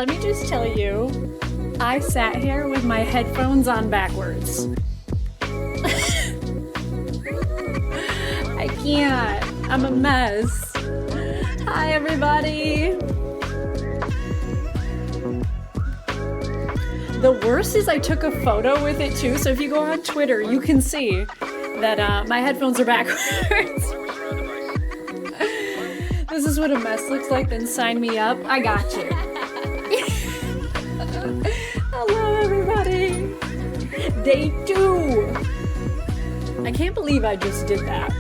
let me just tell you, I sat here with my headphones on backwards. I can't. I'm a mess. Hi, everybody. The worst is I took a photo with it too, so if you go on Twitter, you can see that my headphones are backwards. This is what a mess looks like, then sign me up. I got you. Hello, everybody. Day 2. I can't believe I just did that.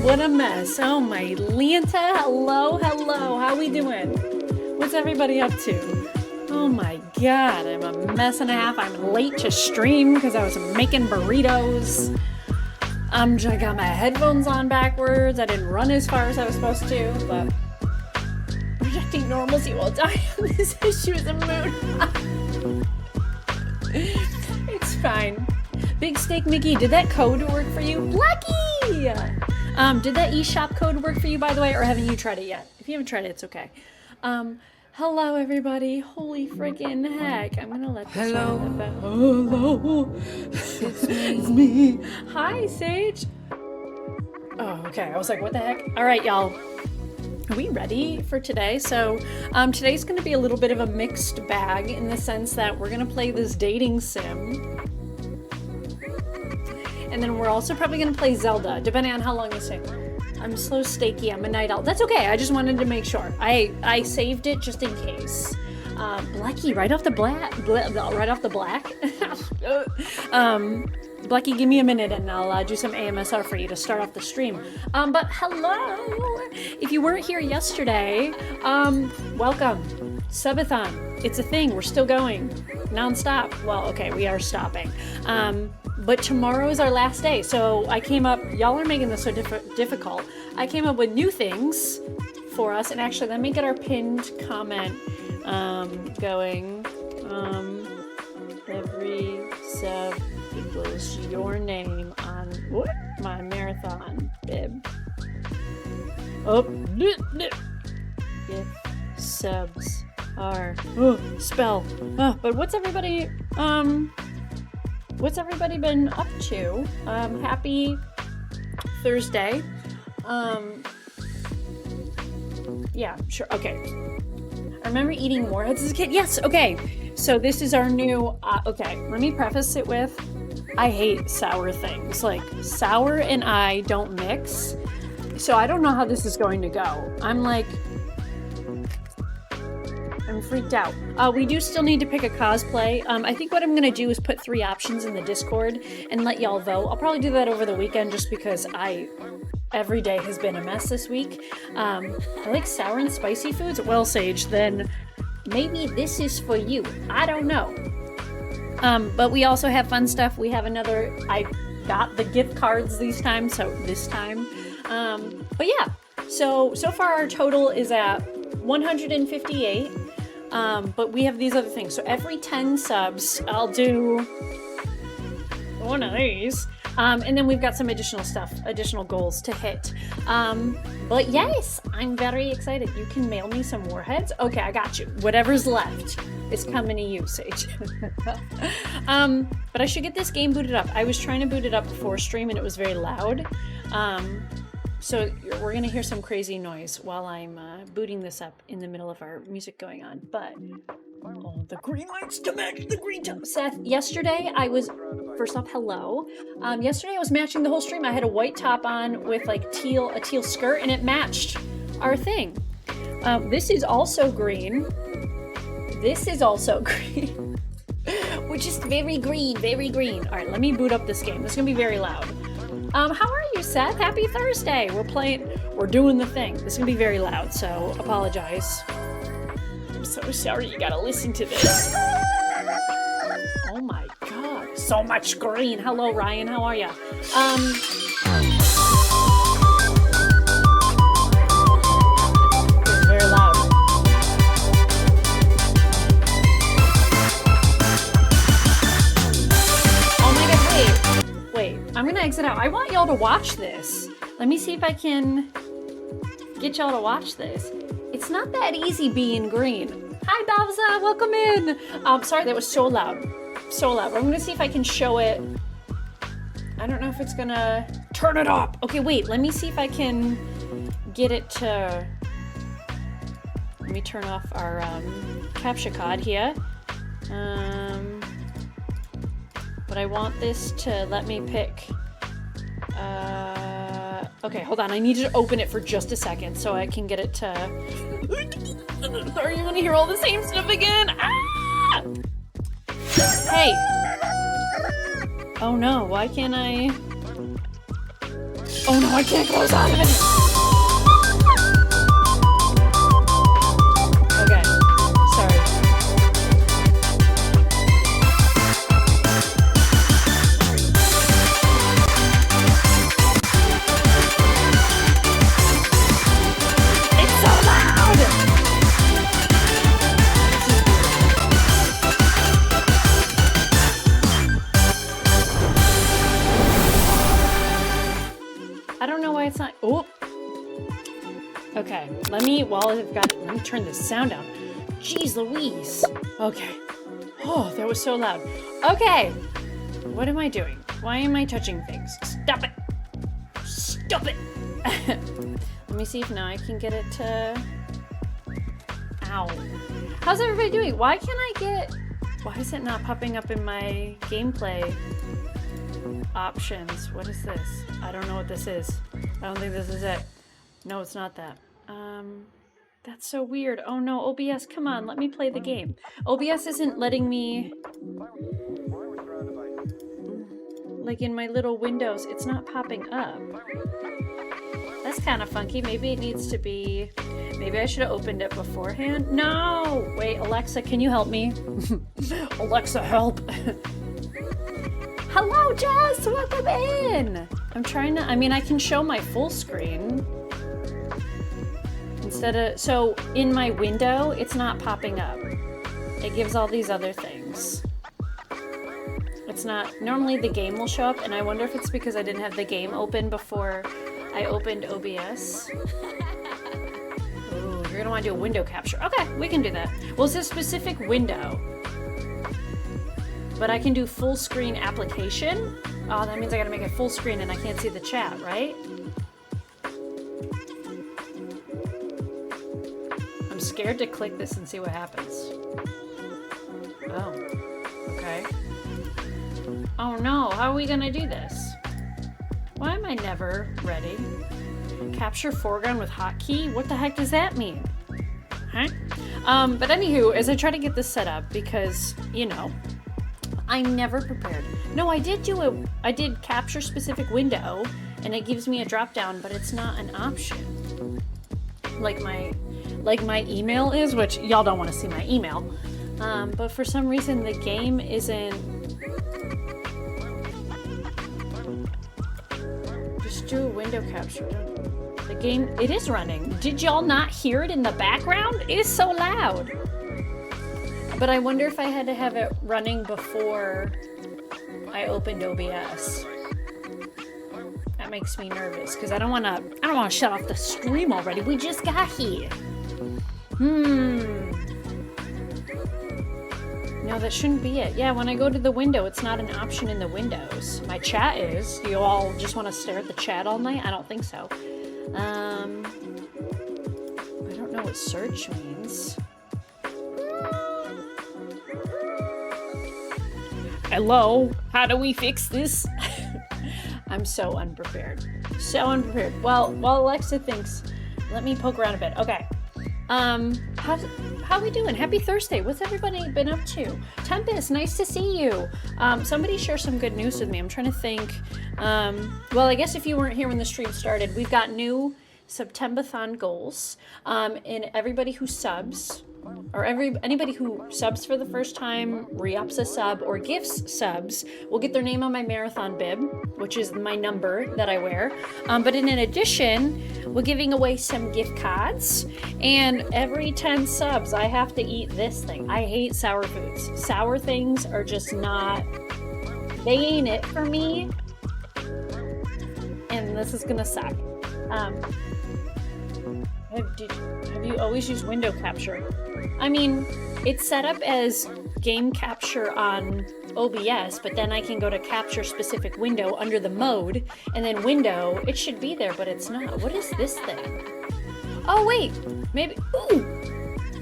What a mess. Oh, my Lanta. Hello, hello. How we doing? What's everybody up to? Oh, my God. I'm a mess and a half. I'm late to stream because I was making burritos. I got my headphones on backwards. I didn't run as far as I was supposed to, but projecting normalcy while dying on this issue is a mood. It's fine. Big Steak Mickey, did that code work for you? Blackie! Did that eShop code work for you, by the way, or haven't you tried it yet? If you haven't tried it, it's okay. Hello, everybody. Holy friggin' heck. I'm gonna let this one about. Hello. It's me. Hi, Sage. Oh, okay. I was like, what the heck? All right, y'all. Are we ready for today? So, today's gonna be a little bit of a mixed bag in the sense that we're gonna play this dating sim. And then we're also probably gonna play Zelda, depending on how long this takes. I'm slow steaky, I'm a night owl. That's okay, I just wanted to make sure. I saved it just in case. Blackie, right off the black. Blackie, give me a minute and I'll do some AMSR for you to start off the stream. But hello! If you weren't here yesterday, welcome. Subathon, it's a thing, we're still going. Non-stop. Well, okay, we are stopping. But tomorrow is our last day, so I came up, y'all are making this so difficult. I came up with new things for us, and actually, let me get our pinned comment going. Every sub equals your name on my marathon bib. Oh, if subs are spell. But what's everybody been up to? Happy Thursday. Yeah, sure. Okay. I remember eating warheads as a kid. Yes. Okay. So this is our new. Okay. Let me preface it with, I hate sour things. Like sour and I don't mix. So I don't know how this is going to go. I'm freaked out. We do still need to pick a cosplay. I think what I'm going to do is put 3 options in the Discord and let y'all vote. I'll probably do that over the weekend just because every day has been a mess this week. I like sour and spicy foods. Well, Sage, then maybe this is for you. I don't know. But we also have fun stuff. We have another, I got the gift cards this time. But yeah, so far our total is at 158. But we have these other things. So every 10 subs, I'll do one of these. And then we've got some additional goals to hit. But yes, I'm very excited. You can mail me some warheads. Okay, I got you. Whatever's left is coming to you, Sage. But I should get this game booted up. I was trying to boot it up before stream and it was very loud. So we're going to hear some crazy noise while I'm booting this up in the middle of our music going on. But the green lights to match the green top. Seth, yesterday I was, first off, hello. Yesterday I was matching the whole stream. I had a white top on with like a teal skirt and it matched our thing. This is also green. This is also green. We're just very green, very green. All right, let me boot up this game. This is going to be very loud. How are you, Seth? Happy Thursday. We're doing the thing. This is gonna be very loud, so apologize. I'm so sorry you gotta listen to this. Oh my God, so much green. Hello, Ryan, how are ya? It's very loud. Wait, I'm gonna exit out. I want y'all to watch this. Let me see if I can get y'all to watch this. It's not that easy being green. Hi, Bowser, welcome in. Sorry, that was so loud. So loud. I'm gonna see if I can show it. I don't know if it's gonna turn it up. Okay, wait, let me see if I can get it to, let me turn off our capture card here. But I want this to let me pick, okay, hold on. I need to open it for just a second so I can get it to... Sorry, you're gonna hear all the same stuff again. Ah! Hey. Oh no, why can't I... Oh no, I can't close on it. Okay, sorry. It's not. Oh. Okay. Let me turn the sound down. Jeez Louise. Okay. Oh, that was so loud. Okay. What am I doing? Why am I touching things? Stop it. Stop it. Let me see if now I can get it to... Ow. How's everybody doing? Why is it not popping up in my gameplay options? What is this? I don't know what this is. I don't think this is it. No, it's not that. That's so weird. Oh no, OBS, come on, let me play the game. OBS isn't letting me... Like in my little windows, it's not popping up. That's kind of funky. Maybe it needs to be... Maybe I should have opened it beforehand. No! Wait, Alexa, can you help me? Alexa, help! Hello, Jess! Welcome in! I'm trying to... I mean, I can show my full screen. Instead of... So, in my window, it's not popping up. It gives all these other things. It's not... Normally, the game will show up, and I wonder if it's because I didn't have the game open before I opened OBS. Ooh, you're gonna want to do a window capture. Okay, we can do that. Well, it's a specific window. But I can do full screen application. Oh, that means I gotta make it full screen and I can't see the chat, right? I'm scared to click this and see what happens. Oh, okay. Oh no, how are we gonna do this? Why am I never ready? Capture foreground with hotkey? What the heck does that mean? Huh? But anywho, as I try to get this set up, because, you know, I'm never prepared. No, I did capture specific window, and it gives me a drop down, but it's not an option. Like my email is, which y'all don't want to see my email. But for some reason the game isn't. Just do a window capture. The game, it is running. Did y'all not hear it in the background? It is so loud. But I wonder if I had to have it running before I opened OBS. That makes me nervous because I don't want to shut off the stream already. We just got here. No, that shouldn't be it. Yeah, when I go to the window, it's not an option in the windows. My chat is. Do you all just want to stare at the chat all night? I don't think so. I don't know what search means. Hello, how do we fix this? I'm so unprepared. So unprepared. Well, while Alexa thinks, let me poke around a bit. Okay. How we doing? Happy Thursday. What's everybody been up to? Tempest, nice to see you. Somebody share some good news with me. I'm trying to think. Well, I guess if you weren't here when the stream started, we've got new September-thon goals. And everybody who subs, or anybody who subs for the first time, re-ups a sub, or gifts subs, will get their name on my marathon bib, which is my number that I wear. But in addition, we're giving away some gift cards, and every 10 subs, I have to eat this thing. I hate sour foods. Sour things are just not, they ain't it for me, and this is gonna suck. Have you always used window capture? I mean, it's set up as game capture on OBS, but then I can go to capture specific window under the mode, and then window, it should be there, but it's not. What is this thing? Oh, wait, maybe,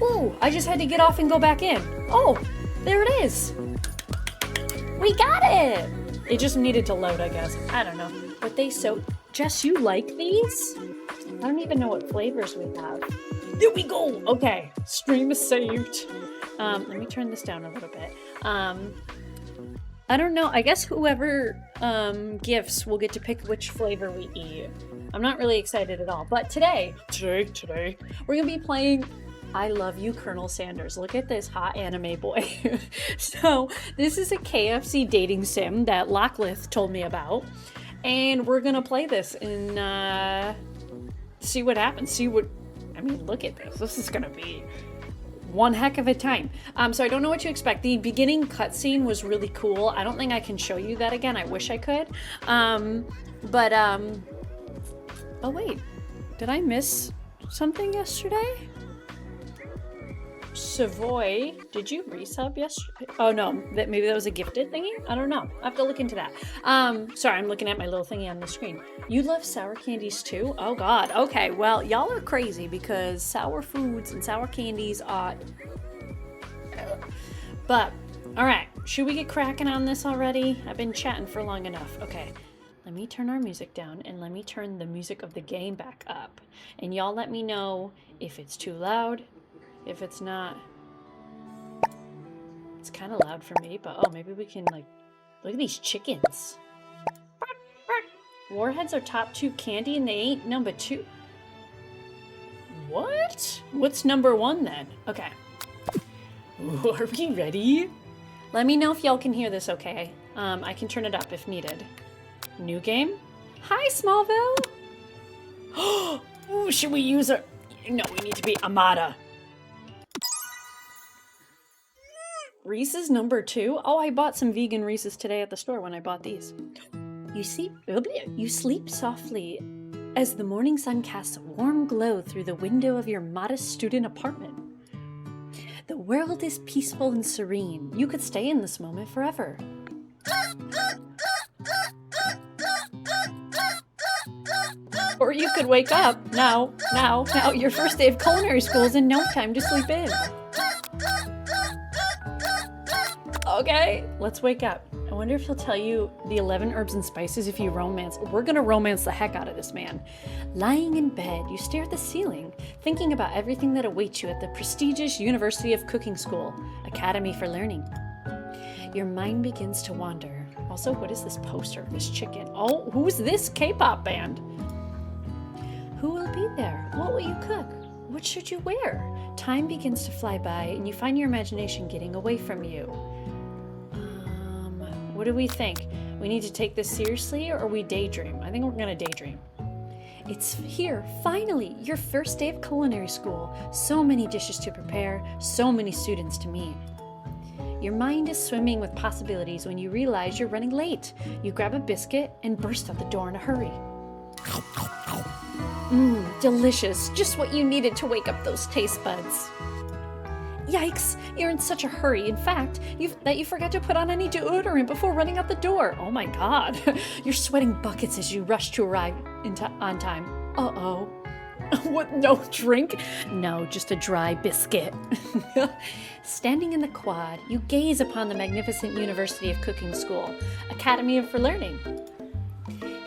ooh, I just had to get off and go back in. Oh, there it is. We got it. It just needed to load, I guess. I don't know. But Jess, you like these? I don't even know what flavors we have. There we go. Okay, stream is saved. Let me turn this down a little bit. I don't know. I guess whoever gifts will get to pick which flavor we eat. I'm not really excited at all. But today, we're gonna be playing I Love You, Colonel Sanders. Look at this hot anime boy. So this is a KFC dating sim that Locklith told me about. And we're gonna play this and see what happens. Look at this. This is gonna be one heck of a time. So I don't know what to expect. The beginning cutscene was really cool. I don't think I can show you that again. I wish I could. Oh wait, did I miss something yesterday? Savoy, did you resub yesterday? Oh no, maybe that was a gifted thingy? I don't know. I have to look into that. Sorry, I'm looking at my little thingy on the screen. You love sour candies too? Oh god. Okay, well, y'all are crazy because sour foods and sour candies are... But, alright, should we get cracking on this already? I've been chatting for long enough. Okay, let me turn our music down and let me turn the music of the game back up. And y'all let me know if it's too loud. If it's not, it's kind of loud for me, but oh, maybe we can like, look at these chickens. Warheads are top 2 candy and they ain't number 2. What? What's number 1 then? Okay. Ooh, are we ready? Let me know if y'all can hear this okay. I can turn it up if needed. New game? Hi, Smallville! Ooh, should we use our... No, we need to be Amada. Reese's number 2? Oh, I bought some vegan Reese's today at the store when I bought these. You sleep softly as the morning sun casts a warm glow through the window of your modest student apartment. The world is peaceful and serene. You could stay in this moment forever. Or you could wake up now. Your first day of culinary school is in no time to sleep in. Okay, let's wake up. I wonder if he'll tell you the 11 herbs and spices if you romance. We're gonna romance the heck out of this man. Lying in bed, you stare at the ceiling, thinking about everything that awaits you at the prestigious University of Cooking School, Academy for Learning. Your mind begins to wander. Also, what is this poster? This chicken. Oh, who's this K-pop band? Who will be there? What will you cook? What should you wear? Time begins to fly by and you find your imagination getting away from you. What do we think? We need to take this seriously or we daydream? I think we're gonna daydream. It's here, finally, your first day of culinary school. So many dishes to prepare, so many students to meet. Your mind is swimming with possibilities when you realize you're running late. You grab a biscuit and burst out the door in a hurry. Delicious, just what you needed to wake up those taste buds. Yikes, you're in such a hurry. In fact, you forgot to put on any deodorant before running out the door. Oh my god. You're sweating buckets as you rush to arrive on time. Uh-oh. What, no drink? No, just a dry biscuit. Standing in the quad, you gaze upon the magnificent University of Cooking School, Academy for Learning.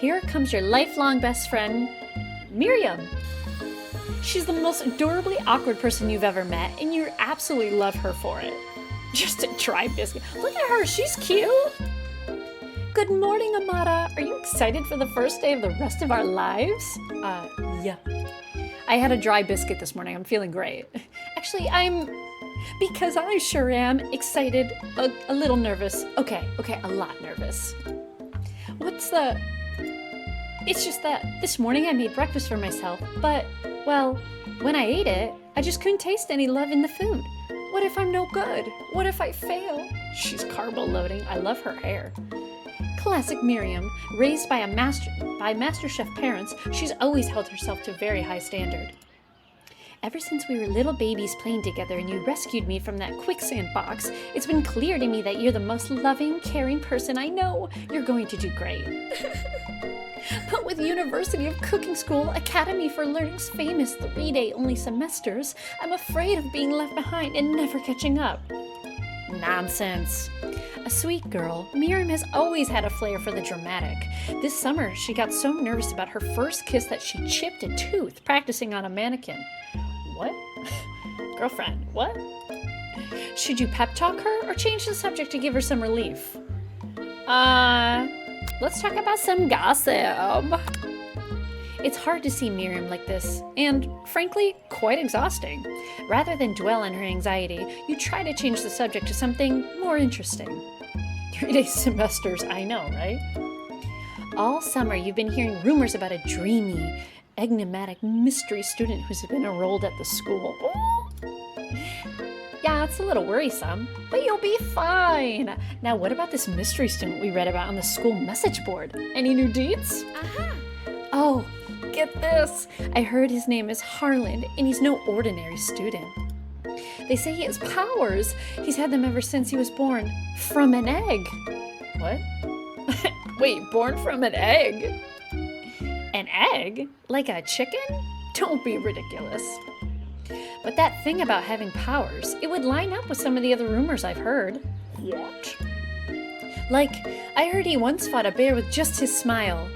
Here comes your lifelong best friend, Miriam. She's the most adorably awkward person you've ever met, and you absolutely love her for it. Just a dry biscuit. Look at her, she's cute. Good morning, Amada. Are you excited for the first day of the rest of our lives? Yeah. I had a dry biscuit this morning. I'm feeling great. Actually, because I sure am excited, a little nervous. Okay, a lot nervous. It's just that this morning I made breakfast for myself, but, well, when I ate it, I just couldn't taste any love in the food. What if I'm no good? What if I fail? She's carbo loading. I love her hair. Classic Miriam, raised by master chef parents, she's always held herself to a very high standard. Ever since we were little babies playing together and you rescued me from that quicksand box, it's been clear to me that you're the most loving, caring person I know. You're going to do great. But with University of Cooking School, Academy for Learning's famous 3-day only semesters, I'm afraid of being left behind and never catching up. Nonsense. A sweet girl, Miriam has always had a flair for the dramatic. This summer, she got so nervous about her first kiss that she chipped a tooth practicing on a mannequin. What? Girlfriend, what? Should you pep talk her or change the subject to give her some relief? Let's talk about some gossip. It's hard to see Miriam like this, and frankly, quite exhausting. Rather than dwell on her anxiety, you try to change the subject to something more interesting. 3-day semesters, I know, right? All summer, you've been hearing rumors about a dreamy, enigmatic mystery student who's been enrolled at the school. Yeah, it's a little worrisome, but you'll be fine. Now, what about this mystery student we read about on the school message board? Any new deets? Oh, get this. I heard his name is Harland, and he's no ordinary student. They say he has powers. He's had them ever since he was born. From an egg. What? Wait, born from an egg? An egg? Like a chicken? Don't be ridiculous. But that thing about having powers, it would line up with some of the other rumors I've heard. What? Like, I heard he once fought a bear with just his smile.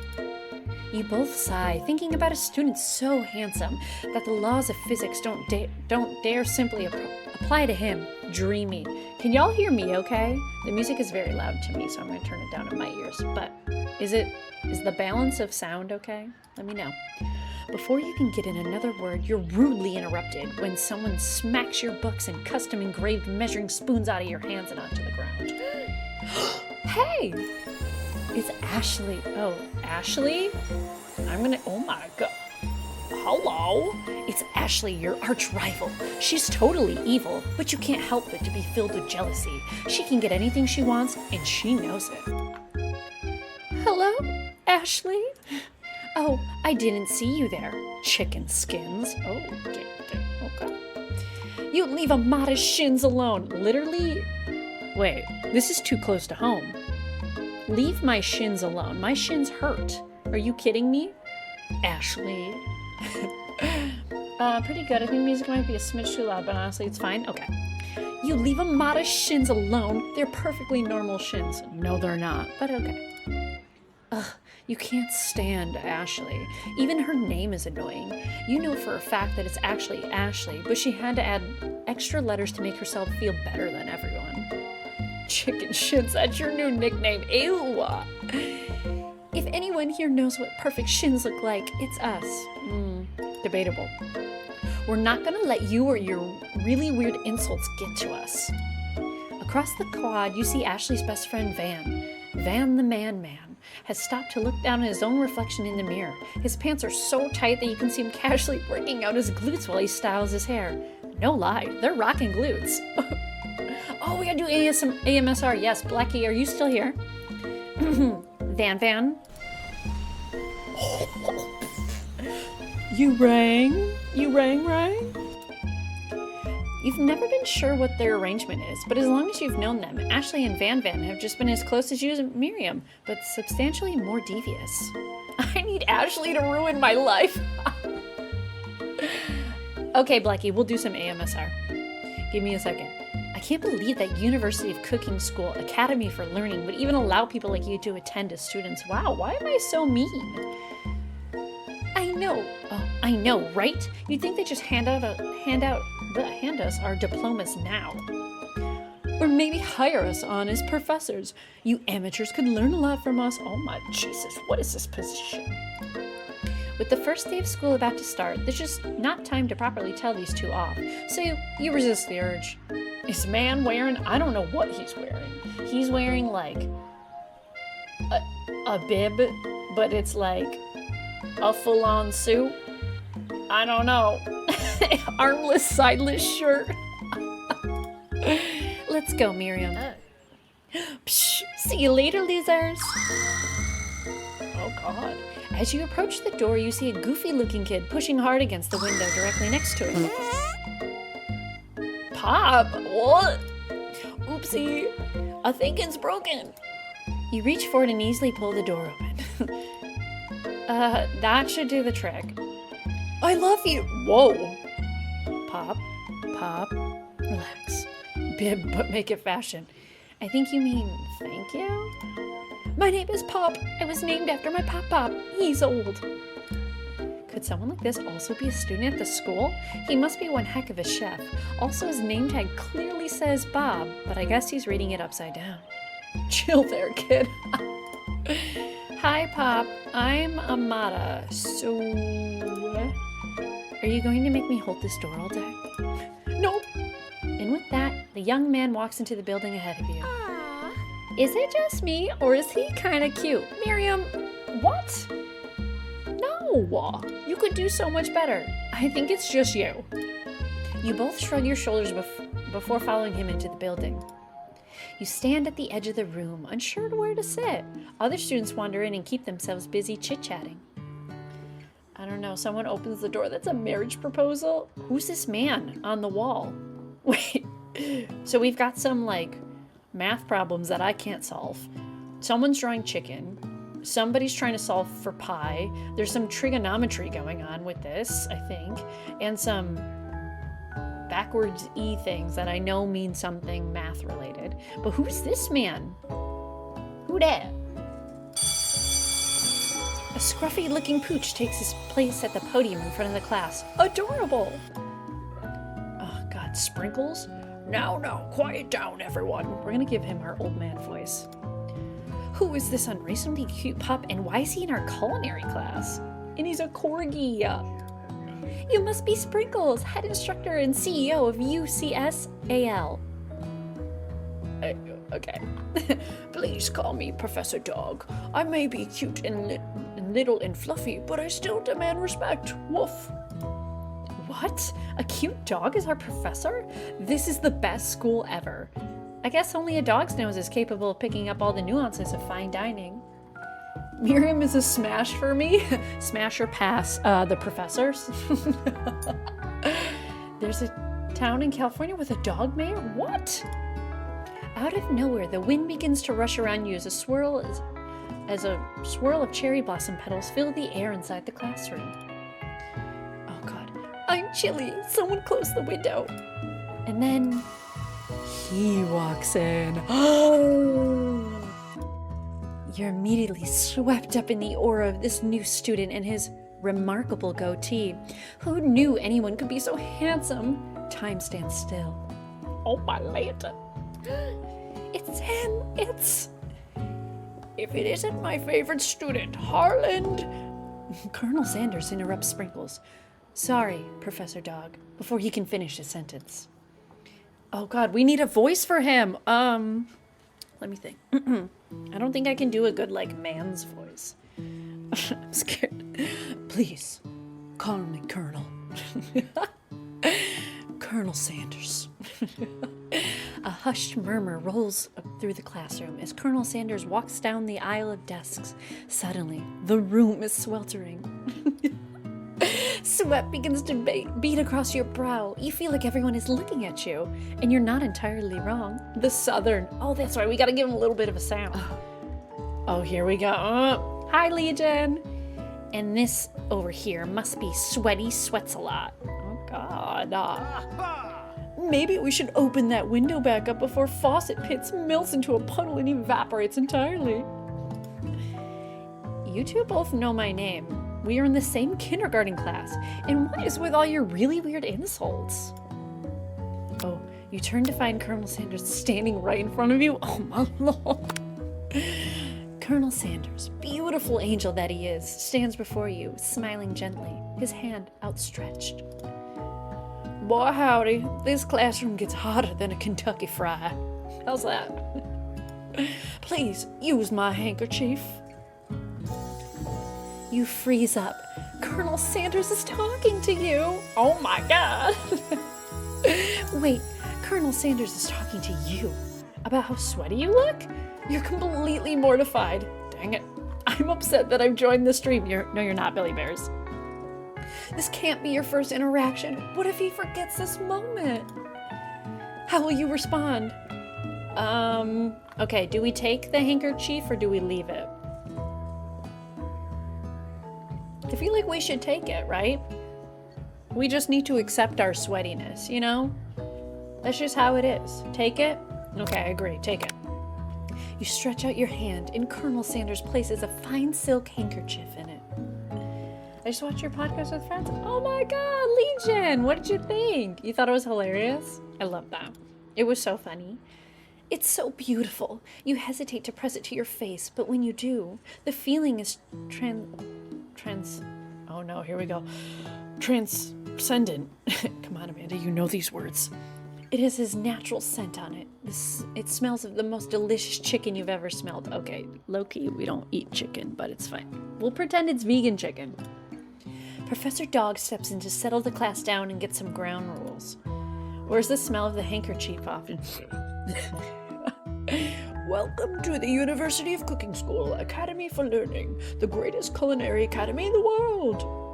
You both sigh, thinking about a student so handsome that the laws of physics don't dare simply apply to him. Dreamy. Can y'all hear me okay? The music is very loud to me, so I'm going to turn it down in my ears. But is the balance of sound okay? Let me know. Before you can get in another word, you're rudely interrupted when someone smacks your books and custom engraved measuring spoons out of your hands and onto the ground. Hey! It's Ashley. Oh, Ashley? Oh my god. Hello? It's Ashley, your arch rival. She's totally evil, but you can't help but to be filled with jealousy. She can get anything she wants, and she knows it. Hello, Ashley? Oh, I didn't see you there. Chicken skins. Oh, okay. You leave a modest shins alone. Literally? Wait, this is too close to home. Leave my shins alone. My shins hurt. Are you kidding me? Ashley. Pretty good. I think the music might be a smidge too loud, but honestly, it's fine. Okay. You leave a modest shins alone. They're perfectly normal shins. No, they're not, but okay. Ugh, you can't stand Ashley. Even her name is annoying. You know for a fact that it's actually Ashley, but she had to add extra letters to make herself feel better than everyone. Chicken shins, that's your new nickname. Ew. If anyone here knows what perfect shins look like, it's us. Debatable. We're not gonna let you or your really weird insults get to us. Across the quad, you see Ashley's best friend, Van. Van the man has stopped to look down at his own reflection in the mirror. His pants are so tight that you can see him casually working out his glutes while he styles his hair. No lie, they're rocking glutes. Oh, we gotta do AMSR. Yes, Blackie, are you still here? Van. You rang? You've never been sure what their arrangement is, but as long as you've known them, Ashley and Van have just been as close as you and Miriam, but substantially more devious. I need Ashley to ruin my life. Okay, Blackie, we'll do some AMSR. Give me a second. I can't believe that University of Cooking School, Academy for Learning, would even allow people like you to attend as students. Wow, why am I so mean? I know, right? You'd think they just hand us our diplomas now. Or maybe hire us on as professors. You amateurs could learn a lot from us. Oh my Jesus, what is this position? With the first day of school about to start, there's just not time to properly tell these two off. So you resist the urge. Is man wearing, I don't know what he's wearing. He's wearing like a bib, but it's like a full-on suit. I don't know. Armless, sideless shirt. Let's go, Miriam. Psh, see you later, losers. Oh, God. As you approach the door, you see a goofy-looking kid pushing hard against the window directly next to it. Pop, what? Oopsie, I think it's broken. You reach forward and easily pull the door open. That should do the trick. I love you. Whoa. Pop, Pop, relax. Bib, but make it fashion. I think you mean thank you? My name is Pop. I was named after my Pop. He's old. Could someone like this also be a student at the school? He must be one heck of a chef. Also, his name tag clearly says Bob, but I guess he's reading it upside down. Chill there, kid. Hi, Pop. I'm Amata. So, are you going to make me hold this door all day? Nope. And with that, the young man walks into the building ahead of you. Aww. Is it just me, or is he kind of cute? Miriam, what? No, you could do so much better. I think it's just you. You both shrug your shoulders before following him into the building. You stand at the edge of the room, unsure where to sit. Other students wander in and keep themselves busy chit-chatting. I don't know, someone opens the door. That's a marriage proposal? Who's this man on the wall? Wait, so we've got some, like, math problems that I can't solve. Someone's drawing chicken. Somebody's trying to solve for pi. There's some trigonometry going on with this, I think. And some backwards E things that I know mean something math related. But who's this man? Who dat? A scruffy looking pooch takes his place at the podium in front of the class. Adorable! Oh God, Sprinkles? Now, quiet down everyone. We're gonna give him our old man voice. Who is this unreasonably cute pup and why is he in our culinary class? And he's a corgi. You must be Sprinkles, head instructor and CEO of UCSAL. Okay. Please call me Professor Dog. I may be cute and little and fluffy, but I still demand respect. Woof. What? A cute dog is our professor? This is the best school ever. I guess only a dog's nose is capable of picking up all the nuances of fine dining. Miriam is a smash for me. Smash or pass, the professors. There's a town in California with a dog mayor? What? Out of nowhere, the wind begins to rush around you as a swirl of cherry blossom petals fill the air inside the classroom. Oh God, I'm chilly. Someone close the window. And then he walks in. Oh! You're immediately swept up in the aura of this new student and his remarkable goatee. Who knew anyone could be so handsome? Time stands still. Oh my lanta. It's him. It's... If it isn't my favorite student, Harland. Colonel Sanders interrupts Sprinkles. Sorry, Professor Dog, before he can finish his sentence. Oh God, we need a voice for him. Let me think. I don't think I can do a good, like, man's voice. I'm scared. Please, call me Colonel. Colonel Sanders. A hushed murmur rolls through the classroom as Colonel Sanders walks down the aisle of desks. Suddenly, the room is sweltering. Sweat begins to beat across your brow. You feel like everyone is looking at you, and you're not entirely wrong. The Southern. Oh, that's right. We got to give him a little bit of a sound. Oh, here we go. Hi, Legion. And this over here must be Sweaty Sweats a Lot. Oh, God. Maybe we should open that window back up before Faucet Pits melts into a puddle and evaporates entirely. You two both know my name. We are in the same kindergarten class. And what is with all your really weird insults? Oh, you turn to find Colonel Sanders standing right in front of you? Oh my Lord. Colonel Sanders, beautiful angel that he is, stands before you, smiling gently, his hand outstretched. Boy, howdy, this classroom gets hotter than a Kentucky fry. How's that? Please, use my handkerchief. You freeze up. Colonel Sanders is talking to you. Oh my God. Wait, Colonel Sanders is talking to you about how sweaty you look? You're completely mortified. Dang it. I I'm upset that I've joined the stream. No, you're not, Billy Bears. This can't be your first interaction. What if he forgets this moment? How will you respond? Okay, do we take the handkerchief or do we leave it? I feel like we should take it, right? We just need to accept our sweatiness, you know? That's just how it is. Take it? Okay, I agree. Take it. You stretch out your hand and Colonel Sanders places a fine silk handkerchief in it. I just watched your podcast with friends. Oh my God, Legion! What did you think? You thought it was hilarious? I love that. It was so funny. It's so beautiful. You hesitate to press it to your face, but when you do, the feeling is oh no, here we go. Transcendent. Come on, Amanda, you know these words. It has his natural scent on it. It smells of the most delicious chicken you've ever smelled. Okay, low-key, we don't eat chicken, but it's fine. We'll pretend it's vegan chicken. Professor Dog steps in to settle the class down and get some ground rules. Where's the smell of the handkerchief often? Welcome to the University of Cooking School, Academy for Learning, the greatest culinary academy in the world.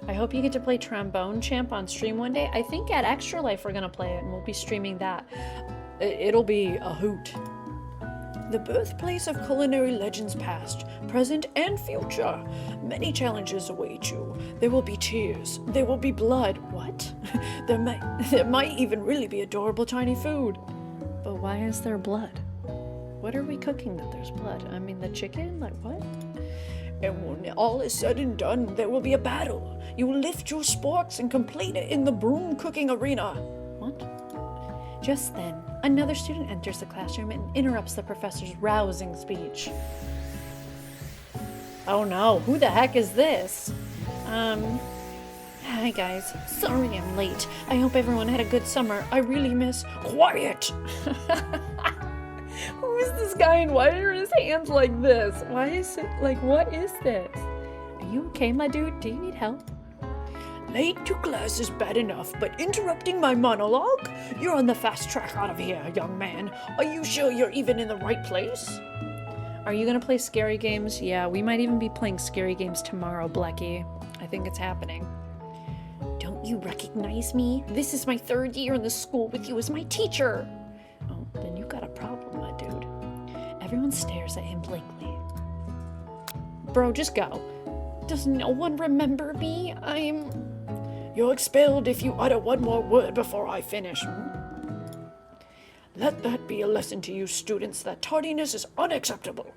I hope you get to play Trombone Champ on stream one day. I think at Extra Life we're going to play it, and we'll be streaming that. It'll be a hoot. The birthplace of culinary legends past, present, and future. Many challenges await you. There will be tears. There will be blood. What? There might even really be adorable tiny food. But why is there blood? What are we cooking that there's blood? I mean, the chicken? Like, what? And when all is said and done, there will be a battle. You will lift your sporks and complete it in the broom cooking arena. What? Just then, another student enters the classroom and interrupts the professor's rousing speech. Oh no, who the heck is this? Hi guys, sorry I'm late. I hope everyone had a good summer. I really miss... Quiet! Who is this guy and why are his hands like this? Why is it, like, what is this? Are you okay, my dude? Do you need help? Late to class is bad enough, but interrupting my monologue? You're on the fast track out of here, young man. Are you sure you're even in the right place? Are you gonna play scary games? Yeah, we might even be playing scary games tomorrow, Blecky. I think it's happening. Don't you recognize me? This is my 3rd year in the school with you as my teacher. Oh, then you got a problem, my dude. Everyone stares at him blankly. Bro, just go. Does no one remember me? You're expelled if you utter one more word before I finish. Let that be a lesson to you students that tardiness is unacceptable.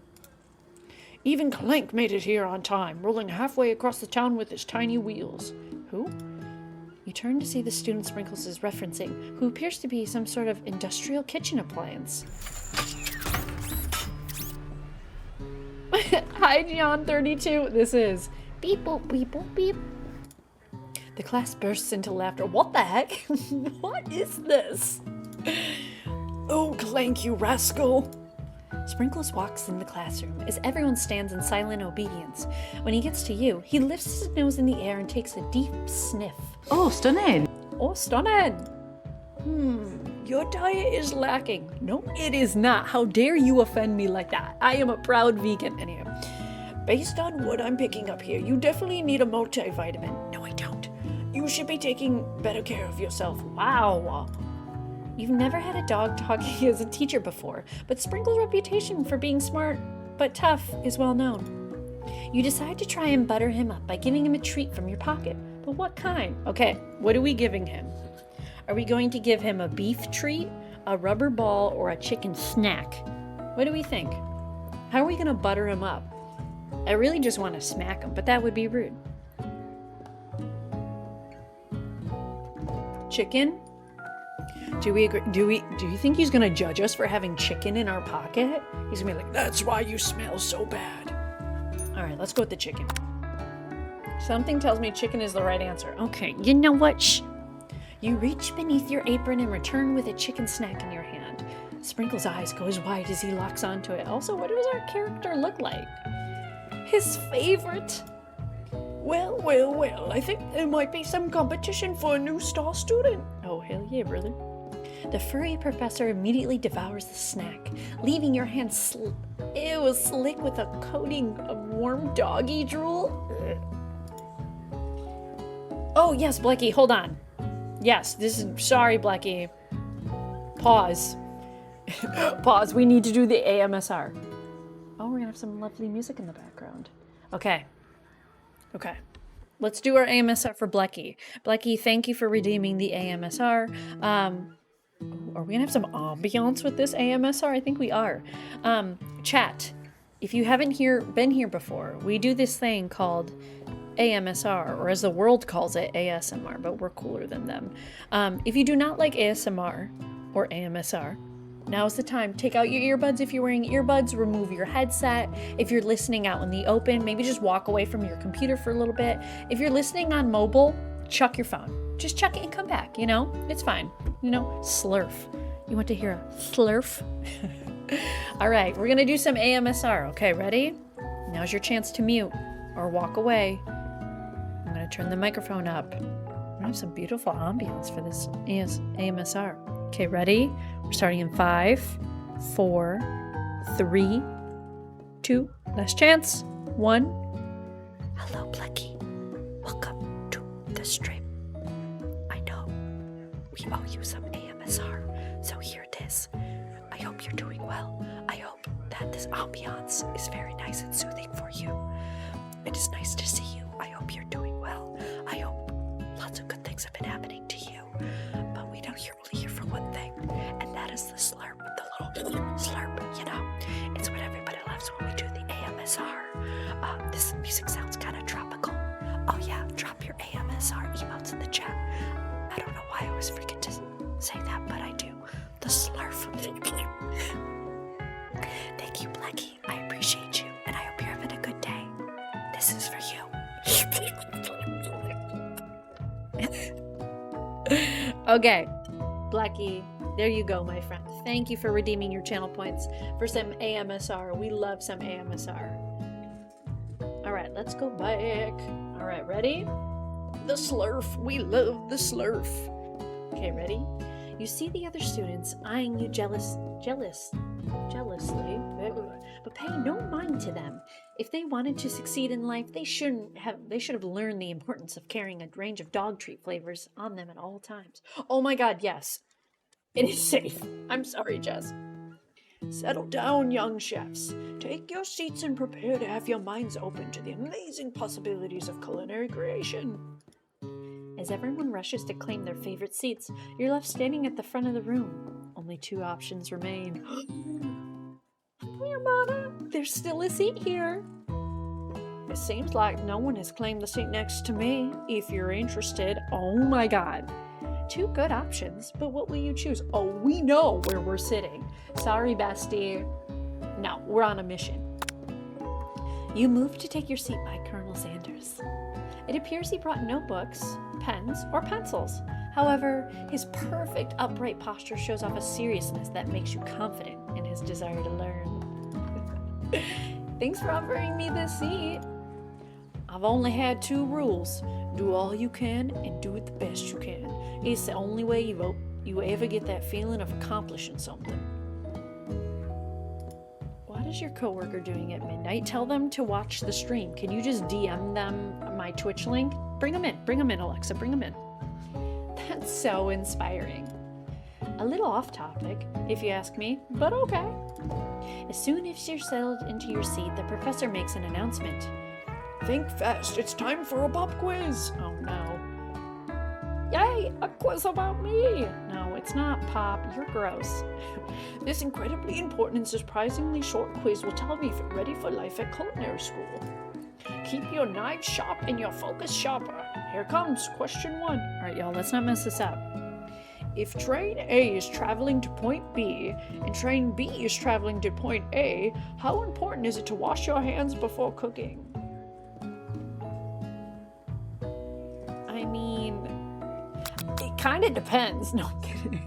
Even Clank made it here on time, rolling halfway across the town with his tiny wheels. Who? You turn to see the student Sprinkles is referencing, who appears to be some sort of industrial kitchen appliance. Hi, John32. This is beep boop beep boop beep. The class bursts into laughter. What the heck? What is this? Oh, Clank, you rascal. Sprinkles walks in the classroom as everyone stands in silent obedience. When he gets to you, he lifts his nose in the air and takes a deep sniff. Oh, stunning. Oh, stunning. Your diet is lacking. No, it is not. How dare you offend me like that? I am a proud vegan. Anyhow, based on what I'm picking up here, you definitely need a multivitamin. No, I don't. You should be taking better care of yourself. Wow. You've never had a dog talking as a teacher before, but Sprinkle's reputation for being smart but tough is well known. You decide to try and butter him up by giving him a treat from your pocket. But what kind? Okay, what are we giving him? Are we going to give him a beef treat, a rubber ball, or a chicken snack? What do we think? How are we going to butter him up? I really just want to smack him, but that would be rude. Chicken? Do we agree? Do you think he's gonna judge us for having chicken in our pocket? He's gonna be like, that's why you smell so bad. All right, let's go with the chicken. Something tells me chicken is the right answer. Okay, you know what? Shh. You reach beneath your apron and return with a chicken snack in your hand. Sprinkle's eyes go as wide as he locks onto it. Also, what does our character look like? His favorite. Well, I think there might be some competition for a new star student. Oh, hell yeah, brother. The furry professor immediately devours the snack, leaving your hand Ew, Ew, slick with a coating of warm doggy drool. Ugh. Oh, yes, Blecky, hold on. Yes, this is... Sorry, Blecky. Pause. Pause, we need to do the AMSR. Oh, we're gonna have some lovely music in the background. Okay. Okay. Let's do our AMSR for Blecky. Blecky, thank you for redeeming the AMSR. Are we gonna have some ambiance with this AMSR? I think we are. Chat, if you haven't been here before, we do this thing called AMSR, or as the world calls it, ASMR, but we're cooler than them. If you do not like ASMR or AMSR, now's the time. Take out your earbuds if you're wearing earbuds, remove your headset. If you're listening out in the open, maybe just walk away from your computer for a little bit. If you're listening on mobile, chuck your phone. Just chuck it and come back, you know? It's fine. You know, slurf. You want to hear a slurf? All right, we're gonna do some AMSR. Okay, ready? Now's your chance to mute or walk away. I'm gonna turn the microphone up. I have some beautiful ambience for this AMSR. Okay, ready? We're starting in 5, 4, 3, 2, last chance, 1. Hello, Blecky. Welcome to the stream. I know we owe you some AMSR, so here it is. I hope you're doing well. I hope that this ambiance is very nice and soothing for you. It is nice to see you. I hope you're doing well. I hope lots of good things have been happening to you. But we know you're only here for one thing, and that is the slurp, the little slurp, you know? It's what everybody loves when we do the AMSR. This music sounds kind of tropical. Oh yeah, drop your AMSR emotes in the chat. I don't know why I always forget to say that, but I do. The slurp. Thank you, Blecky. I appreciate you, and I hope you're having a good day. This is for you. Okay, Blecky, there you go, my friend. Thank you for redeeming your channel points for some AMSR. We love some AMSR. All right, let's go back. All right, ready? The slurf. We love the slurf. Okay, ready? You see the other students eyeing you jealously, but pay no mind to them. If they wanted to succeed in life, they should have learned the importance of carrying a range of dog treat flavors on them at all times. Oh my God, yes. It is safe. I'm sorry, Jess. Settle down, young chefs. Take your seats and prepare to have your minds open to the amazing possibilities of culinary creation. As everyone rushes to claim their favorite seats, you're left standing at the front of the room. Only 2 options remain. Here, Mama, there's still a seat here. It seems like no one has claimed the seat next to me. If you're interested, oh my God. 2 good options, but what will you choose? Oh, we know where we're sitting. Sorry, bestie. No, we're on a mission. You move to take your seat by Colonel Sanders. It appears he brought notebooks, pens, or pencils. However, his perfect upright posture shows off a seriousness that makes you confident in his desire to learn. Thanks for offering me this seat. I've only had 2 rules. Do all you can and do it the best you can. It's the only way you ever get that feeling of accomplishing something. What is your coworker doing at midnight? Tell them to watch the stream. Can you just DM them my Twitch link? Bring them in, Alexa, bring them in. That's so inspiring. A little off topic, if you ask me, but okay. As soon as you're settled into your seat, the professor makes an announcement. Think fast, it's time for a pop quiz. Oh no. Yay, a quiz about me. No, it's not pop, you're gross. This incredibly important and surprisingly short quiz will tell me if you're ready for life at culinary school. Keep your knives sharp and your focus sharper. Here comes question 1. All right, y'all, let's not mess this up. If train A is traveling to point B and train B is traveling to point A, how important is it to wash your hands before cooking? I mean, it kind of depends. No, I'm kidding.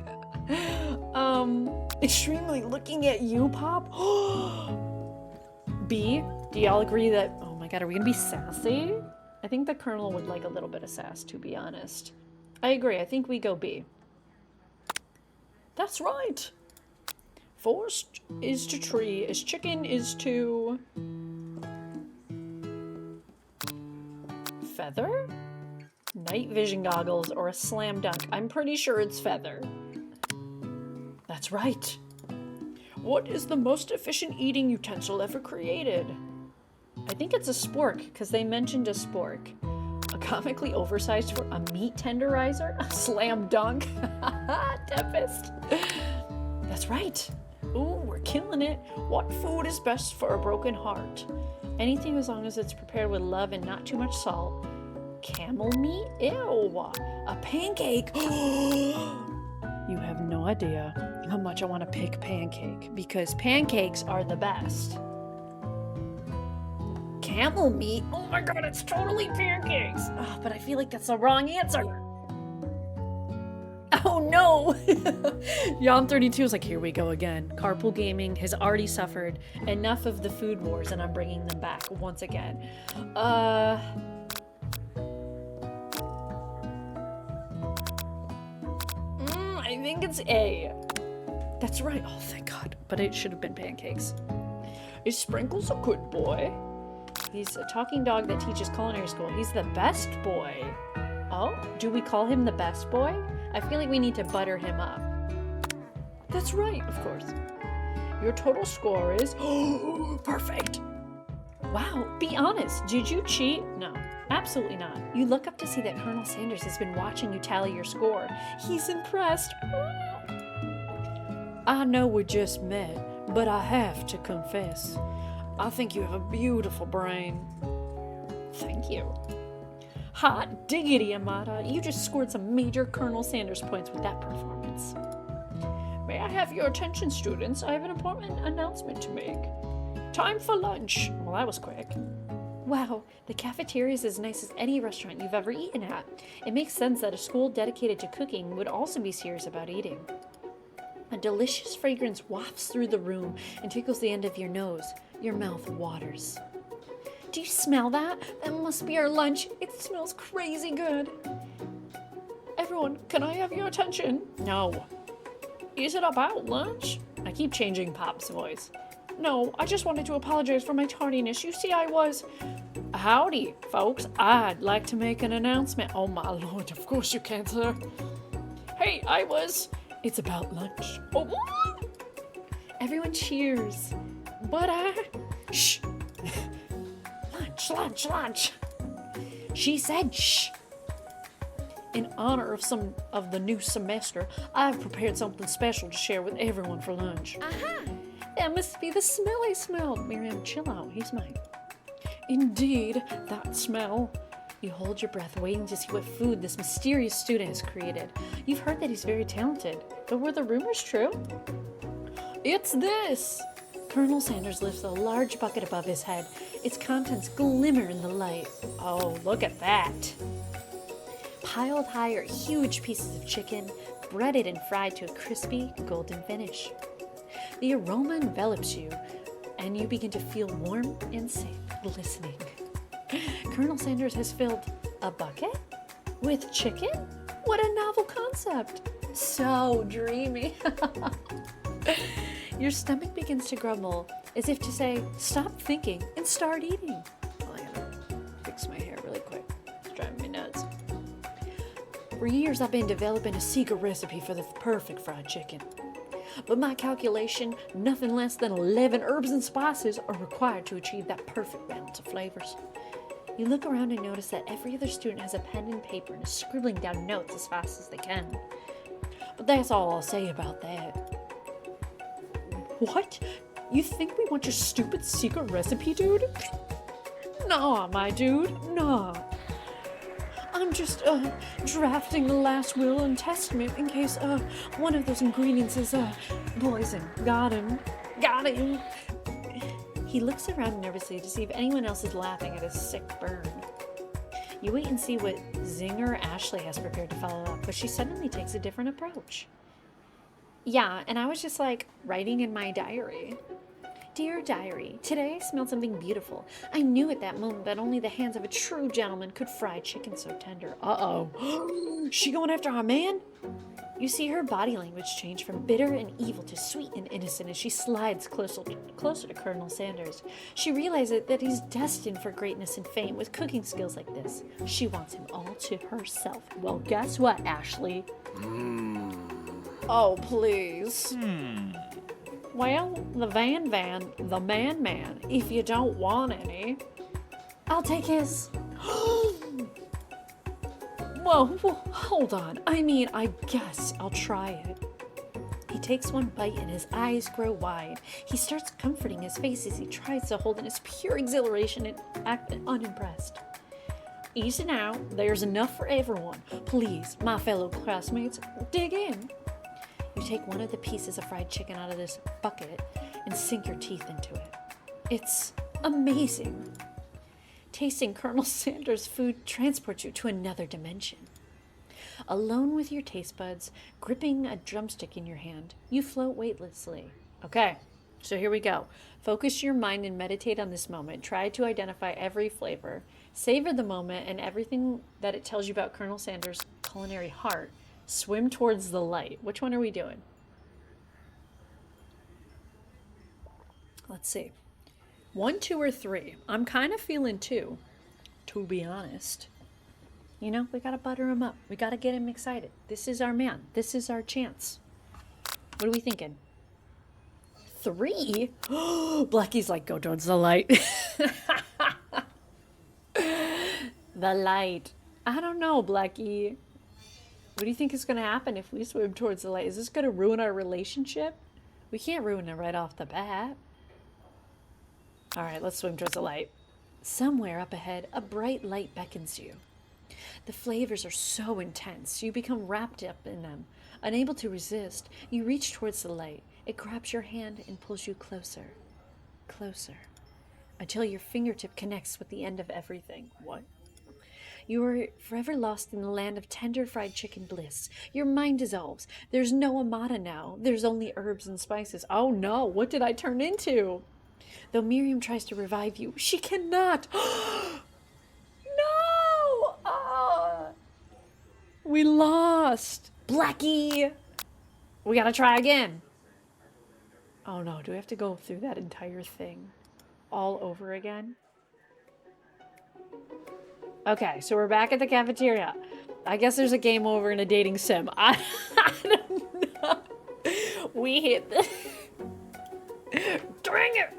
Extremely looking at you, Pop. B, do y'all agree that, oh my God, are we gonna be sassy? I think the Colonel would like a little bit of sass, to be honest. I agree, I think we go B. That's right. Forest is to tree as chicken is to... feather? Night vision goggles or a slam dunk. I'm pretty sure it's feather. That's right. What is the most efficient eating utensil ever created? I think it's a spork, because they mentioned a spork. A comically oversized for a meat tenderizer? A slam dunk? Tempest. That's right. Ooh, we're killing it. What food is best for a broken heart? Anything as long as it's prepared with love and not too much salt. Camel meat? Ew. A pancake. You have no idea how much I want to pick pancake, because pancakes are the best. Camel meat? Oh my god, it's totally pancakes. Oh, but I feel like that's the wrong answer. Oh no! Yon32 is like, here we go again. Carpool gaming has already suffered enough of the food wars, and I'm bringing them back once again. I think it's A. That's right. Oh, thank God. But it should have been pancakes. Is Sprinkles a good boy? He's a talking dog that teaches culinary school. He's the best boy. Oh, do we call him the best boy? I feel like we need to butter him up. That's right, of course. Your total score is... perfect. Wow, be honest. Did you cheat? No, absolutely not. You look up to see that Colonel Sanders has been watching you tally your score. He's impressed. I know we just met, but I have to confess, I think you have a beautiful brain. Thank you. Hot diggity, Amata. You just scored some major Colonel Sanders points with that performance. May I have your attention, students? I have an important announcement to make. Time for lunch. Well, that was quick. Wow, the cafeteria is as nice as any restaurant you've ever eaten at. It makes sense that a school dedicated to cooking would also be serious about eating. A delicious fragrance wafts through the room and tickles the end of your nose. Your mouth waters. Do you smell that? That must be our lunch. It smells crazy good. Everyone, can I have your attention? No. Is it about lunch? I keep changing Pop's voice. No, I just wanted to apologize for my tardiness. You see, I was... Howdy, folks. I'd like to make an announcement. Oh, my lord, of course you can, sir. Hey, I was... It's about lunch. Oh, everyone cheers. But Shh. Lunch. She said shh. In honor of some of the new semester, I've prepared something special to share with everyone for lunch. That must be the smell I smelled. Miriam, chill out. He's mine. Indeed, that smell. You hold your breath, waiting to see what food this mysterious student has created. You've heard that he's very talented, but were the rumors true? It's this! Colonel Sanders lifts a large bucket above his head. Its contents glimmer in the light. Oh, look at that! Piled high are huge pieces of chicken, breaded and fried to a crispy, golden finish. The aroma envelops you, and you begin to feel warm and safe, listening. Colonel Sanders has filled a bucket with chicken? What a novel concept! So dreamy. Your stomach begins to grumble, as if to say, stop thinking and start eating. Oh, I gotta fix my hair really quick. It's driving me nuts. For years, I've been developing a secret recipe for the perfect fried chicken. But my calculation, nothing less than 11 herbs and spices are required to achieve that perfect balance of flavors. You look around and notice that every other student has a pen and paper and is scribbling down notes as fast as they can. But that's all I'll say about that. What? You think we want your stupid secret recipe, dude? Nah, my dude, nah. I'm just, drafting the last will and testament in case, one of those ingredients is, poison. Got him. He looks around nervously to see if anyone else is laughing at his sick burn. You wait and see what zinger Ashley has prepared to follow up, but she suddenly takes a different approach. Yeah, and I was just like, writing in my diary. Dear Diary, today I smelled something beautiful. I knew at that moment that only the hands of a true gentleman could fry chicken so tender. Uh-oh. She going after our man? You see her body language change from bitter and evil to sweet and innocent as she slides closer to Colonel Sanders. She realizes that he's destined for greatness and fame with cooking skills like this. She wants him all to herself. Well, guess what, Ashley? Oh, please. Well, the the man, if you don't want any, I'll take his. Whoa, hold on. I mean, I guess I'll try it. He takes one bite and his eyes grow wide. He starts comforting his face as he tries to hold in his pure exhilaration and act unimpressed. Easy now, there's enough for everyone. Please, my fellow classmates, dig in. You take one of the pieces of fried chicken out of this bucket and sink your teeth into it. It's amazing. Tasting Colonel Sanders' food transports you to another dimension. Alone with your taste buds, gripping a drumstick in your hand, you float weightlessly. Okay, so here we go. Focus your mind and meditate on this moment. Try to identify every flavor. Savor the moment and everything that it tells you about Colonel Sanders' culinary heart. Swim towards the light. Which one are we doing? Let's see. 1, 2, or 3. I'm kind of feeling 2, to be honest. You know, we got to butter him up. We got to get him excited. This is our man. This is our chance. What are we thinking? 3? Blackie's like, go towards the light. The light. I don't know, Blackie. What do you think is going to happen if we swim towards the light? Is this going to ruin our relationship? We can't ruin it right off the bat. All right, let's swim towards the light. Somewhere up ahead, a bright light beckons you. The flavors are so intense, you become wrapped up in them. Unable to resist, you reach towards the light. It grabs your hand and pulls you closer, closer, until your fingertip connects with the end of everything. What? You are forever lost in the land of tender fried chicken bliss. Your mind dissolves. There's no amata now. There's only herbs and spices. Oh no, what did I turn into? Though Miriam tries to revive you, she cannot. No! We lost. Blackie! We gotta try again. Oh no, do we have to go through that entire thing all over again? Okay, so we're back at the cafeteria. I guess there's a game over in a dating sim. I don't know. We hit the... Dang it!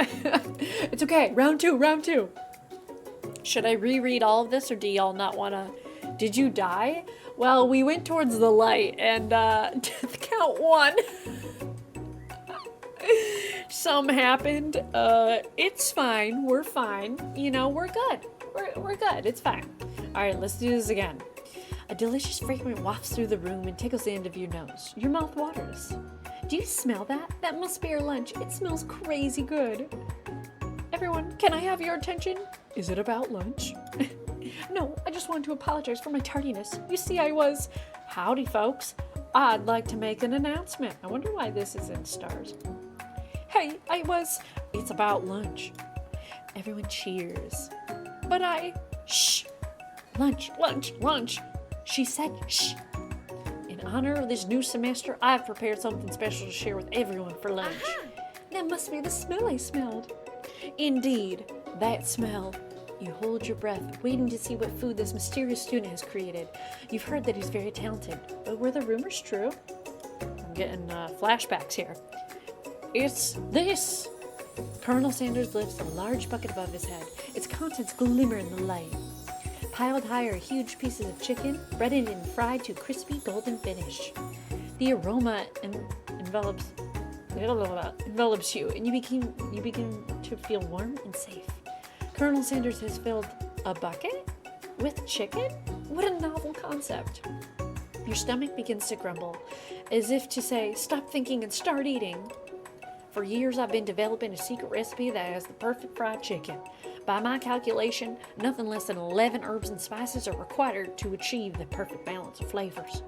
It's okay. Round two. Should I reread all of this, or do y'all not want to? Did you die? Well, we went towards the light, and count 1. Some happened. It's fine. We're fine. You know, we're good. We're good. It's fine. All right, let's do this again. A delicious fragrance wafts through the room and tickles the end of your nose. Your mouth waters. Do you smell that? That must be your lunch. It smells crazy good. Everyone, can I have your attention? Is it about lunch? No, I just wanted to apologize for my tardiness. You see, I was... Howdy, folks. I'd like to make an announcement. I wonder why this is in stars. Hey, It's about lunch. Everyone cheers. But Shh! Lunch. She said shh. In honor of this new semester, I've prepared something special to share with everyone for lunch. Aha! That must be the smell I smelled. Indeed, that smell. You hold your breath, waiting to see what food this mysterious student has created. You've heard that he's very talented, but were the rumors true? I'm getting flashbacks here. It's this! Colonel Sanders lifts a large bucket above his head. Its contents glimmer in the light. Piled high are huge pieces of chicken, breaded and fried to a crispy golden finish. The aroma envelops you, and you begin to feel warm and safe. Colonel Sanders has filled a bucket with chicken? What a novel concept. Your stomach begins to grumble, as if to say, stop thinking and start eating. For years, I've been developing a secret recipe that has the perfect fried chicken. By my calculation, nothing less than 11 herbs and spices are required to achieve the perfect balance of flavors.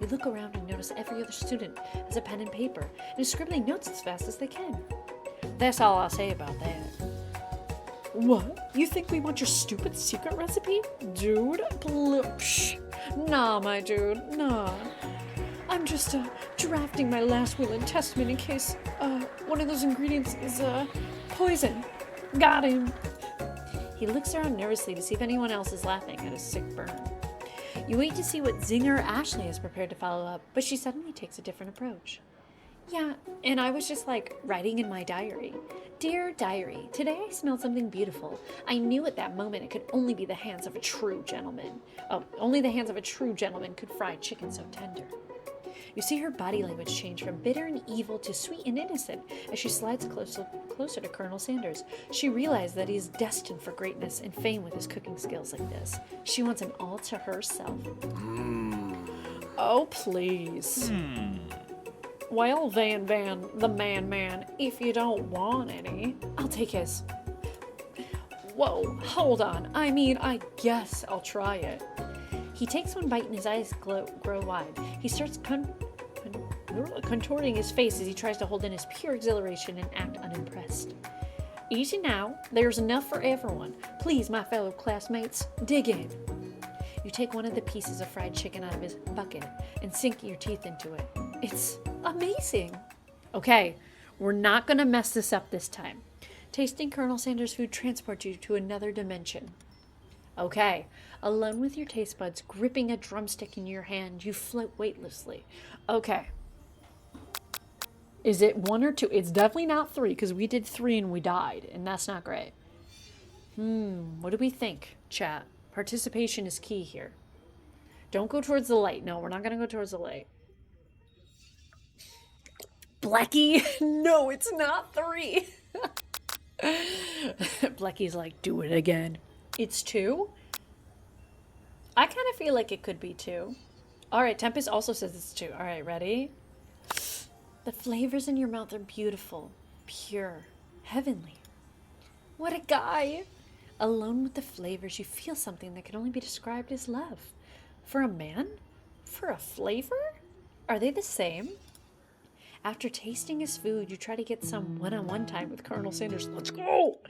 You look around and notice every other student has a pen and paper and is scribbling notes as fast as they can. That's all I'll say about that. What? You think we want your stupid secret recipe? Dude, nah, my dude, nah. I'm just drafting my last will and testament in case one of those ingredients is poison. Got him. He looks around nervously to see if anyone else is laughing at his sick burn. You wait to see what zinger Ashley is prepared to follow up, but she suddenly takes a different approach. Yeah, and I was just writing in my diary. Dear diary, today I smelled something beautiful. I knew at that moment it could only be the hands of a true gentleman. Oh, only the hands of a true gentleman could fry chicken so tender. You see her body language change from bitter and evil to sweet and innocent as she slides closer to Colonel Sanders. She realized that he is destined for greatness and fame with his cooking skills like this. She wants him all to herself. Oh, please. Well, Van, the man, if you don't want any, I'll take his. Whoa, hold on. I mean, I guess I'll try it. He takes one bite and his eyes grow wide. He starts contorting his face as he tries to hold in his pure exhilaration and act unimpressed. Easy now. There's enough for everyone. Please, my fellow classmates, dig in. You take one of the pieces of fried chicken out of his bucket and sink your teeth into it. It's amazing. Okay, we're not going to mess this up this time. Tasting Colonel Sanders' food transports you to another dimension. Okay, alone with your taste buds gripping a drumstick in your hand, you float weightlessly. Okay. Is it 1 or 2? It's definitely not 3 because we did 3 and we died, and that's not great. What do we think, chat? Participation is key here. Don't go towards the light. No, we're not going to go towards the light. Blackie? No, it's not 3. Blackie's like, do it again. It's 2? I kind of feel like it could be 2. All right, Tempest also says it's 2. All right, ready? The flavors in your mouth are beautiful, pure, heavenly. What a guy! Alone with the flavors, you feel something that can only be described as love. For a man? For a flavor? Are they the same? After tasting his food, you try to get some one-on-one time with Colonel Sanders. Let's go!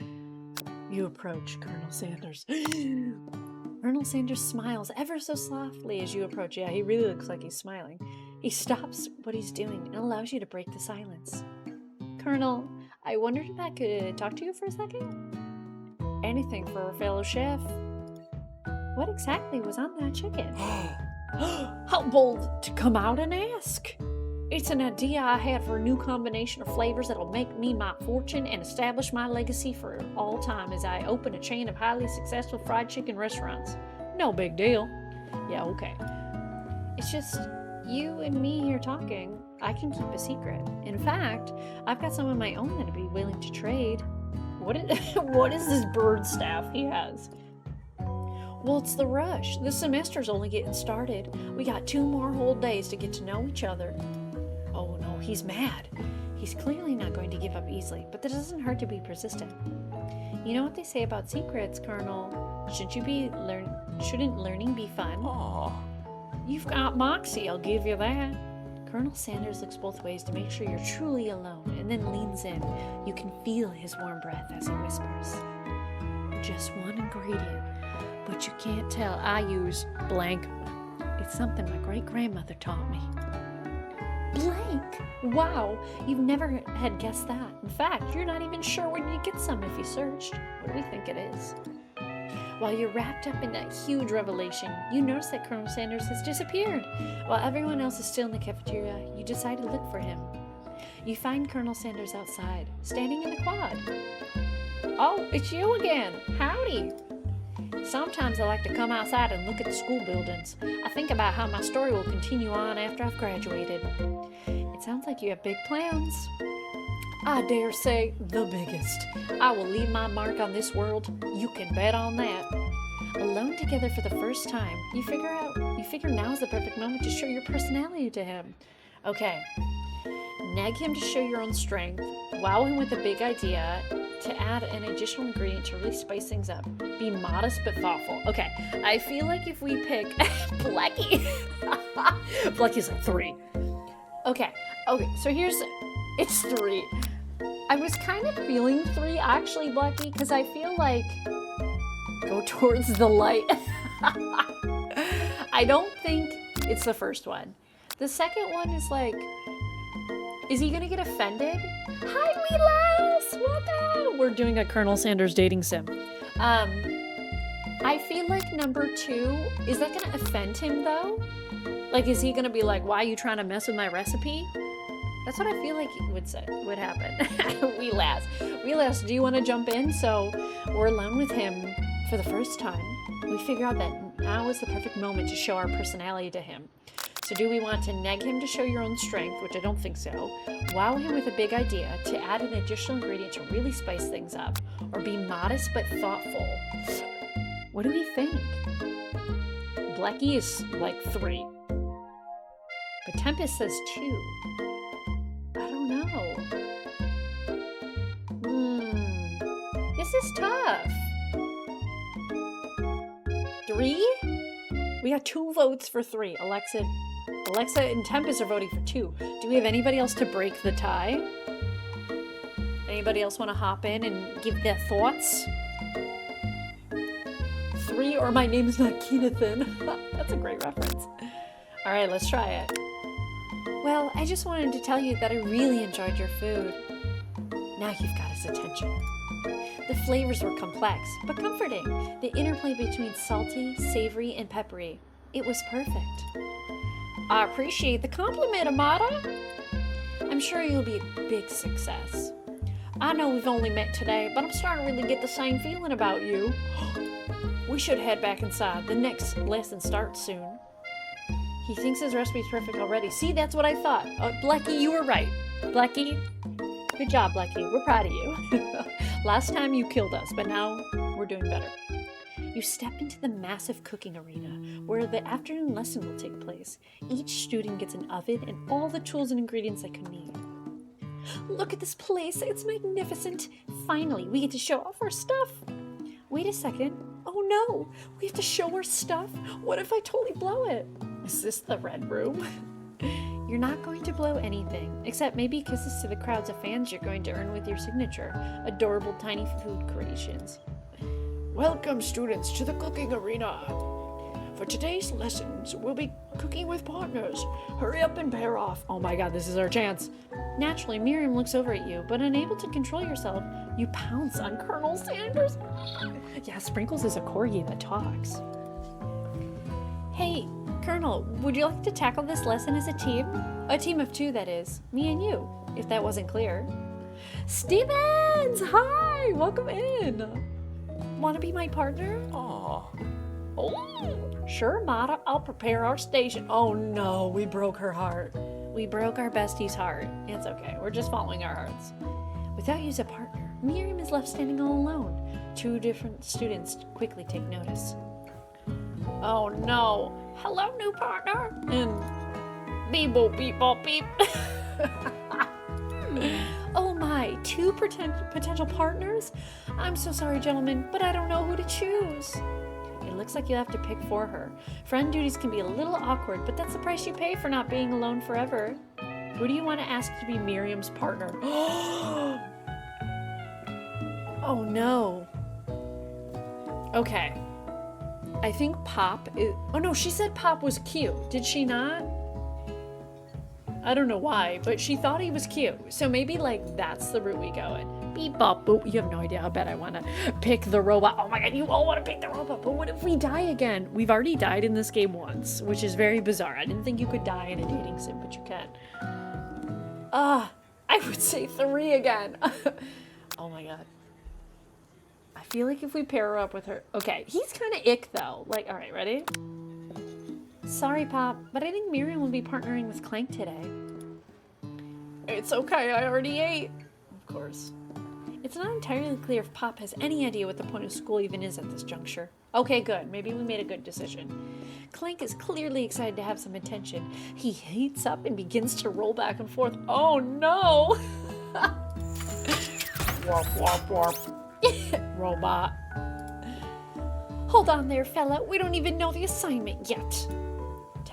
You approach Colonel Sanders. Colonel Sanders smiles ever so softly as you approach. Yeah, he really looks like he's smiling. He stops what he's doing and allows you to break the silence. Colonel, I wondered if I could talk to you for a second? Anything for a fellow chef. What exactly was on that chicken? How bold to come out and ask. It's an idea I had for a new combination of flavors that'll make me my fortune and establish my legacy for all time as I open a chain of highly successful fried chicken restaurants. No big deal. Yeah, okay. It's just you and me here talking. I can keep a secret. In fact, I've got some of my own that'd be willing to trade. What is this bird staff he has? Well, it's the rush. The semester's only getting started. We got 2 more whole days to get to know each other. Oh no, he's mad. He's clearly not going to give up easily, but that doesn't hurt to be persistent. You know what they say about secrets, Colonel? Shouldn't learning be fun? Aww. You've got moxie, I'll give you that. Colonel Sanders looks both ways to make sure you're truly alone, and then leans in. You can feel his warm breath as he whispers. Just one ingredient, but you can't tell I use blank. It's something my great-grandmother taught me. Blank? Wow, you've never had guessed that. In fact, you're not even sure when you'd get some if you searched. What do we think it is? While you're wrapped up in that huge revelation, you notice that Colonel Sanders has disappeared. While everyone else is still in the cafeteria, you decide to look for him. You find Colonel Sanders outside, standing in the quad. Oh, it's you again. Howdy. Sometimes I like to come outside and look at the school buildings. I think about how my story will continue on after I've graduated. It sounds like you have big plans. I dare say the biggest. I will leave my mark on this world. You can bet on that. Alone together for the first time, you figure now is the perfect moment to show your personality to him. Okay. Nag him to show your own strength. Wow him with a big idea to add an additional ingredient to really spice things up. Be modest but thoughtful. Okay, I feel like if we pick Blackie. Blackie's like 3. Okay, so it's 3. I was kind of feeling 3 actually, Blackie, because I feel like go towards the light. I don't think it's the first one. The second one is like, is he gonna get offended? Hi, Wheelas! Welcome! We're doing a Colonel Sanders dating sim. I feel like number 2, is that gonna offend him though? Like, is he gonna be like, why are you trying to mess with my recipe? That's what I feel like would happen. Wheelas, do you want to jump in? So we're alone with him for the first time. We figure out that now is the perfect moment to show our personality to him. So do we want to neg him to show your own strength, which I don't think so, wow him with a big idea to add an additional ingredient to really spice things up, or be modest but thoughtful? What do we think? Blackie is like 3. But Tempest says 2. I don't know. This is tough. 3? We got 2 votes for 3. Alexa and Tempest are voting for 2. Do we have anybody else to break the tie? Anybody else want to hop in and give their thoughts? 3 or my name's not Keenathan. That's a great reference. All right, let's try it. Well, I just wanted to tell you that I really enjoyed your food. Now you've got his attention. The flavors were complex, but comforting. The interplay between salty, savory, and peppery. It was perfect. I appreciate the compliment, Amata. I'm sure you'll be a big success. I know we've only met today, but I'm starting to really get the same feeling about you. We should head back inside. The next lesson starts soon. He thinks his recipe's perfect already. See, that's what I thought. Blackie, you were right. Blackie, good job, Blackie. We're proud of you. Last time you killed us, but now we're doing better. You step into the massive cooking arena where the afternoon lesson will take place. Each student gets an oven and all the tools and ingredients they could need. Look at this place. It's magnificent. Finally, we get to show off our stuff. Wait a second. Oh no, we have to show our stuff? What if I totally blow it? Is this the red room? You're not going to blow anything, except maybe kisses to the crowds of fans you're going to earn with your signature. Adorable tiny food creations. Welcome, students, to the cooking arena. For today's lessons, we'll be cooking with partners. Hurry up and pair off. Oh my god, this is our chance. Naturally, Miriam looks over at you, but unable to control yourself, you pounce on Colonel Sanders. Yeah, Sprinkles is a corgi that talks. Hey, Colonel, would you like to tackle this lesson as a team? A team of 2, that is. Me and you, if that wasn't clear. Stevens! Hi! Welcome in! Want to be my partner? Aw. Oh, sure, Mata. I'll prepare our station. Oh no, we broke her heart. We broke our bestie's heart. It's okay. We're just following our hearts. Without you as a partner, Miriam is left standing all alone. 2 different students quickly take notice. Oh no. Hello, new partner. And beep boop beep bop beep. Oh my, 2 potential partners? I'm so sorry, gentlemen, but I don't know who to choose. It looks like you'll have to pick for her. Friend duties can be a little awkward, but that's the price you pay for not being alone forever. Who do you want to ask to be Miriam's partner? Oh no. Okay. I think Pop is... Oh no, she said Pop was cute. Did she not? I don't know why, but she thought he was cute. So maybe, like, that's the route we go in. Beep, bop, boop. You have no idea how bad I want to pick the robot. Oh my god, you all want to pick the robot. But what if we die again? We've already died in this game once, which is very bizarre. I didn't think you could die in a dating sim, but you can. I would say 3 again. Oh my god. I feel like if we pair her up with her... Okay, he's kind of ick, though. Like, all right, ready? Sorry, Pop, but I think Miriam will be partnering with Clank today. It's okay, I already ate. Of course. It's not entirely clear if Pop has any idea what the point of school even is at this juncture. Okay, good. Maybe we made a good decision. Clank is clearly excited to have some attention. He heats up and begins to roll back and forth. Oh, no! Warp, warp, warp. Robot. Hold on there, fella. We don't even know the assignment yet.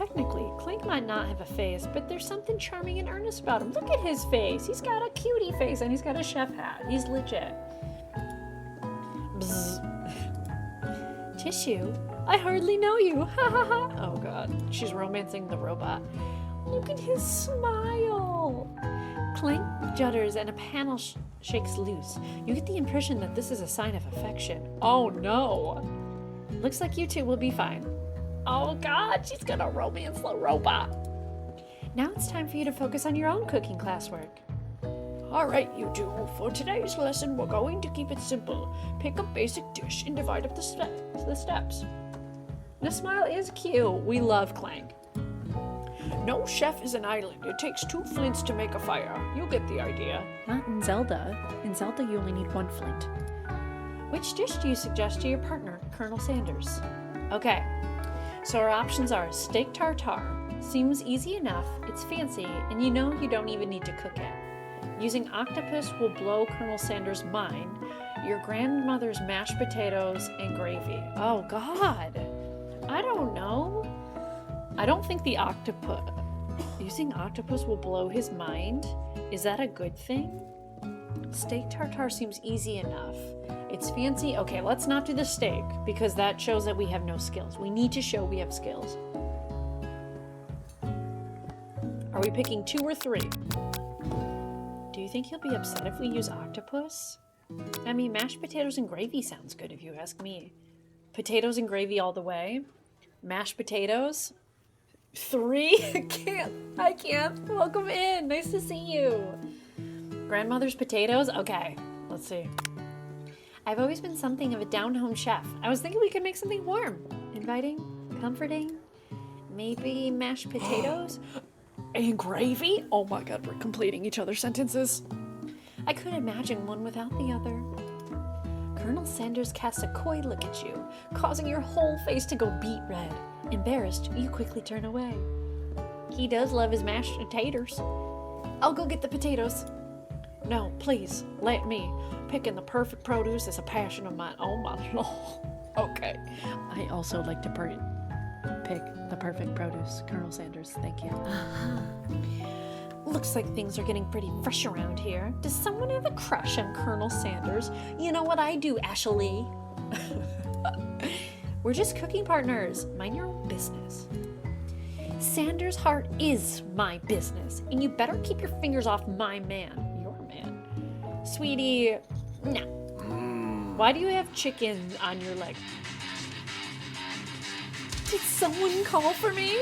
Technically, Clank might not have a face, but there's something charming and earnest about him. Look at his face. He's got a cutie face and he's got a chef hat. He's legit. Bzz. Tissue? I hardly know you. Ha ha ha. Oh god, she's romancing the robot. Look at his smile. Clank judders and a panel shakes loose. You get the impression that this is a sign of affection. Oh no. Looks like you two will be fine. Oh god, she's gonna romance the robot. Now it's time for you to focus on your own cooking classwork. Alright, you two. For today's lesson, we're going to keep it simple. Pick a basic dish and divide up the steps. The smile is cute. We love Clank. No chef is an island. It takes 2 flints to make a fire. You get the idea. Not in Zelda. In Zelda, you only need 1 flint. Which dish do you suggest to your partner, Colonel Sanders? Okay, so our options are steak tartare. Seems easy enough, it's fancy, and you know you don't even need to cook it. Using octopus will blow Colonel Sanders' mind. Your grandmother's mashed potatoes and gravy. Oh God, I don't know. I don't think the using octopus will blow his mind. Is that a good thing? Steak tartare seems easy enough. It's fancy. Okay, let's not do the steak because that shows that we have no skills. We need to show we have skills. Are we picking 2 or 3? Do you think he'll be upset if we use octopus? I mean, mashed potatoes and gravy sounds good if you ask me. Potatoes and gravy all the way. Mashed potatoes. 3? I can't. Welcome in. Nice to see you. Grandmother's potatoes? Okay, let's see. I've always been something of a down-home chef. I was thinking we could make something warm, inviting, comforting. Maybe mashed potatoes? And gravy? Oh my god, we're completing each other's sentences. I couldn't imagine one without the other. Colonel Sanders casts a coy look at you, causing your whole face to go beet red. Embarrassed, you quickly turn away. He does love his mashed potatoes. I'll go get the potatoes. No, please, let me. Picking the perfect produce is a passion of mine. Oh my lord. Okay. I also like to pick the perfect produce, Colonel Sanders. Thank you. Looks like things are getting pretty fresh around here. Does someone have a crush on Colonel Sanders? You know what I do, Ashley. We're just cooking partners. Mind your own business. Sanders' heart is my business, and you better keep your fingers off my man. Your man. Sweetie, no. Why do you have chicken on your leg? Did someone call for me?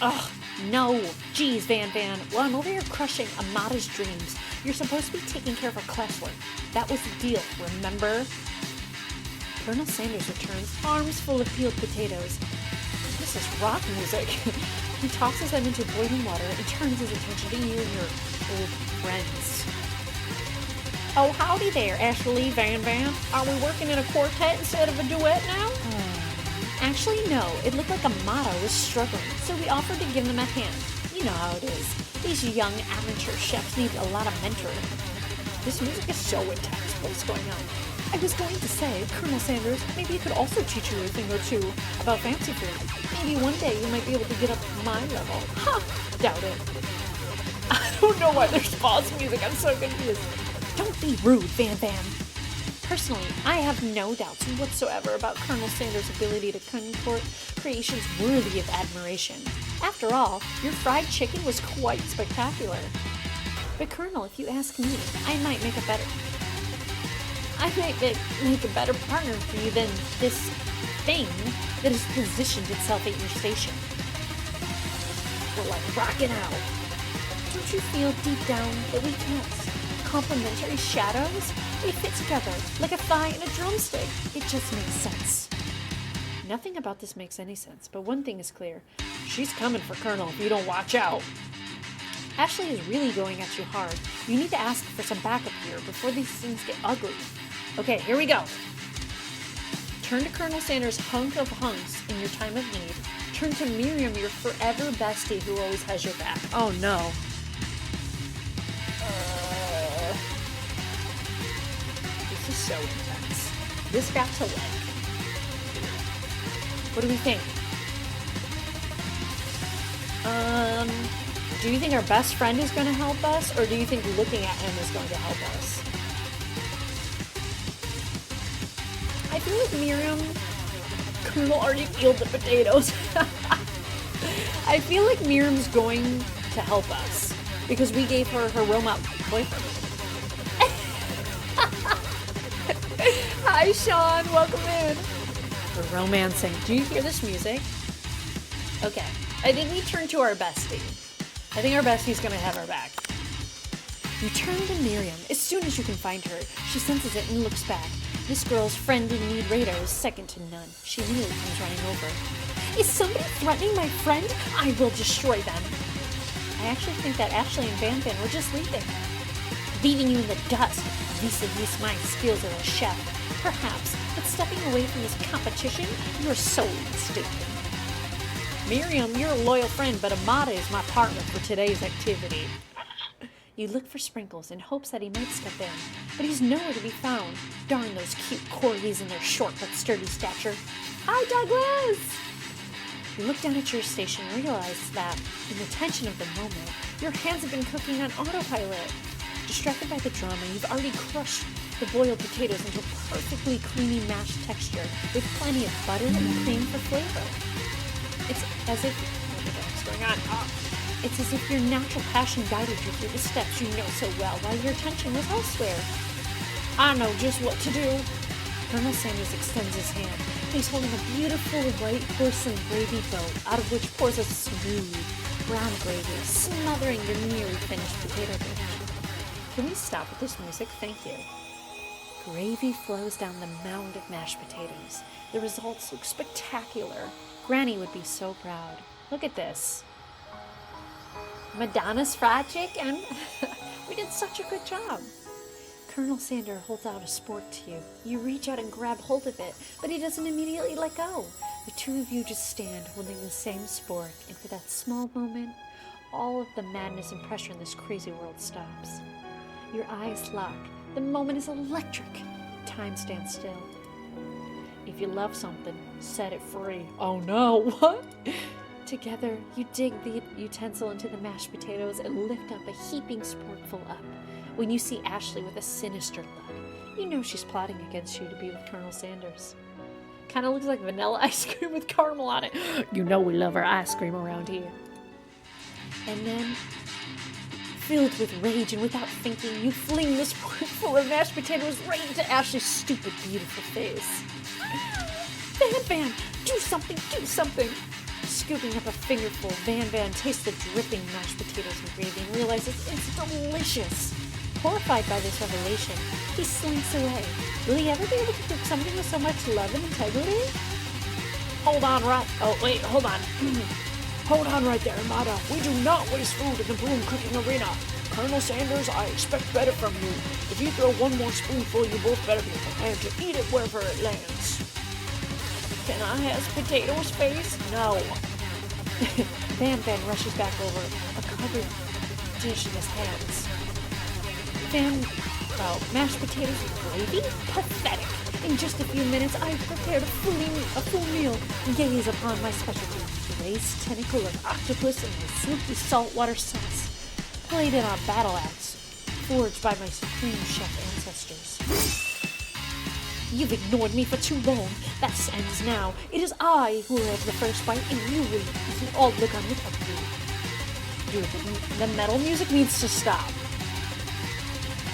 Ugh, no. Geez, Van. Well, I'm over here crushing Amada's dreams. You're supposed to be taking care of her classwork. That was the deal, remember? Colonel Sanders returns, arms full of peeled potatoes. This is rock music. He tosses them into boiling water and turns his attention to you and your old friends. Oh, howdy there, Ashley Van. Are we working in a quartet instead of a duet now? Actually, no. It looked like Amada was struggling, so we offered to give them a hand. You know how it is. These young amateur chefs need a lot of mentoring. This music is so intense. What's going on? I was going to say, Colonel Sanders, maybe it could also teach you a thing or two about fancy food. Maybe one day you might be able to get up to my level. Ha! Doubt it. I don't know why there's pause music. I'm so confused. Don't be rude, Van. Personally, I have no doubts whatsoever about Colonel Sanders' ability to contort creations worthy of admiration. After all, your fried chicken was quite spectacular. But Colonel, if you ask me, I might make a better partner for you than this thing that has positioned itself at your station. We're like rocking out. Don't you feel deep down that we can't complementary shadows? They fit together like a thigh and a drumstick. It just makes sense. Nothing about this makes any sense, but one thing is clear. She's coming for Colonel if you don't watch out. Ashley is really going at you hard. You need to ask for some backup here before these things get ugly. Okay, here we go. Turn to Colonel Sanders' hunk of hunks in your time of need. Turn to Miriam, your forever bestie who always has your back. Oh no. This is so intense. This got to like. What do we think? Do you think our best friend is going to help us, or do you think looking at him is going to help us? I feel like Miriam... Colonel already peeled the potatoes. I feel like Miriam's going to help us because we gave her her robot boyfriend. Hi, Sean. Welcome in. We're romancing. Do you hear this music? Okay. I think we turn to our bestie. I think our bestie's gonna have our back. You turn to Miriam. As soon as you can find her, she senses it and looks back. This girl's friend in need radar is second to none. She immediately comes running over. Is somebody threatening my friend? I will destroy them. I actually think that Ashley and Van Van were just leaving. Leaving you in the dust. Vis-a-vis my skills as a chef. Perhaps, but stepping away from this competition, you're so mistaken. Miriam, you're a loyal friend, but Amada is my partner for today's activity. You look for Sprinkles in hopes that he might step in, but he's nowhere to be found. Darn those cute corgis and their short but sturdy stature. Hi, Douglas! You look down at your station and realize that, in the tension of the moment, your hands have been cooking on autopilot. Distracted by the drama, you've already crushed the boiled potatoes into a perfectly creamy mashed texture with plenty of butter and cream for flavor. It's as if... What the heck's going on? It's as if your natural passion guided you through the steps you know so well while your attention was elsewhere. I know just what to do. Colonel Sanders extends his hand. He's holding a beautiful white porcelain gravy boat, out of which pours a smooth, brown gravy, smothering your nearly finished potato dish. Can we stop with this music? Thank you. Gravy flows down the mound of mashed potatoes. The results look spectacular. Granny would be so proud. Look at this. Madonna's fried chicken. We did such a good job. Colonel Sander holds out a spork to you. You reach out and grab hold of it, but he doesn't immediately let go. The two of you just stand holding the same spork, and for that small moment, all of the madness and pressure in this crazy world stops. Your eyes lock. The moment is electric. Time stands still. If you love something, set it free. Oh no, what? Together, you dig the utensil into the mashed potatoes and lift up a heaping sporkful up. When you see Ashley with a sinister look, you know she's plotting against you to be with Colonel Sanders. Kind of looks like vanilla ice cream with caramel on it. You know we love our ice cream around here. And then, filled with rage and without thinking, you fling this sporkful of mashed potatoes right into Ashley's stupid, beautiful face. Van Van, do something, do something! Scooping up a fingerful, Van Van tastes the dripping mashed potatoes and gravy and realizes it's delicious. Horrified by this revelation, he slinks away. Will he ever be able to cook something with so much love and integrity? Hold on right there, Amada. We do not waste food in the broom cooking arena. Colonel Sanders, I expect better from you. If you throw one more spoonful, you both better be prepared to eat it wherever it lands. Can I have potatoes face? No. Van Van rushes back over, a covered dish in his hands. Mashed potatoes with gravy? Pathetic. In just a few minutes, I've prepared a full meal. Gaze upon my specialty. Braised tentacle of octopus and my silky saltwater sauce. Plated on battle axe, forged by my supreme chef ancestors. You've ignored me for too long. That ends now. It is I who will have the first bite, and you will all look on with envy. Dude, the metal music needs to stop.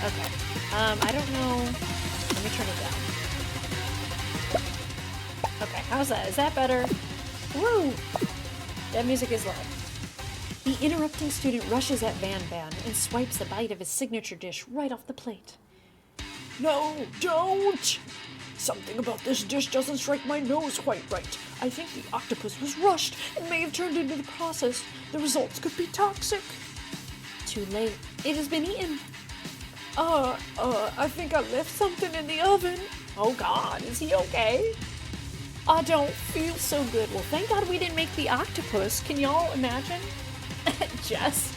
Okay. I don't know. Let me turn it down. Okay, how's that? Is that better? Woo! That music is loud. The interrupting student rushes at Van Van and swipes a bite of his signature dish right off the plate. No, don't! Something about this dish doesn't strike my nose quite right. I think the octopus was rushed and may have turned into the process. The results could be toxic. Too late. It has been eaten. I think I left something in the oven. Oh God, is he okay? I don't feel so good. Well, thank God we didn't make the octopus. Can y'all imagine? Jess.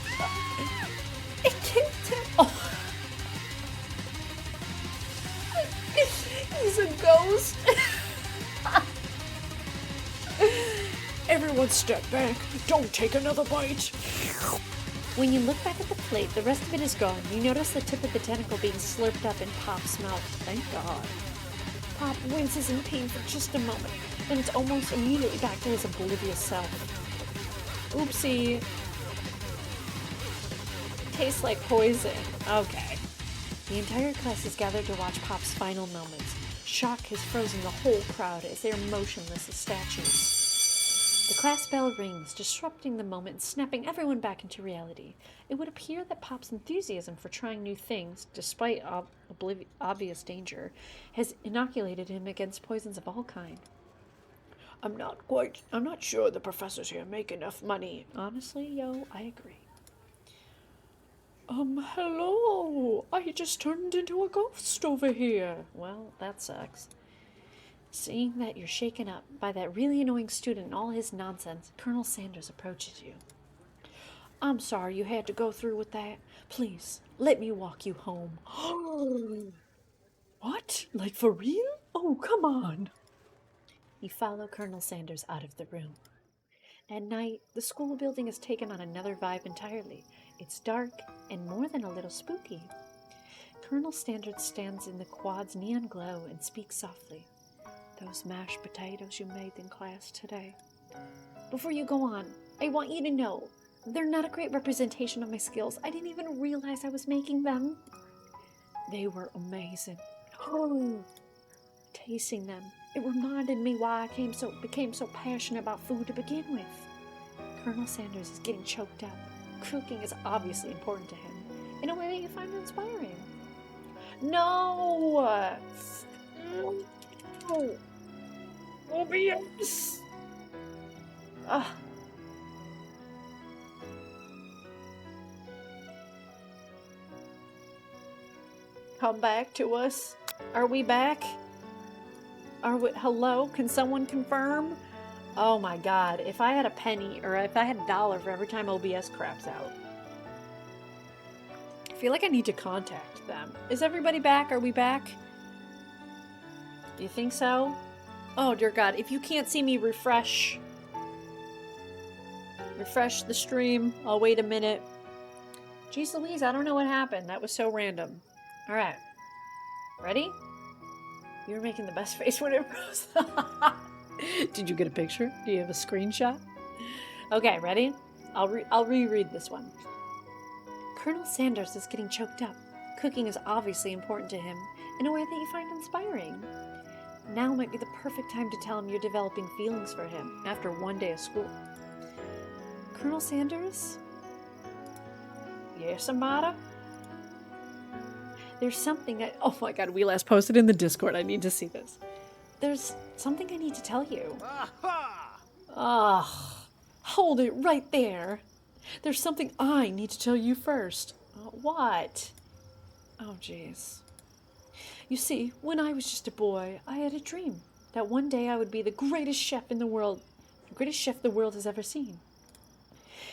It kicked him. Oh. He's a ghost. Everyone step back. Don't take another bite. When you look back at the plate, the rest of it is gone. You notice the tip of the tentacle being slurped up in Pop's mouth. Thank God. Pop winces in pain for just a moment, then it's almost immediately back to his oblivious self. Oopsie. Tastes like poison. Okay. The entire class is gathered to watch Pop's final moments. Shock has frozen the whole crowd as they are motionless as statues. The class bell rings, disrupting the moment and snapping everyone back into reality. It would appear that Pop's enthusiasm for trying new things, despite obvious danger, has inoculated him against poisons of all kind. I'm not sure the professors here make enough money. Honestly, yo, I agree. Hello. I just turned into a ghost over here. Well, that sucks. Seeing that you're shaken up by that really annoying student and all his nonsense, Colonel Sanders approaches you. I'm sorry you had to go through with that. Please, let me walk you home. What? Like for real? Oh, come on. You follow Colonel Sanders out of the room. At night, the school building has taken on another vibe entirely. It's dark and more than a little spooky. Colonel Sanders stands in the quad's neon glow and speaks softly. Those mashed potatoes you made in class today. Before you go on, I want you to know, they're not a great representation of my skills. I didn't even realize I was making them. They were amazing. Tasting them, it reminded me why I became so passionate about food to begin with. Colonel Sanders is getting choked up. Cooking is obviously important to him, in a way that you find inspiring. No! OBS! Come back to us. Are we back? Hello? Can someone confirm? Oh my God. If I had a penny or if I had $1 for every time OBS craps out. I feel like I need to contact them. Is everybody back? Are we back? Do you think so? Oh dear God. If you can't see me, refresh the stream. I'll wait a minute. Jeez Louise, I don't know what happened. That was so random. All right. Ready? You were making the best face when it froze. Did you get a picture? Do you have a screenshot? Okay, ready? I'll reread this one. Colonel Sanders is getting choked up. Cooking is obviously important to him in a way that you find inspiring. Now might be the perfect time to tell him you're developing feelings for him after one day of school. Colonel Sanders? Yes, Amada? There's something oh my God, we last posted in the Discord. I need to see this. There's something I need to tell you. Hold it right there. There's something I need to tell you first. What? Oh, jeez. You see, when I was just a boy, I had a dream that one day I would be the greatest chef in the world, the greatest chef the world has ever seen.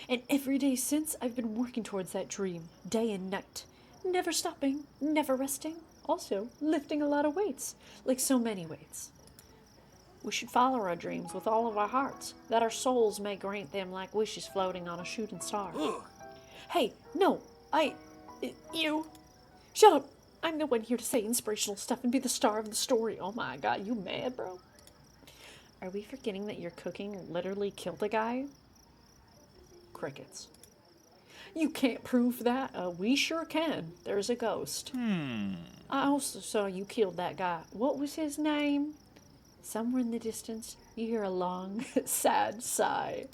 And every day since, I've been working towards that dream, day and night. Never stopping, never resting. Also, lifting a lot of weights, like so many weights. We should follow our dreams with all of our hearts, that our souls may grant them like wishes floating on a shooting star. Hey, no, you. Shut up. I'm the one here to say inspirational stuff and be the star of the story. Oh my God, you mad, bro? Are we forgetting that your cooking literally killed a guy? Crickets. You can't prove that. We sure can. There's a ghost. I also saw you killed that guy. What was his name? Somewhere in the distance, you hear a long, sad sigh.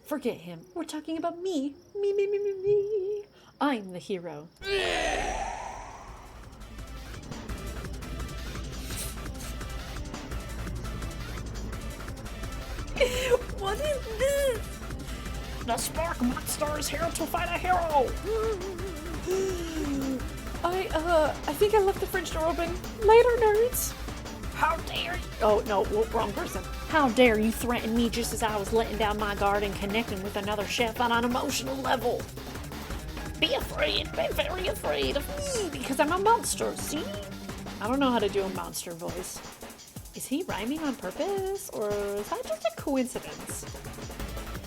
Forget him. We're talking about me. Me. I'm the hero. What is this? The Spark Monster is here to fight a hero! I think I left the fridge door open. Later, nerds. How dare you? Oh, no, wrong person. How dare you threaten me just as I was letting down my guard and connecting with another chef on an emotional level? Be afraid, be very afraid of me because I'm a monster, see? I don't know how to do a monster voice. Is he rhyming on purpose or is that just a coincidence?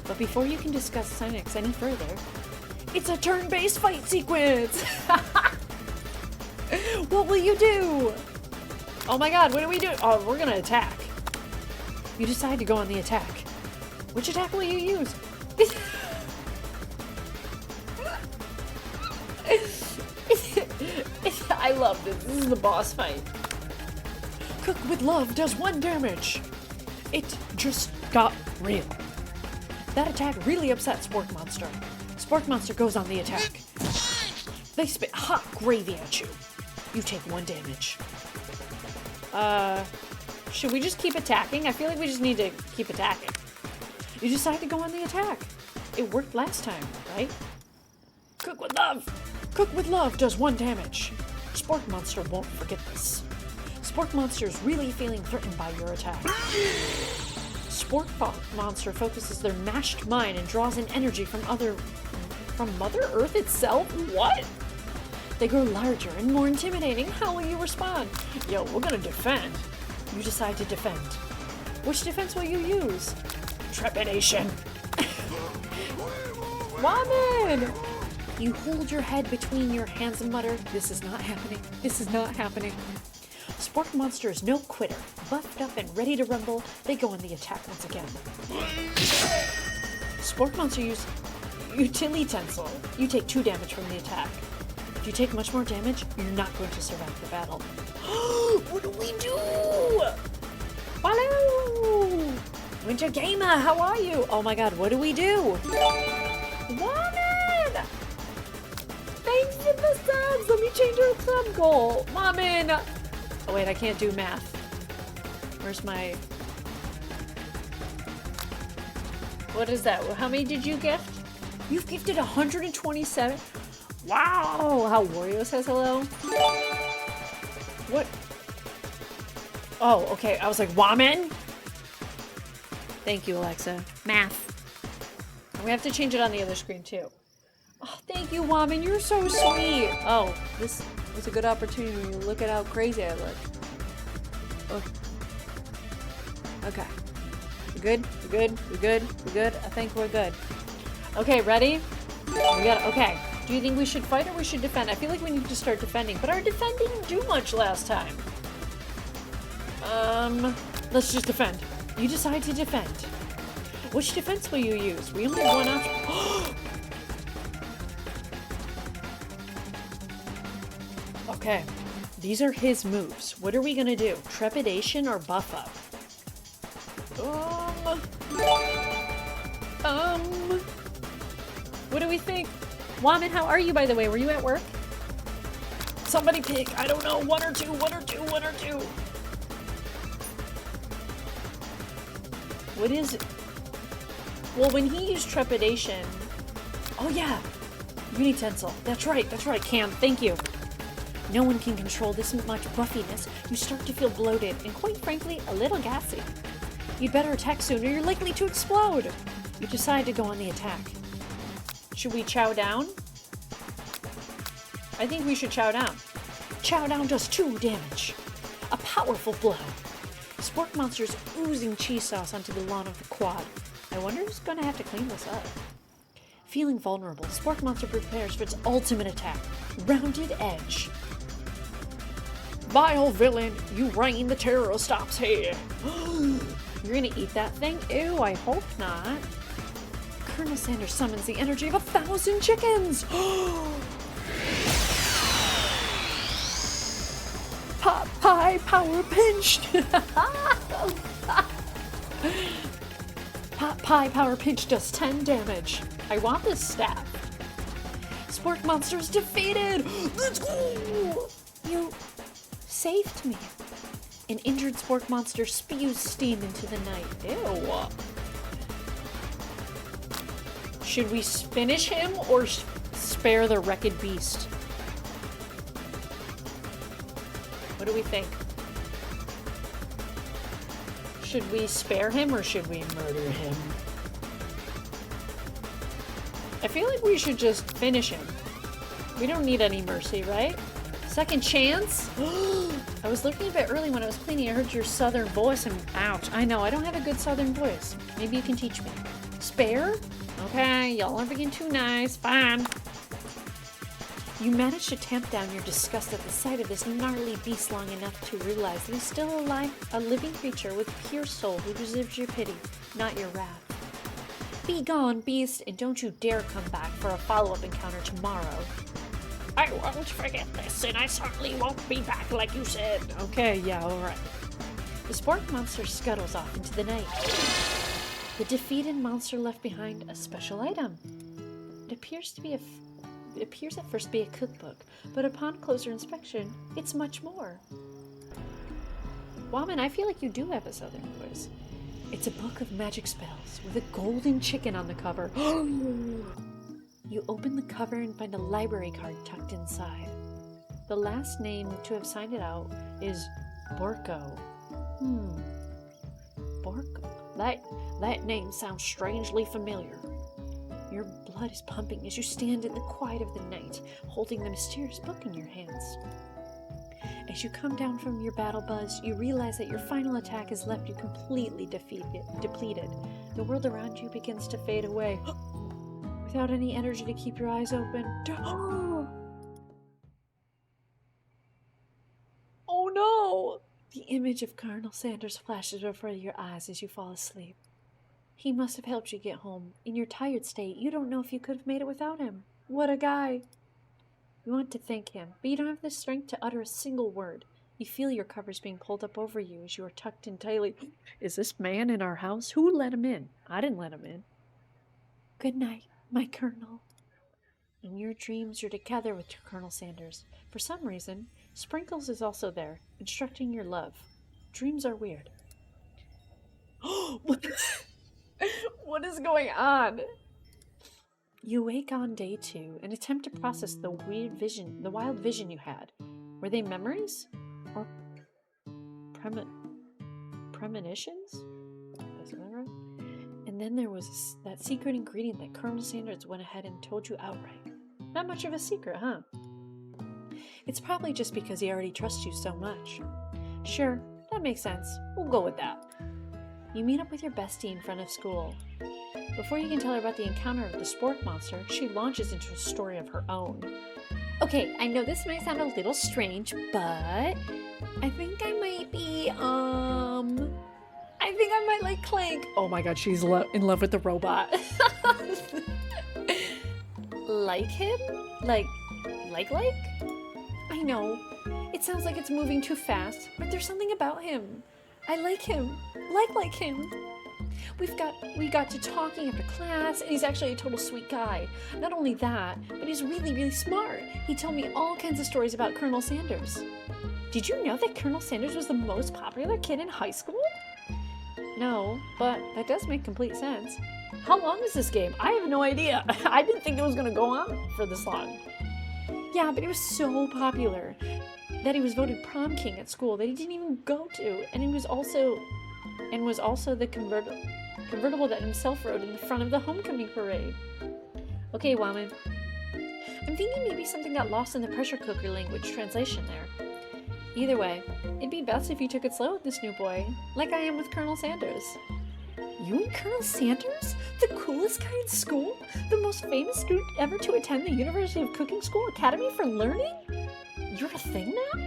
But before you can discuss Cynics any further, it's a turn-based fight sequence! What will you do? Oh my god, what do we do? Oh, we're gonna attack. You decide to go on the attack. Which attack will you use? I love this. This is the boss fight. Cook with love does 1 damage. It just got real. That attack really upset Spork Monster. Spork Monster goes on the attack. They spit hot gravy at you. You take 1 damage. Should we just keep attacking? I feel like we just need to keep attacking. You decide to go on the attack. It worked last time, right? Cook with love. Cook with love does 1 damage. Spork Monster won't forget this. Spork Monster is really feeling threatened by your attack. Spork Monster focuses their mashed mind and draws in energy from Mother Earth itself? What? They grow larger and more intimidating. How will you respond? Yo, we're gonna defend. You decide to defend. Which defense will you use? Trepidation. Woman! You hold your head between your hands and mutter, this is not happening. This is not happening. Spork Monster is no quitter. Buffed up and ready to rumble, they go on the attack once again. Spork Monster use Utilitensile. You take 2 damage from the attack. If you take much more damage, you're not going to survive the battle. What do we do? Hello! Winter Gamer, how are you? Oh my god, what do we do? Woman! Thanks for the subs! Let me change our sub goal. Woman! Oh wait, I can't do math. Where's my... What is that? How many did you gift? You've gifted 127? Wow! How Wario says hello? What? Oh, okay. I was like, Woman? Thank you, Alexa. Math. And we have to change it on the other screen, too. Oh, thank you, Woman. You're so sweet. Oh, this was a good opportunity when you look at how crazy I look. Oh. Okay. We good? We good? We good? We good? I think we're good. Okay, ready? We got it. Okay. Do you think we should fight or we should defend? I feel like we need to start defending, but our defend didn't do much last time. Let's just defend. You decide to defend. Which defense will you use? We only have 1 option. Okay. These are his moves. What are we gonna do? Trepidation or buff up? What do we think? Woman, how are you, by the way? Were you at work? Somebody pick. I don't know. 1 or 2, 1 or 2, 1 or 2. What is it? Well, when he used trepidation... Oh, yeah. Unitensile. That's right, Cam. Thank you. No one can control this much buffiness. You start to feel bloated and, quite frankly, a little gassy. You'd better attack soon or you're likely to explode. You decide to go on the attack. Should we chow down? I think we should chow down. Chow down does 2 damage. A powerful blow. Spork Monster's oozing cheese sauce onto the lawn of the quad. I wonder who's gonna have to clean this up. Feeling vulnerable, Spork Monster prepares for its ultimate attack. Rounded Edge. Vile villain, you reign the terror stops here. You're gonna eat that thing? Ew, I hope not. Colonel Sanders summons the energy of 1,000 chickens! Pot pie power pinched! Pot pie power pinch does 10 damage. I want this staff. Spork Monster's defeated! Let's go! You saved me. An injured Spork Monster spews steam into the night. Ew. Should we finish him or spare the wrecked beast? What do we think? Should we spare him or should we murder him? I feel like we should just finish him. We don't need any mercy, right? Second chance? I was looking a bit early when I was cleaning. I heard your southern voice and ouch. I know, I don't have a good southern voice. Maybe you can teach me. Spare? Okay, y'all are being too nice. Fine. You manage to tamp down your disgust at the sight of this gnarly beast long enough to realize that he's still alive, a living creature with pure soul who deserves your pity, not your wrath. Be gone, beast, and don't you dare come back for a follow-up encounter tomorrow. I won't forget this, and I certainly won't be back like you said. Okay, yeah, alright. The sport monster scuttles off into the night. The defeated monster left behind a special item. It appears at first to be a cookbook, but upon closer inspection, it's much more. Woman, I feel like you do have a southern voice. It's a book of magic spells with a golden chicken on the cover. You open the cover and find a library card tucked inside. The last name to have signed it out is Borko. Borko? That name sounds strangely familiar. Your blood is pumping as you stand in the quiet of the night, holding the mysterious book in your hands. As you come down from your battle buzz, you realize that your final attack has left you completely depleted. The world around you begins to fade away. Without any energy to keep your eyes open. Oh no! The image of Colonel Sanders flashes before your eyes as you fall asleep. He must have helped you get home. In your tired state, you don't know if you could have made it without him. What a guy! You want to thank him, but you don't have the strength to utter a single word. You feel your covers being pulled up over you as you are tucked in tightly. Is this man in our house? Who let him in? I didn't let him in. Good night, my Colonel. In your dreams, you're together with Colonel Sanders. For some reason, Sprinkles is also there, instructing your love. Dreams are weird. What is going on? You wake on day 2 and attempt to process the wild vision you had. Were they memories? Or premonitions? Is that right? And then there was that secret ingredient that Colonel Sanders went ahead and told you outright. Not much of a secret, huh? It's probably just because he already trusts you so much. Sure, that makes sense. We'll go with that. You meet up with your bestie in front of school. Before you can tell her about the encounter of the sport monster, she launches into a story of her own. Okay, I know this might sound a little strange, but I think I might be, I think I might like Clank. Oh my god, she's in love with the robot. Like him? Like? I know. It sounds like it's moving too fast, but there's something about him. I like him. Like him. We got to talking after class, and he's actually a total sweet guy. Not only that, but he's really, really smart. He told me all kinds of stories about Colonel Sanders. Did you know that Colonel Sanders was the most popular kid in high school? No, but that does make complete sense. How long is this game? I have no idea. I didn't think it was going to go on for this long. Yeah, but it was so popular that he was voted prom king at school that he didn't even go to, and he was also the convertible that himself rode in the front of the homecoming parade. Okay, Woman. I'm thinking maybe something got lost in the pressure cooker language translation there. Either way, it'd be best if you took it slow with this new boy, like I am with Colonel Sanders. You and Colonel Sanders? The coolest guy in school? The most famous student ever to attend the University of Cooking School Academy for Learning? You're a thing now?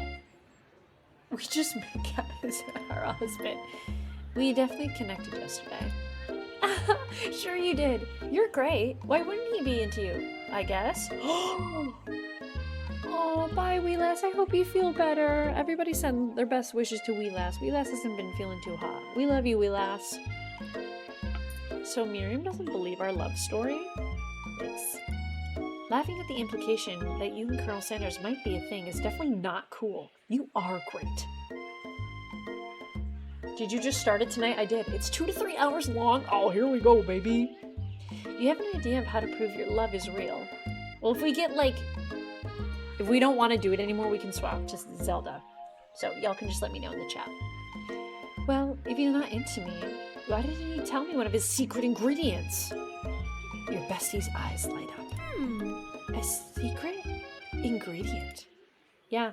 We just met as our husband. We definitely connected yesterday. Sure you did. You're great. Why wouldn't he be into you? I guess. Oh, bye, Wee-Lass. I hope you feel better. Everybody send their best wishes to Wee-Lass. Wee-Lass hasn't been feeling too hot. We love you, Wee-Lass. So Miriam doesn't believe our love story? It's... Laughing at the implication that you and Colonel Sanders might be a thing is definitely not cool. You are great. Did you just start it tonight? I did. It's 2 to 3 hours long. Oh, here we go, baby. You have an idea of how to prove your love is real? Well, if we don't want to do it anymore, we can swap to Zelda. So y'all can just let me know in the chat. Well, if he's not into me, why didn't he tell me one of his secret ingredients? Your bestie's eyes light up. A secret ingredient? Yeah,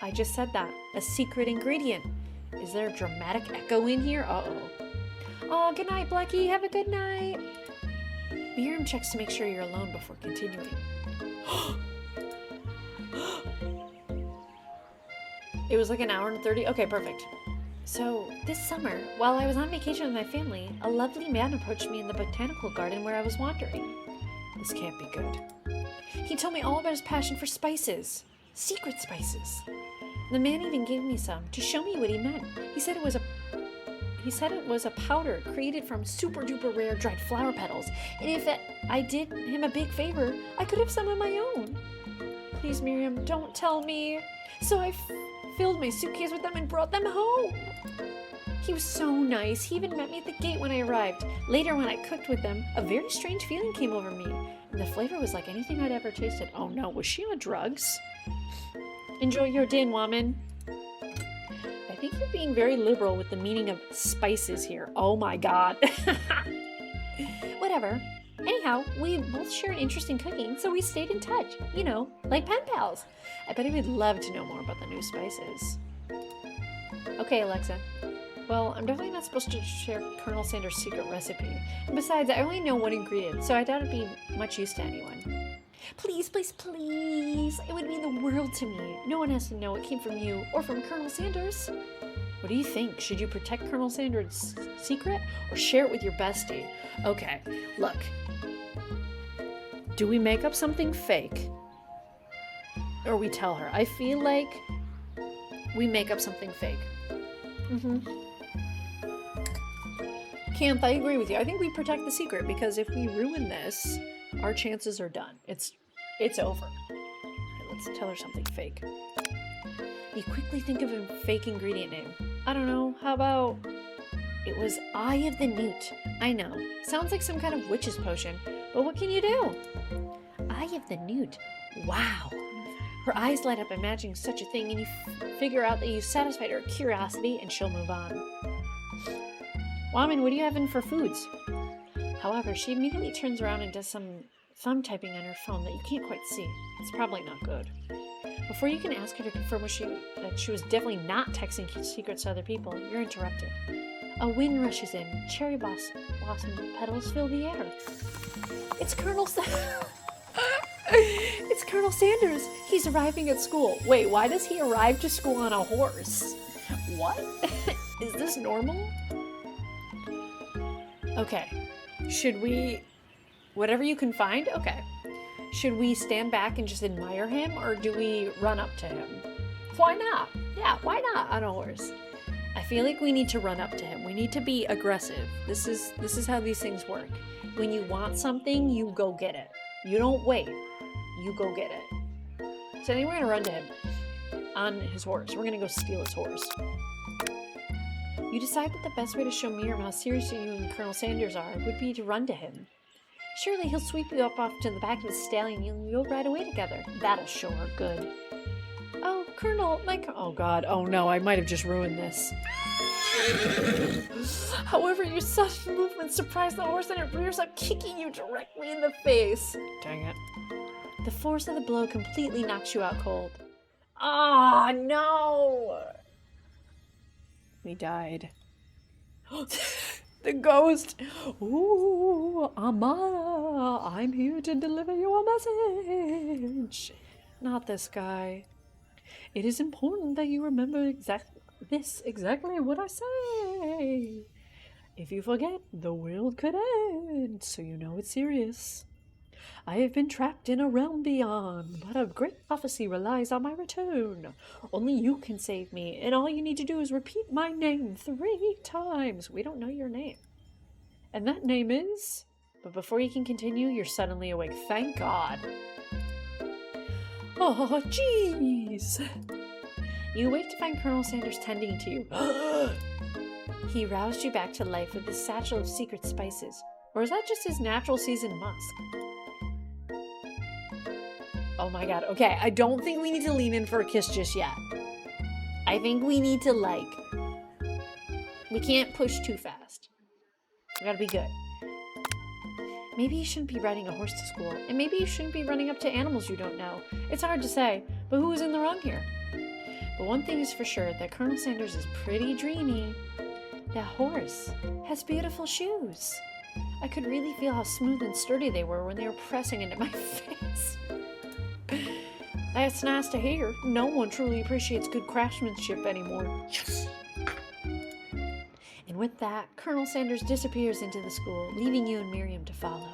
I just said that. A secret ingredient. Is there a dramatic echo in here? Uh-oh. Oh, good night, Blackie. Have a good night. Miriam checks to make sure you're alone before continuing. It was like an hour and 30. Okay, perfect. So, this summer, while I was on vacation with my family, a lovely man approached me in the botanical garden where I was wandering. This can't be good. He told me all about his passion for spices. Secret spices. The man even gave me some to show me what he meant. He said it was a powder created from super duper rare dried flower petals, and if I did him a big favor, I could have some of my own. Please, Miriam, don't tell me. So I filled my suitcase with them and brought them home. He was so nice. He even met me at the gate when I arrived. Later, when I cooked with them, a very strange feeling came over me, and the flavor was like anything I'd ever tasted. Oh no, was she on drugs? Enjoy your din, woman. I think you're being very liberal with the meaning of spices here. Oh my god. Whatever. Anyhow, we both share an interest in cooking, so we stayed in touch. You know, like pen pals. I bet he would love to know more about the new spices. Okay, Alexa. Well, I'm definitely not supposed to share Colonel Sanders' secret recipe. And besides, I only know one ingredient, so I doubt it'd be much use to anyone. Please, please, please. It would mean the world to me. No one has to know it came from you or from Colonel Sanders. What do you think? Should you protect Colonel Sanders' secret or share it with your bestie? Okay, look. Do we make up something fake? Or we tell her? I feel like we make up something fake. Canth, I agree with you. I think we protect the secret because if we ruin this, our chances are done. It's over. Let's tell her something fake. You quickly think of a fake ingredient name. I don't know, how about... It was Eye of the Newt. I know. Sounds like some kind of witch's potion, but what can you do? Eye of the Newt. Wow. Her eyes light up imagining such a thing, and you figure out that you've satisfied her curiosity, and she'll move on. Woman, what are you having for foods? However, she immediately turns around and does some thumb typing on her phone that you can't quite see. It's probably not good. Before you can ask her to confirm that she was definitely not texting secrets to other people, you're interrupted. A wind rushes in. Cherry blossom petals fill the air. It's Colonel It's Colonel Sanders. He's arriving at school. Wait, why does he arrive to school on a horse? What? Is this normal? Okay. Should we... Whatever you can find? Okay. Should we stand back and just admire him, or do we run up to him? Why not? Yeah, why not on a horse? I feel like we need to run up to him. We need to be aggressive. This is how these things work. When you want something, you go get it. You don't wait. You go get it. So anyway, we're gonna run to him on his horse. We're gonna go steal his horse. You decide that the best way to show Miriam how serious you and Colonel Sanders are would be to run to him. Surely he'll sweep you up off to the back of his stallion and you'll ride away together. That'll show her good. Oh, Colonel, oh God, oh no, I might have just ruined this. However, your sudden movement surprised the horse and it rears up, kicking you directly in the face. Dang it. The force of the blow completely knocks you out cold. Ah, no! We died. The ghost. Ooh, Amma, I'm here to deliver you a message. Not this guy. It is important that you remember exactly what I say. If you forget, the world could end, so you know it's serious. I have been trapped in a realm beyond, but a great prophecy relies on my return. Only you can save me, and all you need to do is repeat my name 3 times. We don't know your name. And that name is... But before you can continue, you're suddenly awake. Thank God. Oh, jeez. You wake to find Colonel Sanders tending to you. He roused you back to life with his satchel of secret spices. Or is that just his natural seasoned musk? Oh my God. Okay, I don't think we need to lean in for a kiss just yet. I think we need to, we can't push too fast. We gotta be good. Maybe you shouldn't be riding a horse to school, and maybe you shouldn't be running up to animals you don't know. It's hard to say, but who is in the wrong here? But one thing is for sure, that Colonel Sanders is pretty dreamy. That horse has beautiful shoes. I could really feel how smooth and sturdy they were when they were pressing into my face. That's nice to hear. No one truly appreciates good craftsmanship anymore. Yes! And with that, Colonel Sanders disappears into the school, leaving you and Miriam to follow.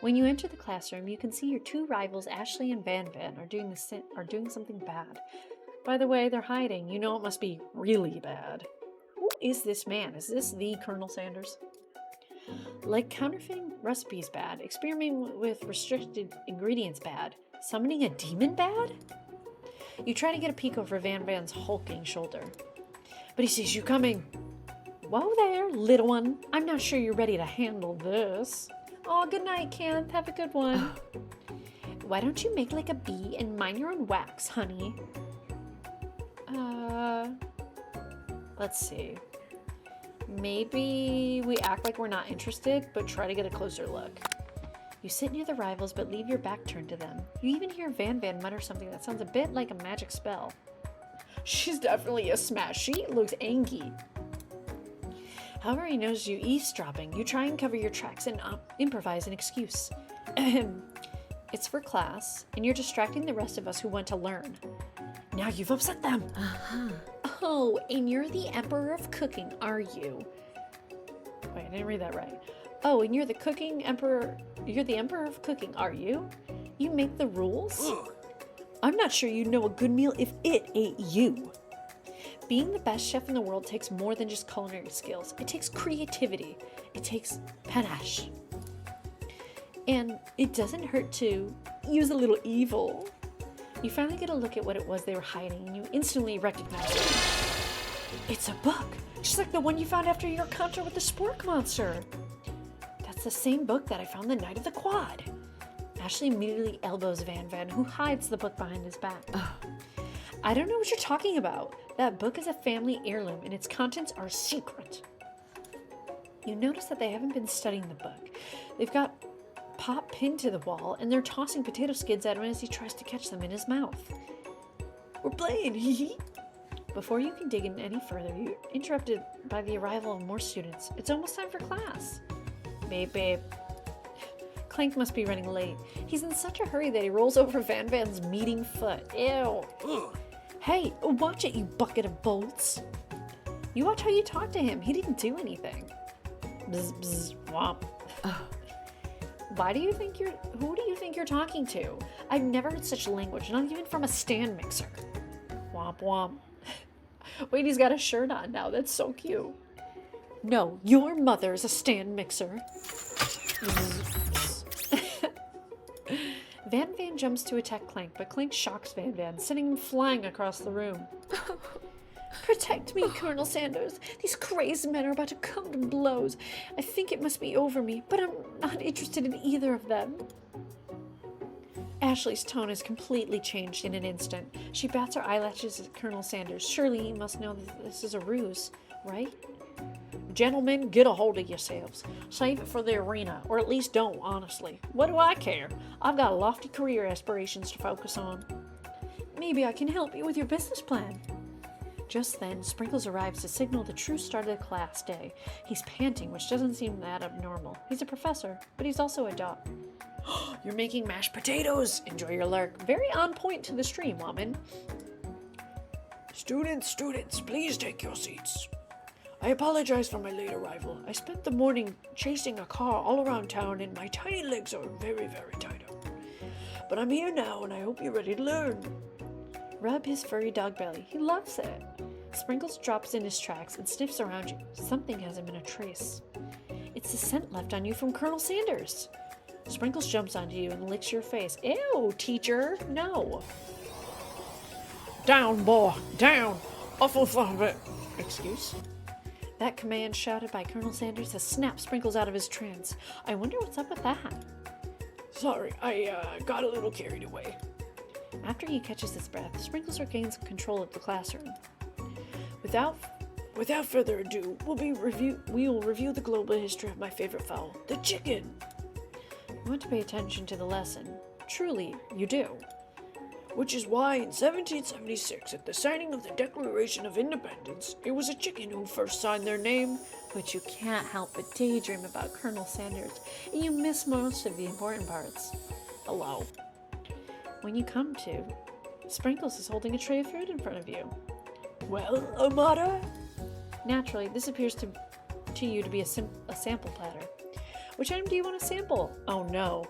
When you enter the classroom, you can see your two rivals, Ashley and Van Van, are doing something bad. By the way, they're hiding. You know it must be really bad. Who is this man? Is this the Colonel Sanders? Like counterfeiting recipes bad, experimenting with restricted ingredients bad, summoning a demon bad? You try to get a peek over Van Van's hulking shoulder, but he sees you coming. Whoa there, little one. I'm not sure you're ready to handle this. Aw, good night, Kenneth. Have a good one. Why don't you make like a bee and mind your own wax, honey? Let's see. Maybe we act like we're not interested, but try to get a closer look. You sit near the rivals, but leave your back turned to them. You even hear Van Van mutter something that sounds a bit like a magic spell. She's definitely a smash. She looks angry. However, he knows you eavesdropping. You try and cover your tracks and improvise an excuse. It's for class, and you're distracting the rest of us who want to learn. Now you've upset them. Uh-huh. Oh, and you're the Emperor of Cooking, are you? Wait, I didn't read that right. Oh, and you're the Emperor of Cooking, are you? You make the rules? Ugh. I'm not sure you'd know a good meal if it ate you. Being the best chef in the world takes more than just culinary skills. It takes creativity. It takes panache. And it doesn't hurt to use a little evil. You finally get a look at what it was they were hiding, and you instantly recognize it. It's a book, just like the one you found after your encounter with the spork monster. That's the same book that I found the night of the quad. Ashley immediately elbows Van Van, who hides the book behind his back. I don't know what you're talking about. That book is a family heirloom, and its contents are secret. You notice that they haven't been studying the book. They've got Pop pinned to the wall, and they're tossing potato skids at him as he tries to catch them in his mouth. We're playing, hee hee. Before you can dig in any further, you're interrupted by the arrival of more students. It's almost time for class. Babe. Clank must be running late. He's in such a hurry that he rolls over Van Van's meeting foot. Ew. Ugh. Hey, watch it, you bucket of bolts. You watch how you talk to him. He didn't do anything. Bzz, bzz, womp. Who do you think you're talking to? I've never heard such language, not even from a stand mixer. Womp womp. Wait, he's got a shirt on now. That's so cute. No, your mother's a stand mixer. Van Van jumps to attack Clank, but Clank shocks Van Van, sending him flying across the room. Protect me, Colonel Sanders. These crazed men are about to come to blows. I think it must be over me, but I'm not interested in either of them. Ashley's tone has completely changed in an instant. She bats her eyelashes at Colonel Sanders. Surely he must know that this is a ruse, right? Gentlemen, get a hold of yourselves. Save it for the arena, or at least don't, honestly. What do I care? I've got lofty career aspirations to focus on. Maybe I can help you with your business plan. Just then, Sprinkles arrives to signal the true start of the class day. He's panting, which doesn't seem that abnormal. He's a professor, but he's also a dog. You're making mashed potatoes! Enjoy your lark. Very on point to the stream, woman. Students, please take your seats. I apologize for my late arrival. I spent the morning chasing a car all around town and my tiny legs are very, very tired. But I'm here now and I hope you're ready to learn. Rub his furry dog belly. He loves it. Sprinkles drops in his tracks and sniffs around you. Something hasn't been a trace. It's the scent left on you from Colonel Sanders. Sprinkles jumps onto you and licks your face. Ew, teacher, no. Down, boy, down. Awful of it. Excuse? That command shouted by Colonel Sanders has snapped Sprinkles out of his trance. I wonder what's up with that. Sorry, I got a little carried away. After he catches his breath, Sprinkles regains control of the classroom. Without further ado, we will review the global history of my favorite fowl, the chicken. You want to pay attention to the lesson. Truly, you do. Which is why in 1776, at the signing of the Declaration of Independence, it was a chicken who first signed their name. But you can't help but daydream about Colonel Sanders, and you miss most of the important parts. Hello. When you come to, Sprinkles is holding a tray of fruit in front of you. Well, Amada? Naturally, this appears to you to be a sample platter. Which item do you want to sample? Oh no.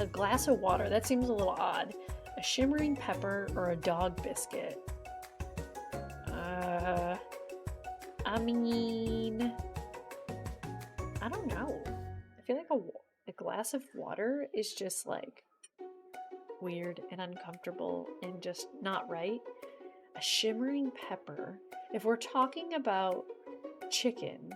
A glass of water. That seems a little odd. A shimmering pepper or a dog biscuit. I mean, I don't know. I feel like a glass of water is just like weird and uncomfortable and just not right. A shimmering pepper. If we're talking about chicken,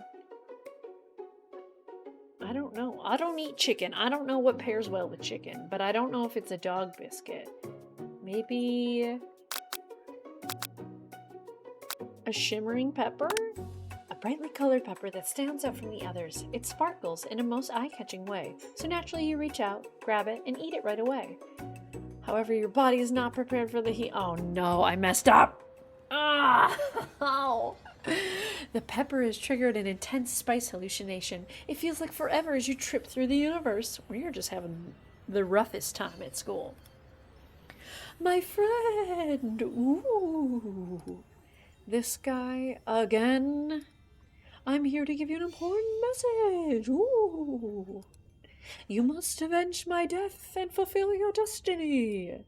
I don't know. I don't eat chicken. I don't know what pairs well with chicken, but I don't know if it's a dog biscuit. Maybe a shimmering pepper? A brightly colored pepper that stands out from the others. It sparkles in a most eye-catching way, so naturally you reach out, grab it, and eat it right away. However, your body is not prepared for the heat. Oh no, I messed up! Ah! Oh. The pepper has triggered an intense spice hallucination. It feels like forever as you trip through the universe, or you're just having the roughest time at school. My friend! Ooh! This guy again? I'm here to give you an important message. Ooh! You must avenge my death and fulfill your destiny.